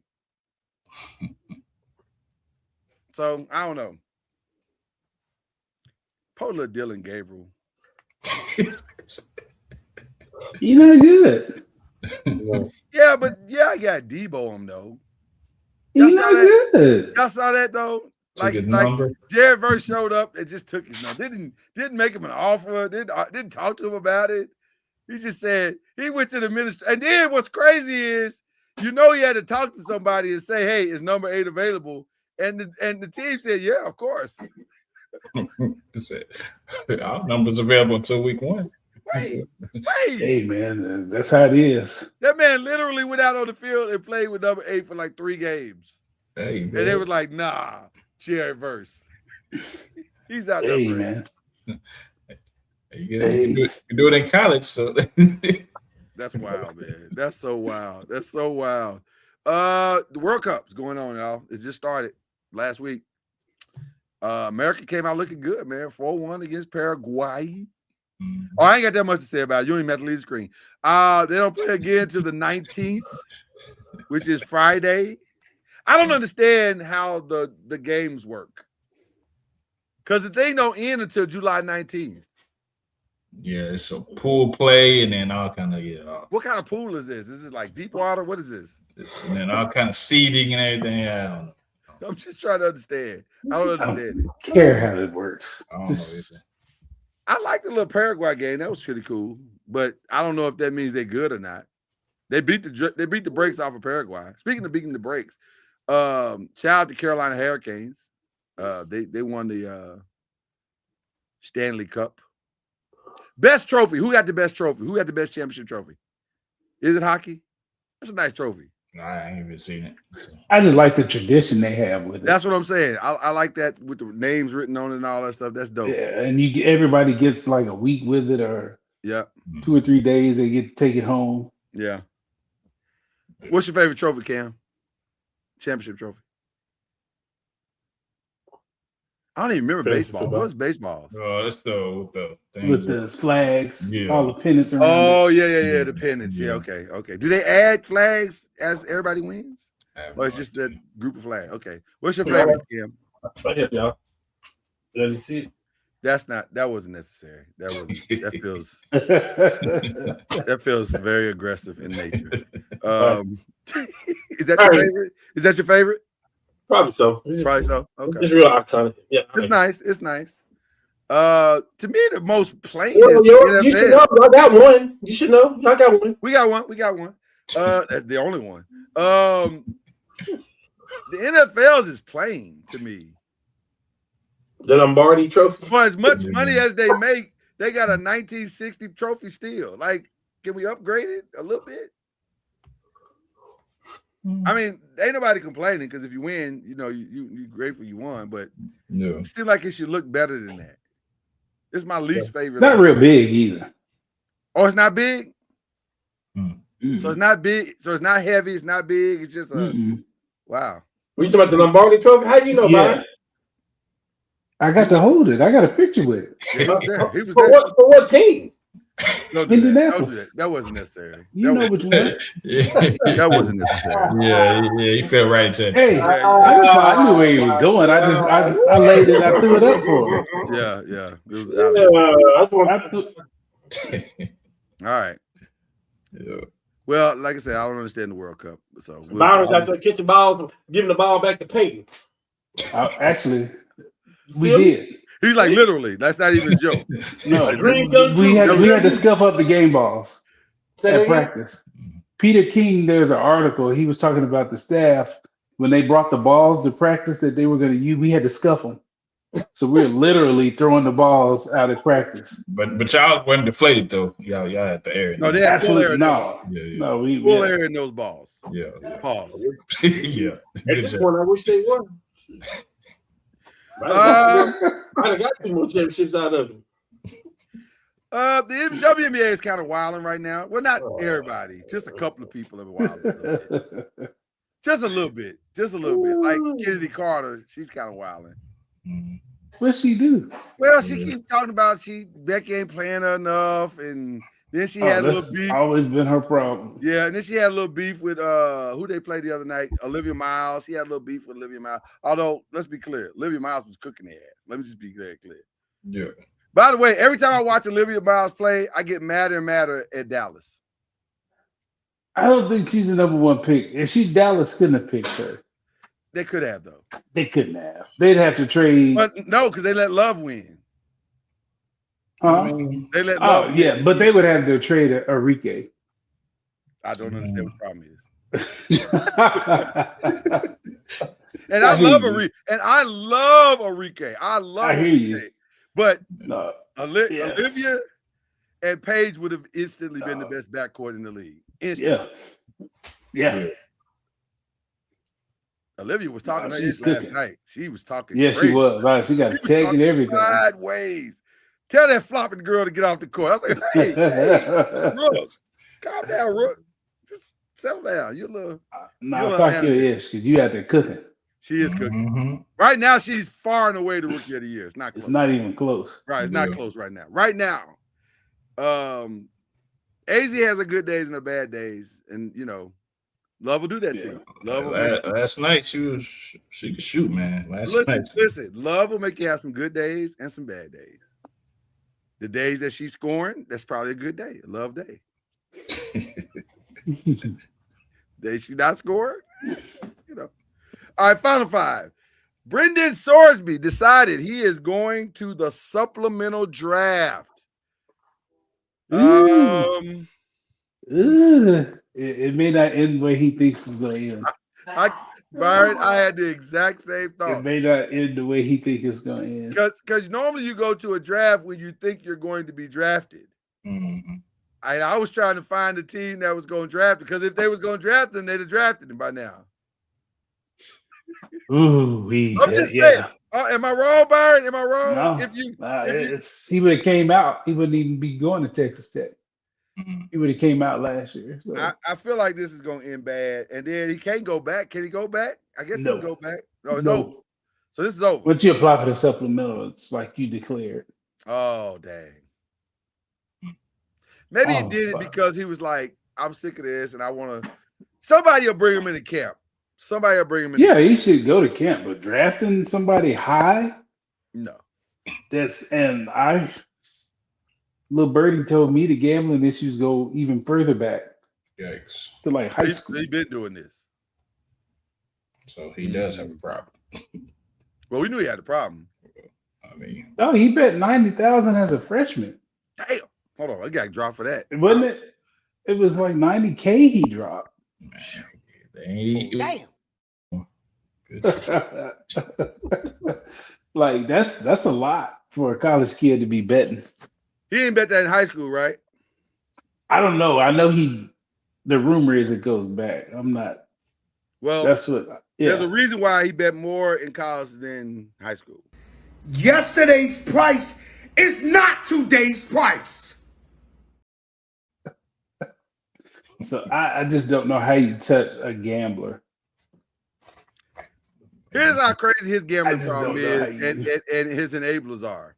So, I don't know. Poor little Dylan Gabriel. You're not good. Yeah, but I got Debo him, though. You're not good. Y'all saw that, though? Took his number. Jared Verse showed up and just took his number. Didn't make him an offer. Didn't talk to him about it. He just said he went to the minister. And then what's crazy is, he had to talk to somebody and say, "Hey, is number 8 available?" And the team said, "Yeah, of course." Our number's available until week 1. Right. Hey, man, that's how it is. That man literally went out on the field and played with number 8 for like 3 games. Hey, man. And they was like, "Nah, Jared Verse." He's out there. Hey, man. You can do it in college, so That's wild, man. That's so wild. That's so wild. The World Cup's going on, y'all. It just started last week. America came out looking good, man. 4-1 against Paraguay. Oh, I ain't got that much to say about it. You don't even have to leave the screen. They don't play again till the 19th, which is Friday. I don't understand how the games work. Because the thing don't end until July 19th. Yeah, it's a pool play and then all kind of What kind of pool is this? Is it like deep water? What is this? And then all kind of seeding and everything. I don't know. I'm just trying to understand. I don't understand it. I don't care how it works. I don't know either. I like the little Paraguay game. That was pretty cool. But I don't know if that means they're good or not. They beat the brakes off of Paraguay. Speaking of beating the brakes, shout out to Carolina Hurricanes. They won the Stanley Cup. Best trophy. Who got the best trophy? Who got the best championship trophy? Is it hockey? That's a nice trophy. I ain't even seen it. So. I just like the tradition they have with it. That's what I'm saying. I like that with the names written on it and all that stuff. That's dope. Yeah, and everybody gets like a week with it, or 2 or 3 days. They get to take it home. Yeah. What's your favorite trophy, Cam? Championship trophy. I don't even remember baseball. What's baseball? Oh, that's the thing. With the flags, Yeah. all the pennants around. Oh, yeah, the pennants. Yeah, okay. Do they add flags as everybody wins? Or it's just that group of flags? Okay. What's your favorite, Cam? Right here, y'all. Let me see. That wasn't necessary. That feels very aggressive in nature. Is that your favorite? Is that your favorite? Probably so. Probably so. Okay. It's real iconic. Yeah. It's nice. It's nice. To me, the most plain Well, is you should know. I got one. You should know. I got one. We got one. That's the only one. The NFL's is plain to me. The Lombardi Trophy. For as much money as they make, they got a 1960 trophy still. Like, can we upgrade it a little bit? I mean, ain't nobody complaining because if you win, you're grateful you won, but it seems like it should look better than that. It's my least favorite. Not real big either. Oh, it's not big? Mm-hmm. So it's not big. So it's not heavy. It's not big. It's just wow. Were you talking about the Lombardi Trophy? How do you know about it? I got to hold it. I got a picture with it. Yeah, he was there. He was For there. what team? Don't do that. Don't do that. That wasn't necessary. You know what you want. That wasn't necessary. Yeah, you feel right to Hey, I knew where he was going. I laid it. I threw it up for him. Yeah. It was All right. Yeah. Well, like I said, I don't understand the World Cup. So Byron's out there catching balls, giving the ball back to Peyton. Actually, we did. He's like, literally. That's not even a joke. No, we had to scuff up the game balls at practice. Peter King, there's an article. He was talking about the staff when they brought the balls to practice that they were going to use. We had to scuff them. So we're literally throwing the balls out of practice. But y'all wasn't deflated though. Y'all had the air. No, they absolutely no. Yeah. No, we full air in those balls. Yeah. Pause. Yeah. At this point, I wish they won. I got 2 more championships out of them. The WNBA is kind of wilding right now. Well, not everybody, just a couple of people are wilding a little bit. Just a little bit. Just a little bit. Like Kennedy Carter, she's kind of wilding. What's she do? Well, she keeps talking about Becky ain't playing her enough, and then she had a little beef. Always been her problem. Yeah, and then she had a little beef with who they played the other night, Olivia Miles. She had a little beef with Olivia Miles. Although, let's be clear, Olivia Miles was cooking their ass. Let me just be very clear. Yeah. By the way, every time I watch Olivia Miles play, I get madder and madder at Dallas. I don't think she's the number one pick. If she's Dallas, couldn't have picked her. They could have, though. They couldn't have. They'd have to trade. But no, because they let Love win. Huh? They let Love yeah, win. but they would have to trade Enrique. I don't understand what the problem is. And I love Enrique. And I love Enrique. I hear Enrique. You. But no. Olivia and Paige would have instantly been the best backcourt in the league. Instantly. Yeah. Olivia was talking about this last night. She was talking. Yeah, crazy. She was. Right. She got a tag and everything. Sideways. Tell that flopping girl to get off the court. I was like, hey, Rook, calm down, Rook. Just settle down. You're a little. No, fuck your ass, because you out there cooking. She is cooking. Right now, she's far and away the rookie of the year. It's not close. It's not even close. Right. It's not close right now. Right now. AZ has her good days and her bad days. And, Love will do that to you. Love will last night, she could shoot, man. Listen, Love will make you have some good days and some bad days. The days that she's scoring, that's probably a good day, a love day. Day she's not scoring, All right, final five. Brendan Sorsby decided he is going to the supplemental draft. It may not end where he thinks it's going to end. Byron, I had the exact same thought. It may not end the way he thinks it's going to end. Because normally you go to a draft when you think you're going to be drafted. Mm-hmm. I was trying to find a team that was going to draft, because if they was going to draft him, they'd have drafted him by now. I'm just saying. Am I wrong, Byron? Am I wrong? No, he would have came out. He wouldn't even be going to Texas Tech. He would have came out last year. So. I feel like this is going to end bad. And then he can't go back. Can he go back? I guess he'll go back. No, it's over. So this is over. Once you apply for the supplemental, it's like you declared. Oh, dang. Maybe he did it because he was like, I'm sick of this and I want to. Somebody will bring him into camp. He should go to camp, but drafting somebody high? No. Little Birdie told me the gambling issues go even further back. Yikes. To like high school. He's been doing this. So he does have a problem. Well, we knew he had a problem. He bet 90,000 as a freshman. Damn. Hold on. I got to drop for that. Wasn't it? It was like 90K he dropped. Man, like that's a lot for a college kid to be betting. He didn't bet that in high school, right? I don't know. I know the rumor is it goes back. I'm not. Well, that's what. There's a reason why he bet more in college than high school. Yesterday's price is not today's price. So I just don't know how you touch a gambler. Here's how crazy his gambling problem is and his enablers are.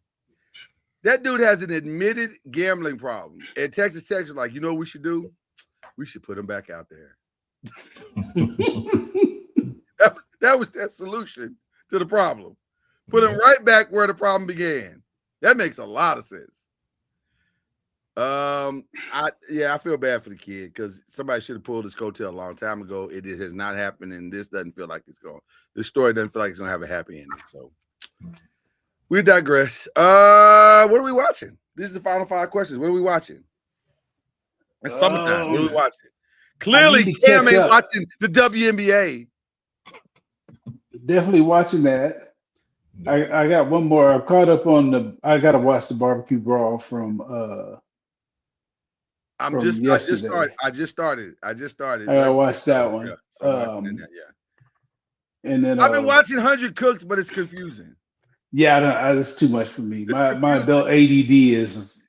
That dude has an admitted gambling problem. And Texas Tech is like, you know what we should do? We should put him back out there. that was that solution to the problem. Put him right back where the problem began. That makes a lot of sense. I feel bad for the kid because somebody should have pulled his coattail a long time ago. It has not happened, and this doesn't feel like it's going. This story doesn't feel like it's going to have a happy ending. So we digress. What are we watching? This is the final 5 questions. What are we watching? It's summertime. What are we watching? Clearly, Cam ain't watching the WNBA. Definitely watching that. I got one more. I'm caught up on I got to watch the barbecue brawl from. I just started. I gotta watch that one. And then I've been watching 100 Cooks, but it's confusing. Yeah, it's too much for me. My adult ADD is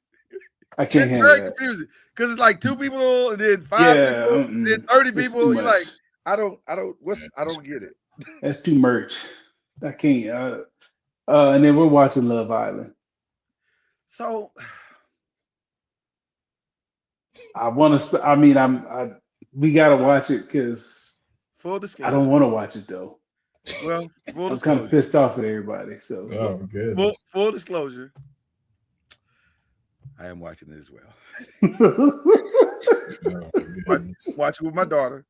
I can't It's handle very that. confusing because it's like 2 people and then 5 people, and then 30 It's people. too You're much. like, I don't get it. That's too much. I can't. And then we're watching Love Island. So I want to. I mean, we gotta watch it because full I disclosure. don't want to watch it though. Well, full I'm kind of disclosure. pissed off at everybody. So Oh, good. Full disclosure. I am watching it as well. Watch it with my daughter.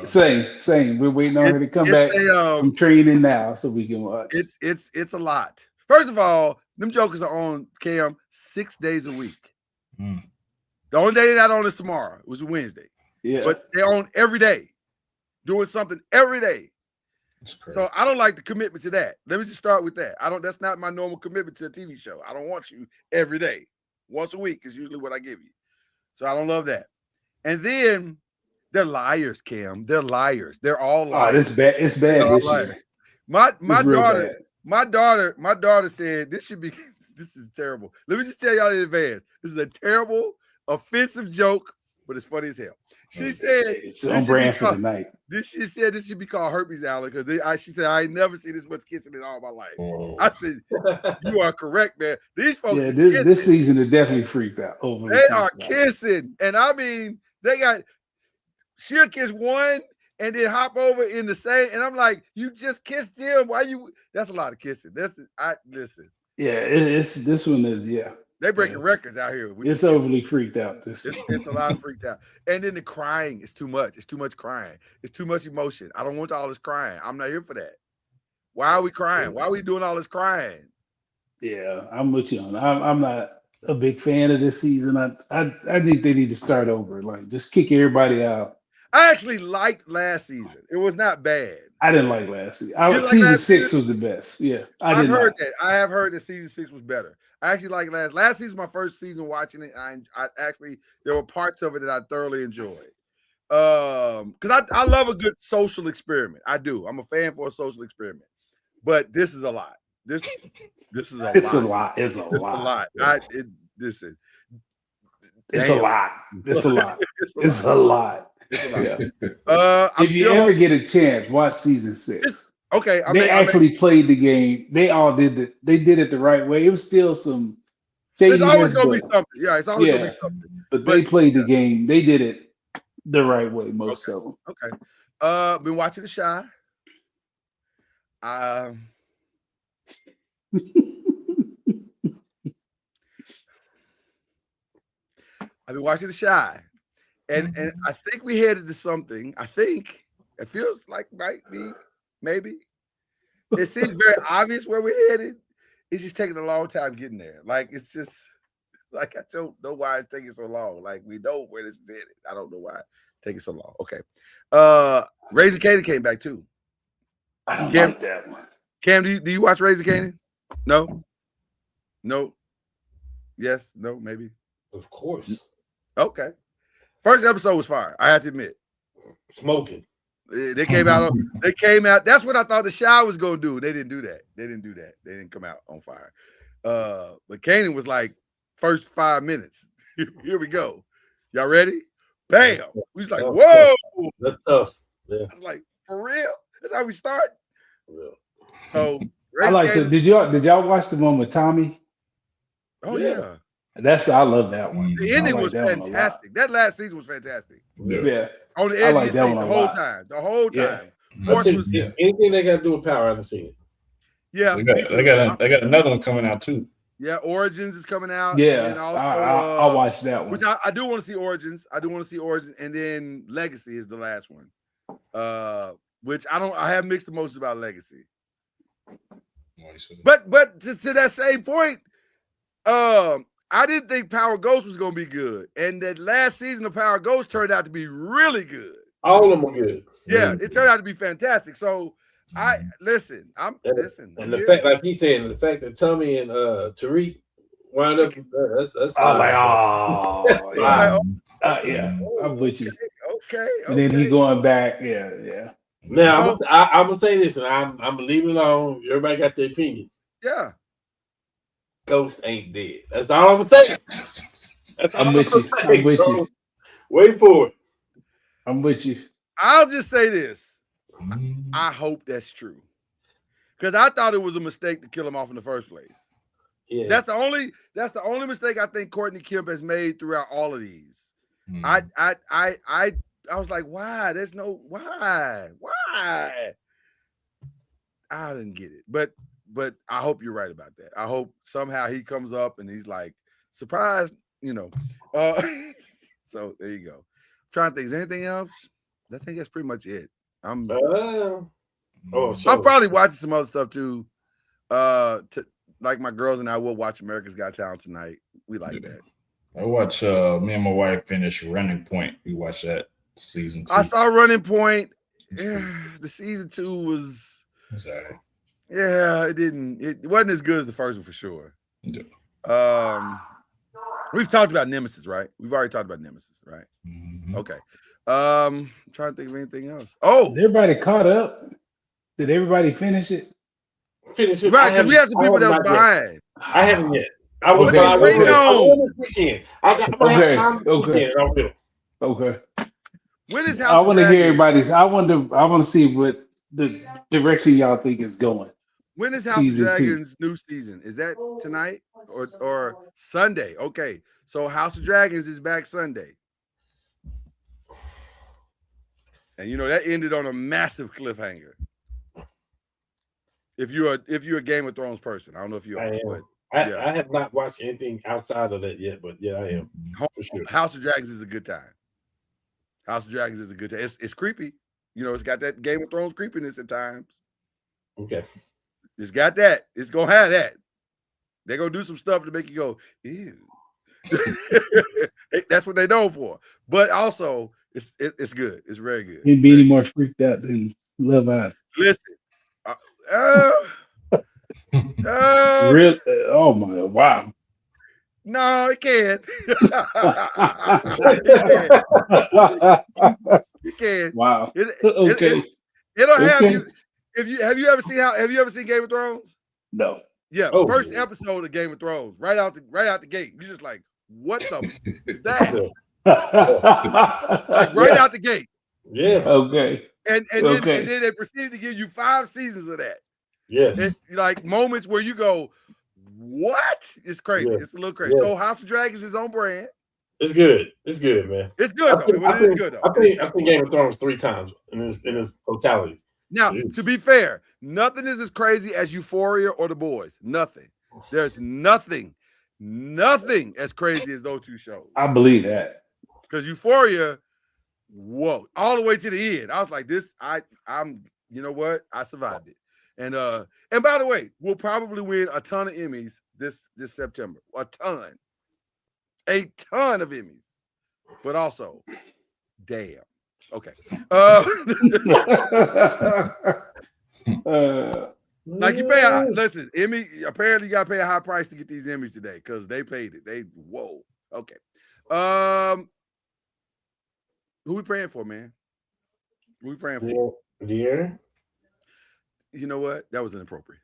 Same. We're waiting on her to come back from training now so we can watch. It's a lot. First of all, them jokers are on Cam 6 days a week. Mm. The only day they're not on is tomorrow. It was Wednesday. Yeah. But they're on every day, doing something every day. So I don't like the commitment to that. Let me just start with that. That's not my normal commitment to a TV show. I don't want you every day. Once a week is usually what I give you. So I don't love that. And then they're liars, Cam. They're liars. They're all liars. Oh, it's bad. It's bad this year. My Bad. my daughter said this is terrible. Let me just tell y'all in advance. This is a terrible, offensive joke, but it's funny as hell. She said it's on brand for tonight. She said this should be called herpes alley because she said I ain't never seen this much kissing in all my life. Oh. I said you are correct, man. These folks, this season is definitely freaked out. They are kissing, and I mean she'll kiss one and then hop over in the same, and I'm like, you just kissed him. Why you? That's a lot of kissing. Listen. Yeah, this one is They breaking records out here. It's overly freaked out. It's a lot of freaked out. And then the crying is too much. It's too much crying. It's too much emotion. I don't want all this crying. I'm not here for that. Why are we crying? Why are we doing all this crying? Yeah, I'm with you on that. I'm not a big fan of this season. I think they need to start over. Like, just kick everybody out. I actually liked last season. It was not bad. I didn't like last season. Season 6 was the best. Yeah, I have heard that season 6 was better. I actually like last season, my first season watching it. I actually, there were parts of it that I thoroughly enjoyed. Because I love a good social experiment. I do. I'm a fan for a social experiment. But this is a lot. This is a lot. It's a lot. It's a lot. Listen. It's a lot. It's a lot. It's a lot. It's a lot. Yeah. If you ever get a chance, watch season 6. Okay. They actually played the game. They all did it. They did it the right way. It was still some shadiness. There's always gonna be something. Yeah, it's always gonna be something. But they played the game. They did it the right way, most of them. Okay. Been watching The Shy. I've been watching The Shy. And I think we headed to something. I think it feels like might be, maybe. It seems very obvious where we're headed. It's just taking a long time getting there. Like, it's just like I don't know why it's taking so long. Like, we know where this is headed. I don't know why it's taking so long. Okay. Raising Kanan came back too. I don't like that one. Cam, do you watch Raising Kanan? No? No? Yes? No? Maybe? Of course. Okay. First episode was fire. I have to admit. Smoking. They came out. They came out. That's what I thought The Shy was gonna do. They didn't do that. They didn't come out on fire. But Kanan was like first 5 minutes. Here we go. Y'all ready? Bam. We was like, whoa. That's tough. Yeah. I was like, for real? That's how we start. For real. So I like the. Did y'all watch the one with Tommy? Oh yeah. I love that one. The ending was fantastic. That last season was fantastic. Yeah. On the edge of your seat the whole time. The whole time. Anything they got to do with Power, I haven't seen it. Yeah. They got another one coming out too. Yeah, Origins is coming out. Yeah, and also, I'll watch that one. Which I do want to see Origins. And then Legacy is the last one. Which I have mixed emotions about Legacy. But to that same point, I didn't think Power Ghost was going to be good. And that last season of Power Ghost turned out to be really good. All of them were good. Yeah, it turned out to be fantastic. So, And the fact, like he said, the fact that Tommy and Tariq wound up, that's yeah, I'm with you. Okay. And then he going back, yeah. Now I'm gonna say this, and I'm leaving it alone. Everybody got their opinion. Yeah. Ghost ain't dead. That's all I'm gonna say. I'm with you. I'm with you. Wait for it. I'm with you. I'll just say this. I hope that's true. Because I thought it was a mistake to kill him off in the first place. Yeah. That's the only mistake I think Courtney Kemp has made throughout all of these. I was like, why? There's no why? I didn't get it. But I hope you're right about that. I hope somehow he comes up and he's like, surprised, so there you go. I'm trying to think, is there anything else? I think that's pretty much it. I'm probably watching some other stuff too. Like my girls and I will watch America's Got Talent tonight. We like that. I watch me and my wife finish Running Point. We watched that season 2. I saw Running Point. The season 2 was Sorry. Yeah, it wasn't as good as the first one for sure. Yeah. We've talked about Nemesis, right? We've already talked about Nemesis, right? Mm-hmm. Okay. I'm trying to think of anything else. Oh, Is everybody caught up? Did everybody finish it? Finish it. Right, because we have some people that was behind. I haven't yet. I will. Okay. I will Wait, this weekend. I have time this weekend. I will. Okay. When is I want to hear everybody's. I want to see what the direction y'all think is going. When is House Season of 2. Dragons new season? Is that tonight or Sunday? Okay, so House of Dragons is back Sunday, and that ended on a massive cliffhanger. If you're a Game of Thrones person, I don't know if you are. But I have not watched anything outside of that yet, but yeah, I am for sure. House of Dragons is a good time. House of Dragons is a good time. It's creepy. It's got that Game of Thrones creepiness at times. Okay. It's got that. It's gonna have that. They're gonna do some stuff to make you go, ew. That's what they know for. But also, it's good. It's very good. He'd be any more freaked out than Love Island. Listen. Really? Oh my! Wow. No, it can't. It can. Wow. Okay. It'll have you. Have you ever seen Game of Thrones? No. Yeah, first episode of Game of Thrones, right out the gate. You're just like, what the is that? Like right out the gate. Yes. Okay. And then they proceeded to give you 5 seasons of that. Yes. It's like moments where you go, what? It's crazy. Yes. It's a little crazy. Yes. So House of Dragons is on brand. It's good. It's good, man. It's good though. It is good though. I've seen Game of Thrones 3 times in its totality. Now, to be fair, nothing is as crazy as Euphoria or The Boys. Nothing. There's nothing as crazy as those 2 shows. I believe that. Because Euphoria, whoa, all the way to the end. I was like, I'm you know what? I survived it. And by the way, we'll probably win a ton of Emmys this September. A ton of Emmys. But also, damn. Okay. Like you pay listen, Emmy, apparently you gotta pay a high price to get these Emmys today because they paid it. Whoa. Okay. Who we praying for, man? Who we praying for? Dear. You know what? That was inappropriate.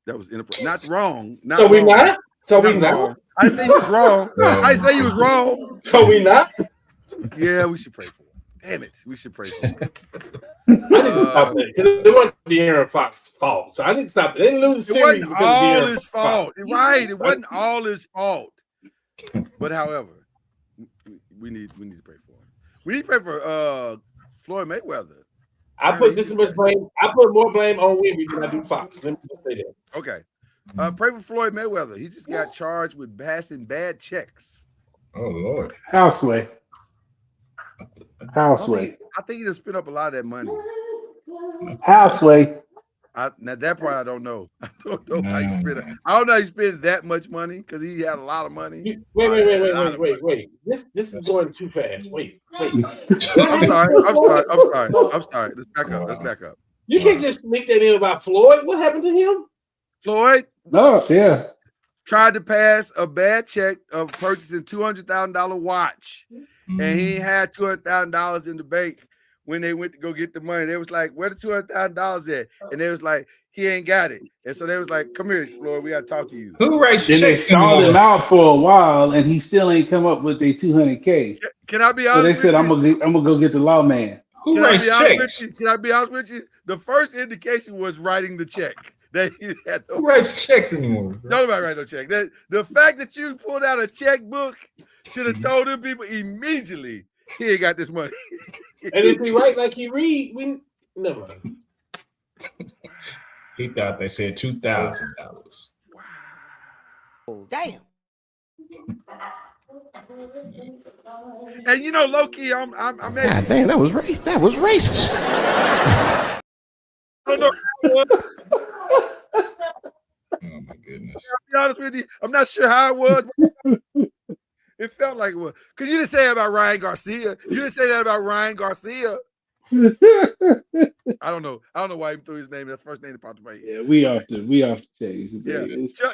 Not wrong. Not so wrong. We not? So not we not? wrong. I say you was wrong. I say you was wrong. So we not? Yeah, we should pray for him. Damn it. We should pray for him. I didn't stop that because it wasn't De'Aaron Fox's fault. So I didn't stop it. They didn't lose the series. It wasn't all his fault. Right. It wasn't all his fault. But however, we need to pray for him. We need to pray for Floyd Mayweather. I put this much blame. I put more blame on Wimby than I do Fox. Let me just say that. Okay. Pray for Floyd Mayweather. He just got charged with passing bad checks. Oh Lord. Houseway. I think he just spent up a lot of that money. Houseway. Now that part I don't know. I don't know how you spend it. I don't know how you spend that much money because he had a lot of money. Wait. This is going too fast. Wait. I'm sorry. Let's back up. You can't just sneak that in about Floyd. What happened to him? Floyd? No, yeah. Tried to pass a bad check of purchasing $200,000 watch. And he had $200,000 in the bank when they went to go get the money. They was like, "Where the $200,000 at?" And they was like, "He ain't got it." And so they was like, "Come here, Floyd. We got to talk to you." Who writes Then they checks stalled him anymore? out for a while, and he still ain't come up with their $200K. Can I be So they honest said, with "I'm you? gonna go get the lawman." Who Can I writes be honest with checks? you? Can I be honest with you? The first indication was writing the check. That he had Who writes checks anymore? Bro? nobody write no check. That the fact that you pulled out a checkbook should have told them people immediately he ain't got this money. And if he write like he read, we never mind. He thought they said $2,000. Damn. And you know, low key, I'm God damn, that was racist. That was racist. I don't know how it was. Oh my goodness. To be honest with you, I'm not sure how it was. It felt like it was because you didn't say that about Ryan Garcia. You didn't say that about Ryan Garcia. I don't know. I don't know why he threw his name. That's the first name that popped in my head. Yeah, we off the chase.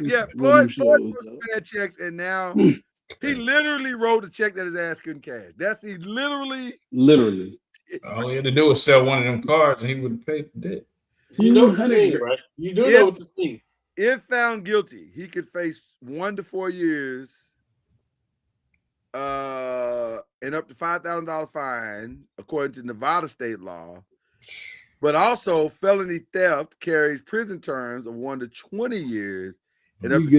Yeah, Floyd had checks, and now he literally wrote a check that his ass couldn't cash. He literally. All he had to do was sell one of them cards, and he would have paid the debt. You know what you mean, right? You do know what you mean. If found guilty, he could face 1 to 4 years, and up to $5,000 fine, according to Nevada state law. But also, felony theft carries prison terms of 1 to 20 years and up to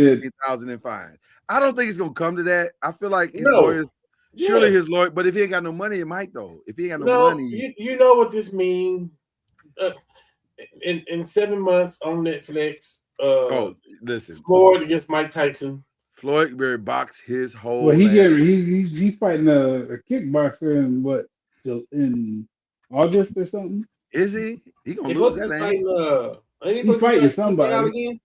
$50,000 in fines. I don't think it's gonna come to that. I feel like his lawyers, surely his lawyer. But if he ain't got no money, it might though. If he ain't got no money, you know what this means. In 7 months on Netflix. Listen, Floyd against Mike Tyson. Floyd Berry boxed his whole. Well, he's fighting a kickboxer in August or something. Is he? He gonna lose that, ain't he? He's fighting somebody.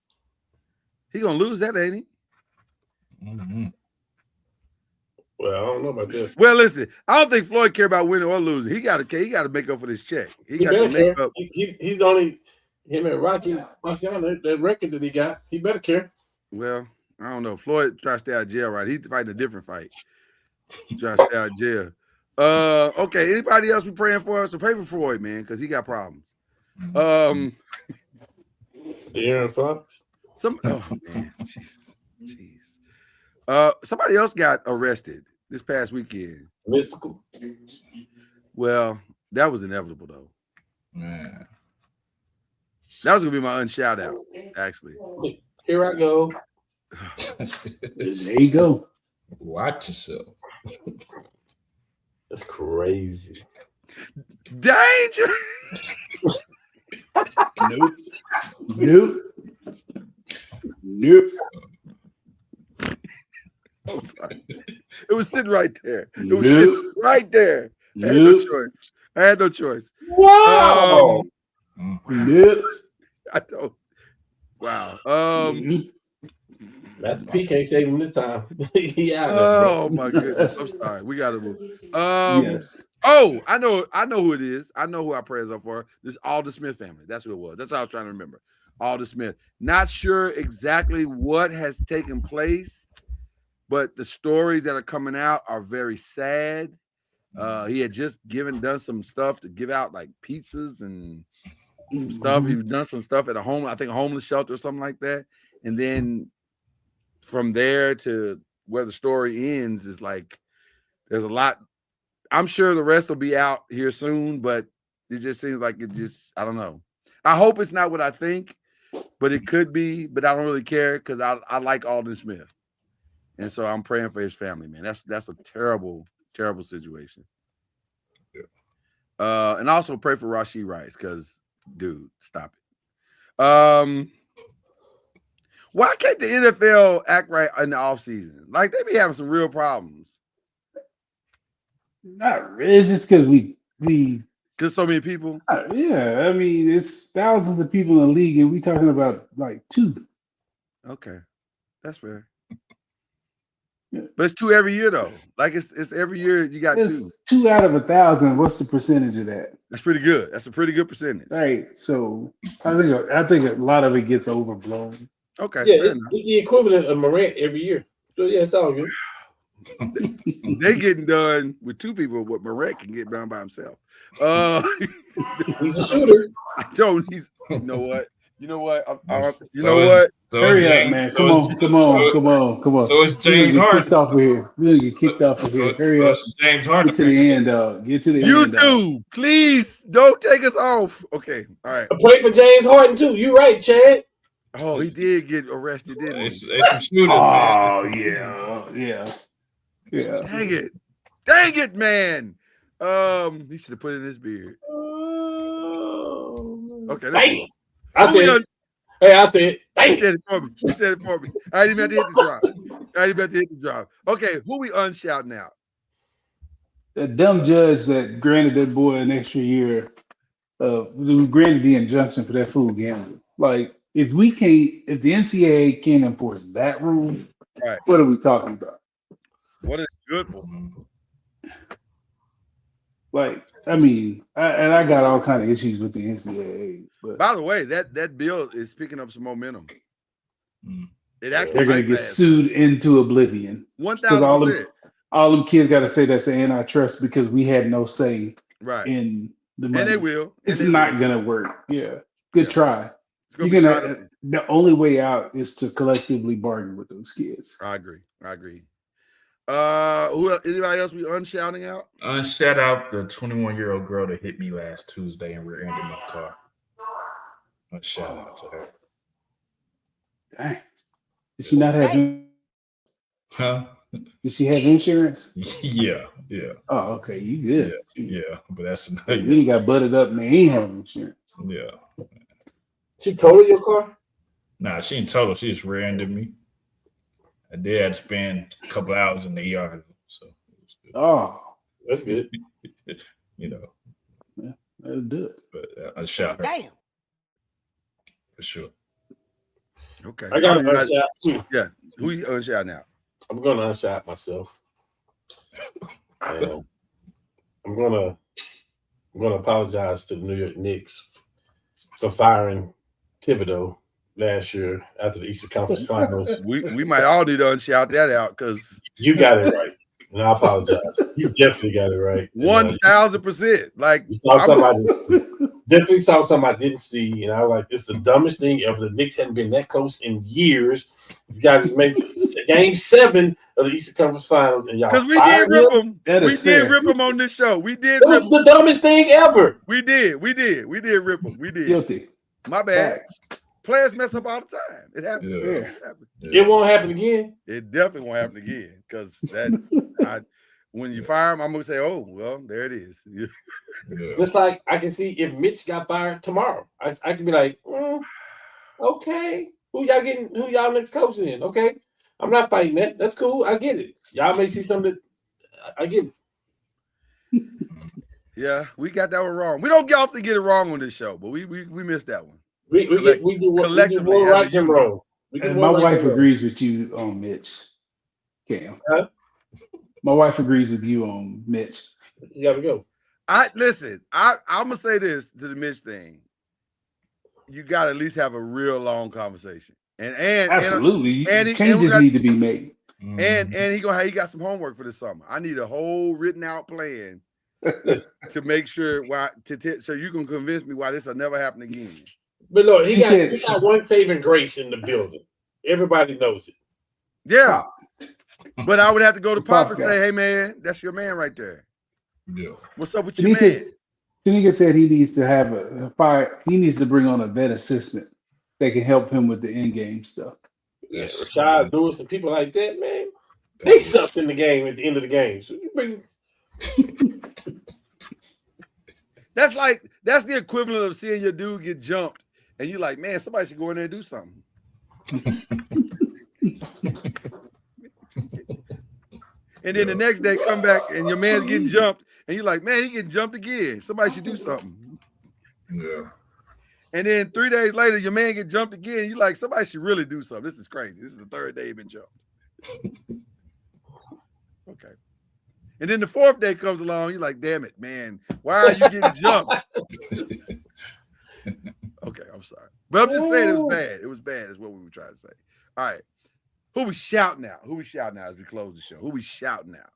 He gonna lose that, ain't he? Mm-hmm. Well, I don't know about this. Well, listen, I don't think Floyd care about winning or losing. He got to make up for this check. He got to make up. He's only him and Rocky Marciano, that record that he got. He better care. Well, I don't know. Floyd tries to stay out of jail, right? He's fighting a different fight. He tries to stay out of jail. Okay. Anybody else we praying for? So pray for Floyd, man, because he got problems. De'Aaron Fox. Oh man, jeez. Somebody else got arrested this past weekend. Mystical. Well, that was inevitable though. Man. That was gonna be my unshout out, actually. Here I go. There you go. Watch yourself. That's crazy. Danger. Nope. I'm sorry. It was sitting right there. It was sitting right there. I had no choice. Wow. I don't. Wow. That's P can't save him this time. Yeah. Oh my goodness. I'm sorry. We gotta move. Yes. Oh, I know who it is. I know who our prayers are for. This Alden Smith family. That's who it was. That's what I was trying to remember. Alden Smith. Not sure exactly what has taken place, but the stories that are coming out are very sad. He had just done some stuff to give out like pizzas and some stuff. He's done some stuff at a homeless shelter or something like that. And then from there to where the story ends is like there's a lot. I'm sure the rest will be out here soon, but it just seems like I don't know. I hope it's not what I think, but it could be, but I don't really care because I like Alden Smith. And so I'm praying for his family, man. That's a terrible, terrible situation. And also pray for Rashee Rice because, dude, stop it. Why can't the NFL act right in the offseason? Like, they be having some real problems. Not really. It's just because we because so many people. Yeah, I mean, it's thousands of people in the league, and we talking about like 2. Okay, that's fair. Yeah. But it's 2 every year though. Like it's every year you got 2. 2 out of 1,000. What's the percentage of that? That's pretty good. That's a pretty good percentage. Right. So I think a lot of it gets overblown. Okay. Yeah, it's the equivalent of Morant every year. So yeah, it's all good. They getting done with two people. What Marek can get done by himself. He's a shooter. I don't. He's. You know what? You know what? Hurry up, man! Come on! So it's James We're gonna get Harden. kicked off of here. We're gonna get kicked off of here. Hurry up! James Harden. Get to the end, dog. Get to the You end. two, please don't take us off. Okay, all right. I pray for James Harden too. You right, Chad. Oh, he did get arrested, didn't he? It's some shooters, man. Oh yeah. Dang it, man. He should have put it in his beard. Okay, Damn. I said it. He said it for me. I didn't even have to hit the drop. Okay, who we unshouting out? That dumb judge that granted that boy an extra year, who granted the injunction for that fool gambling. Like, if the NCAA can't enforce that rule, right? What are we talking about? What is it good for? Like, I mean, I got all kind of issues with the NCAA. But by the way, that bill is picking up some momentum. It actually they're going to get sued into oblivion. 1,000%. All them kids got to say that's antitrust because we had no say right in the money. And they will. It's not going to work. Yeah. Good try. The only way out is to collectively bargain with those kids. I agree. Anybody else we unshouting out? Shout out the 21-year-old girl that hit me last Tuesday and rear-ended my car. Shout out to her. Dang. Did she not have? Huh? Did she have insurance? Yeah. Oh, okay. You good? Yeah. But that's you got butted up and they ain't have insurance. Yeah. She totaled your car? Nah, she ain't total. She just rear-ended me. I did have to spend a couple hours in the ER, so it was good. Oh, that's good. Yeah, that'll do it. But I shot her. Damn. For sure. Okay. I got an unshot too. Yeah. Who you unshot now? I'm going to unshot myself. I'm going to apologize to the New York Knicks for firing Thibodeau last year after the Eastern Conference Finals. We might all need to unshout that out because you got it right, and I apologize. You definitely got it right. 1,000%. Like you saw definitely saw something I didn't see, and I was like, "It's the dumbest thing ever." The Knicks hadn't been that close in years. These guys made Game 7 of the Eastern Conference Finals, and y'all because we did rip them. We did rip them on this show. We did. It was the dumbest thing ever. We did rip them. We did. Guilty. My bad. Players mess up all the time. It happens. Yeah. It won't happen again. It definitely won't happen again because when you fire him, I'm gonna say, "Oh, well, there it is." Just like I can see if Mitch got fired tomorrow, I can be like, "Okay, who y'all next coach in?" Okay, I'm not fighting that. That's cool. I get it. Y'all may see something. I get it. Yeah, we got that one wrong. We don't often get it wrong on this show, but we missed that one. We do more right than wrong. And my wife agrees with you on Mitch, Cam. Huh? My wife agrees with you on Mitch. You gotta go. I'm gonna say this to the Mitch thing. You gotta at least have a real long conversation. And absolutely, changes need to be made. And he got some homework for this summer. I need a whole written out plan to make sure so you can convince me why this will never happen again. But look, he got one saving grace in the building. Everybody knows it. Yeah. But I would have to go to Pop and say, "Hey man, that's your man right there." Yeah. What's up with your man? Tanika said he needs to have a fire. He needs to bring on a vet assistant that can help him with the in-game stuff. Yeah, Rashad Lewis and people like that, man. They sucked in the game at the end of the game. So you bring. That's the equivalent of seeing your dude get jumped, and you're like, "Man, somebody should go in there and do something." And then the next day, come back and your man's getting jumped, and you're like, "Man, he getting jumped again. Somebody should do something." Yeah. And then 3 days later, your man get jumped again. You're like, "Somebody should really do something. This is crazy. This is the third day he been jumped." Okay. And then the fourth day comes along. You're like, "Damn it, man. Why are you getting jumped?" Okay, I'm sorry. But I'm just saying it was bad. It was bad is what we were trying to say. All right. Who we shouting out? Who we shouting out as we close the show? Who we shouting out?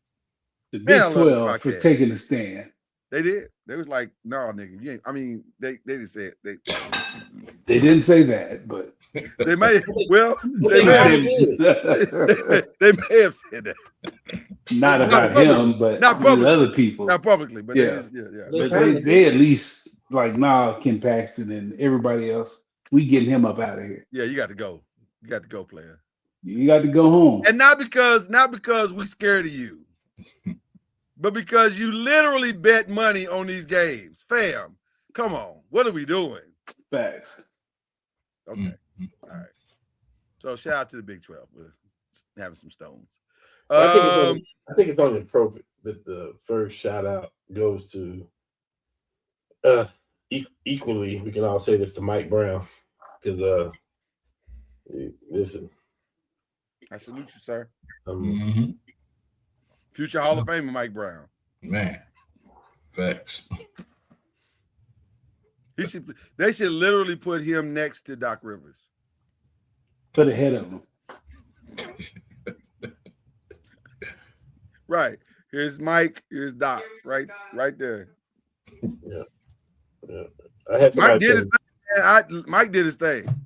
The Man, I Big love this 12 for podcast. taking a stand. They did. They was like, no, nigga, you ain't. I mean, they didn't say it. They didn't say that, but They may. Well, They may have, did. they may have said that. not Not about publicly. him, but Not with publicly. other people. Not publicly, but Yeah. yeah. They But kinda they at least like, nah, Ken Paxton and everybody else, we getting him up out of here. Yeah, you got to go. You got to go, player. You got to go home. And not because we scared of you, but because you literally bet money on these games. Fam, come on. What are we doing? Facts. Okay. All right. So shout out to the Big 12 for having some stones. I think it's only appropriate that the first shout out goes to equally. We can all say this to Mike Brown because listen, I salute you, sir. Mm-hmm. Future Hall of Famer Mike Brown. Man, facts. They should literally put him next to Doc Rivers. Put ahead of him. Right. Here's Mike. Here's Doc. Right there. yeah. I had Mike somebody did his thing. Mike did his thing.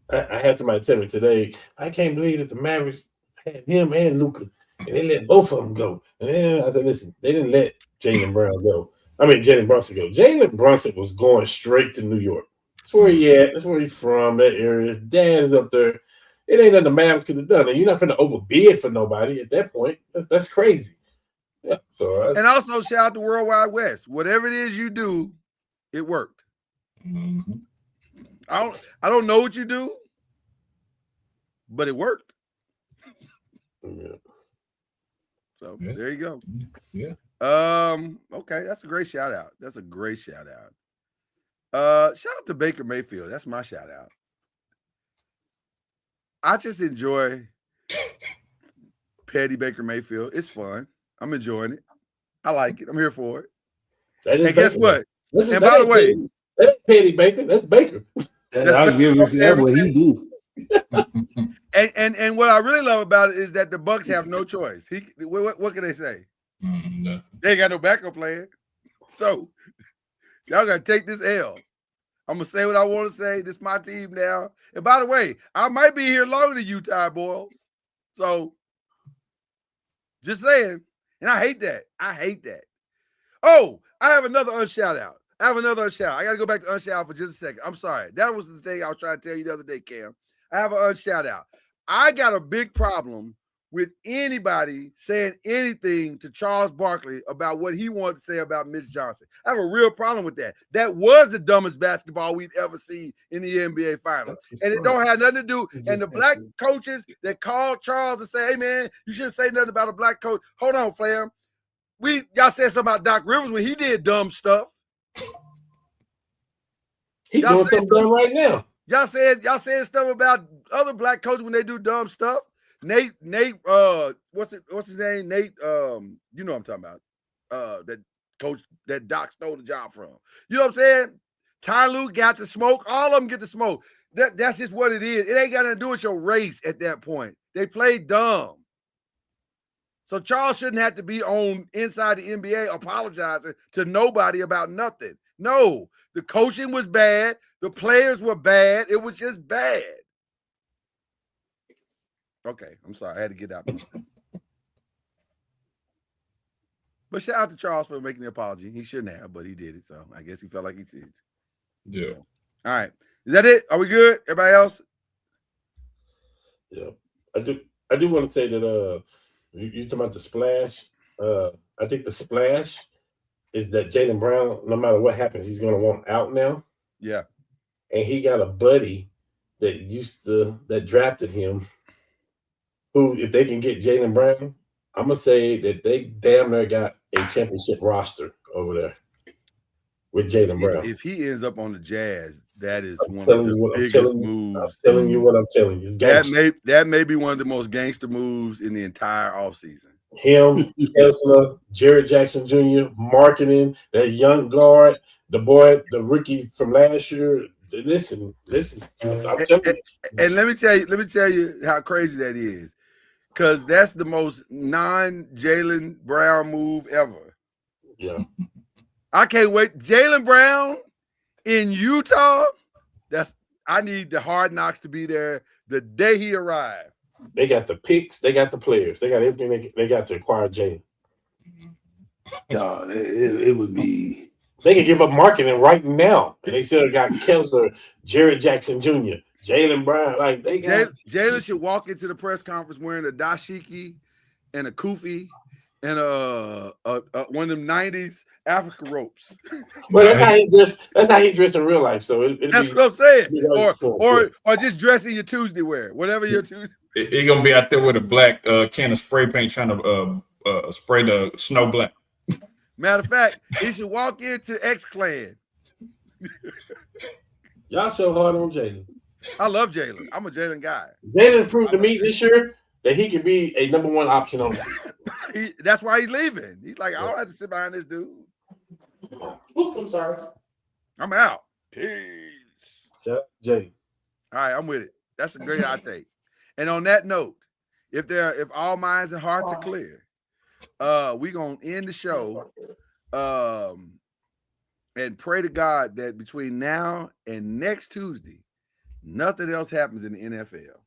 I had somebody tell me today, I can't believe that the Mavericks had him and Luka, and they let both of them go. And then I said, listen, they didn't let Jalen Brown go. I mean, Jalen Brunson go. Jalen Brunson was going straight to New York. That's where he at. That's where he's from, that area. His dad is up there. It ain't nothing the Mavs could have done. And you're not finna overbid for nobody at that point. That's crazy. Yeah. So and also shout out to Worldwide West. Whatever it is you do, it worked. Mm-hmm. I don't know what you do, but it worked. yeah. So Yeah. there you go. Yeah. Okay, that's a great shout out. That's a great shout out. Shout out to Baker Mayfield. That's my shout out. I just enjoy petty Baker Mayfield. It's fun. I'm enjoying it. I like it. I'm here for it. And guess what? And by the way, that ain't Petty Baker. That's Baker. I'll give him that what he do. and what I really love about it is that the Bucks have no choice. What can they say? No. They ain't got no backup plan. So y'all gotta take this L. I'm gonna say what I want to say. This is my team now. And by the way, I might be here longer than you, Ty Boyles. So just saying. And I hate that. Oh, I have another unshout out. I gotta go back to unshout out for just a second. I'm sorry. That was the thing I was trying to tell you the other day, Cam. I have an unshout out. I got a big problem with anybody saying anything to Charles Barkley about what he wanted to say about Mitch Johnson. I have a real problem with that. That was the dumbest basketball we've ever seen in the NBA Finals. And it don't have nothing to do. And the black coaches that called Charles and say, hey, man, you shouldn't say nothing about a black coach. Hold on, fam. Y'all said something about Doc Rivers when he did dumb stuff. He doing something dumb right now. Y'all said stuff about other black coaches when they do dumb stuff. Nate, what's his name? Nate, you know what I'm talking about. That coach that Doc stole the job from. You know what I'm saying? Ty Lue got the smoke. All of them get the smoke. That's just what it is. It ain't got nothing to do with your race at that point. They played dumb. So Charles shouldn't have to be on inside the NBA apologizing to nobody about nothing. No, the coaching was bad. The players were bad. It was just bad. Okay, I'm sorry. I had to get out. But shout out to Charles for making the apology. He shouldn't have, but he did it. So I guess he felt like he did. Yeah. All right. Is that it? Are we good? Everybody else? Yeah. I do want to say that you talking about the splash. I think the splash is that Jaylen Brown, no matter what happens, he's gonna want out now. Yeah. And he got a buddy that drafted him, who, if they can get Jaylen Brown, I'm gonna say that they damn near got a championship roster over there with Jaylen Brown. If he ends up on the Jazz, that is I'm one of telling the you what I'm biggest telling you. moves. I'm telling you what I'm telling you. It's gangster. That may be one of the most gangster moves in the entire offseason. Him, Kessler, Jared Jackson Jr., marketing, that young guard, the boy, the rookie from last year, Listen. I'm And, telling and- you. and let me tell you how crazy that is. Because that's the most non-Jaylen Brown move ever. Yeah. I can't wait. Jaylen Brown in Utah. I need the Hard Knocks to be there the day he arrived. They got the picks. They got the players. They got everything they got to acquire Jalen. Dog, it would be. They can give up marketing right now, and they still got Kessler, Jared Jackson Jr., Jaylen Brown. Like they got Jaylen should walk into the press conference wearing a dashiki and a kufi and one of them 90s Africa ropes. Well, that's how he dressed. That's how he dressed in real life. So that's what I'm saying. Or Or just dress in your Tuesday wear, whatever your Tuesday. He gonna be out there with a black can of spray paint trying to spray the snow black. Matter of fact, he should walk into X Clan. y'all so hard on Jalen. I love Jalen. I'm a Jalen guy. Jalen proved to me this year that he can be a number one option on the team. That's why he's leaving. He's like, I don't have to sit behind this dude. Oops, I'm sorry. I'm out. Peace. Shout out to Jalen. All right, I'm with it. That's a great hot take. And on that note, if all minds and hearts are clear, we're gonna end the show and pray to God that between now and next Tuesday, nothing else happens in the NFL.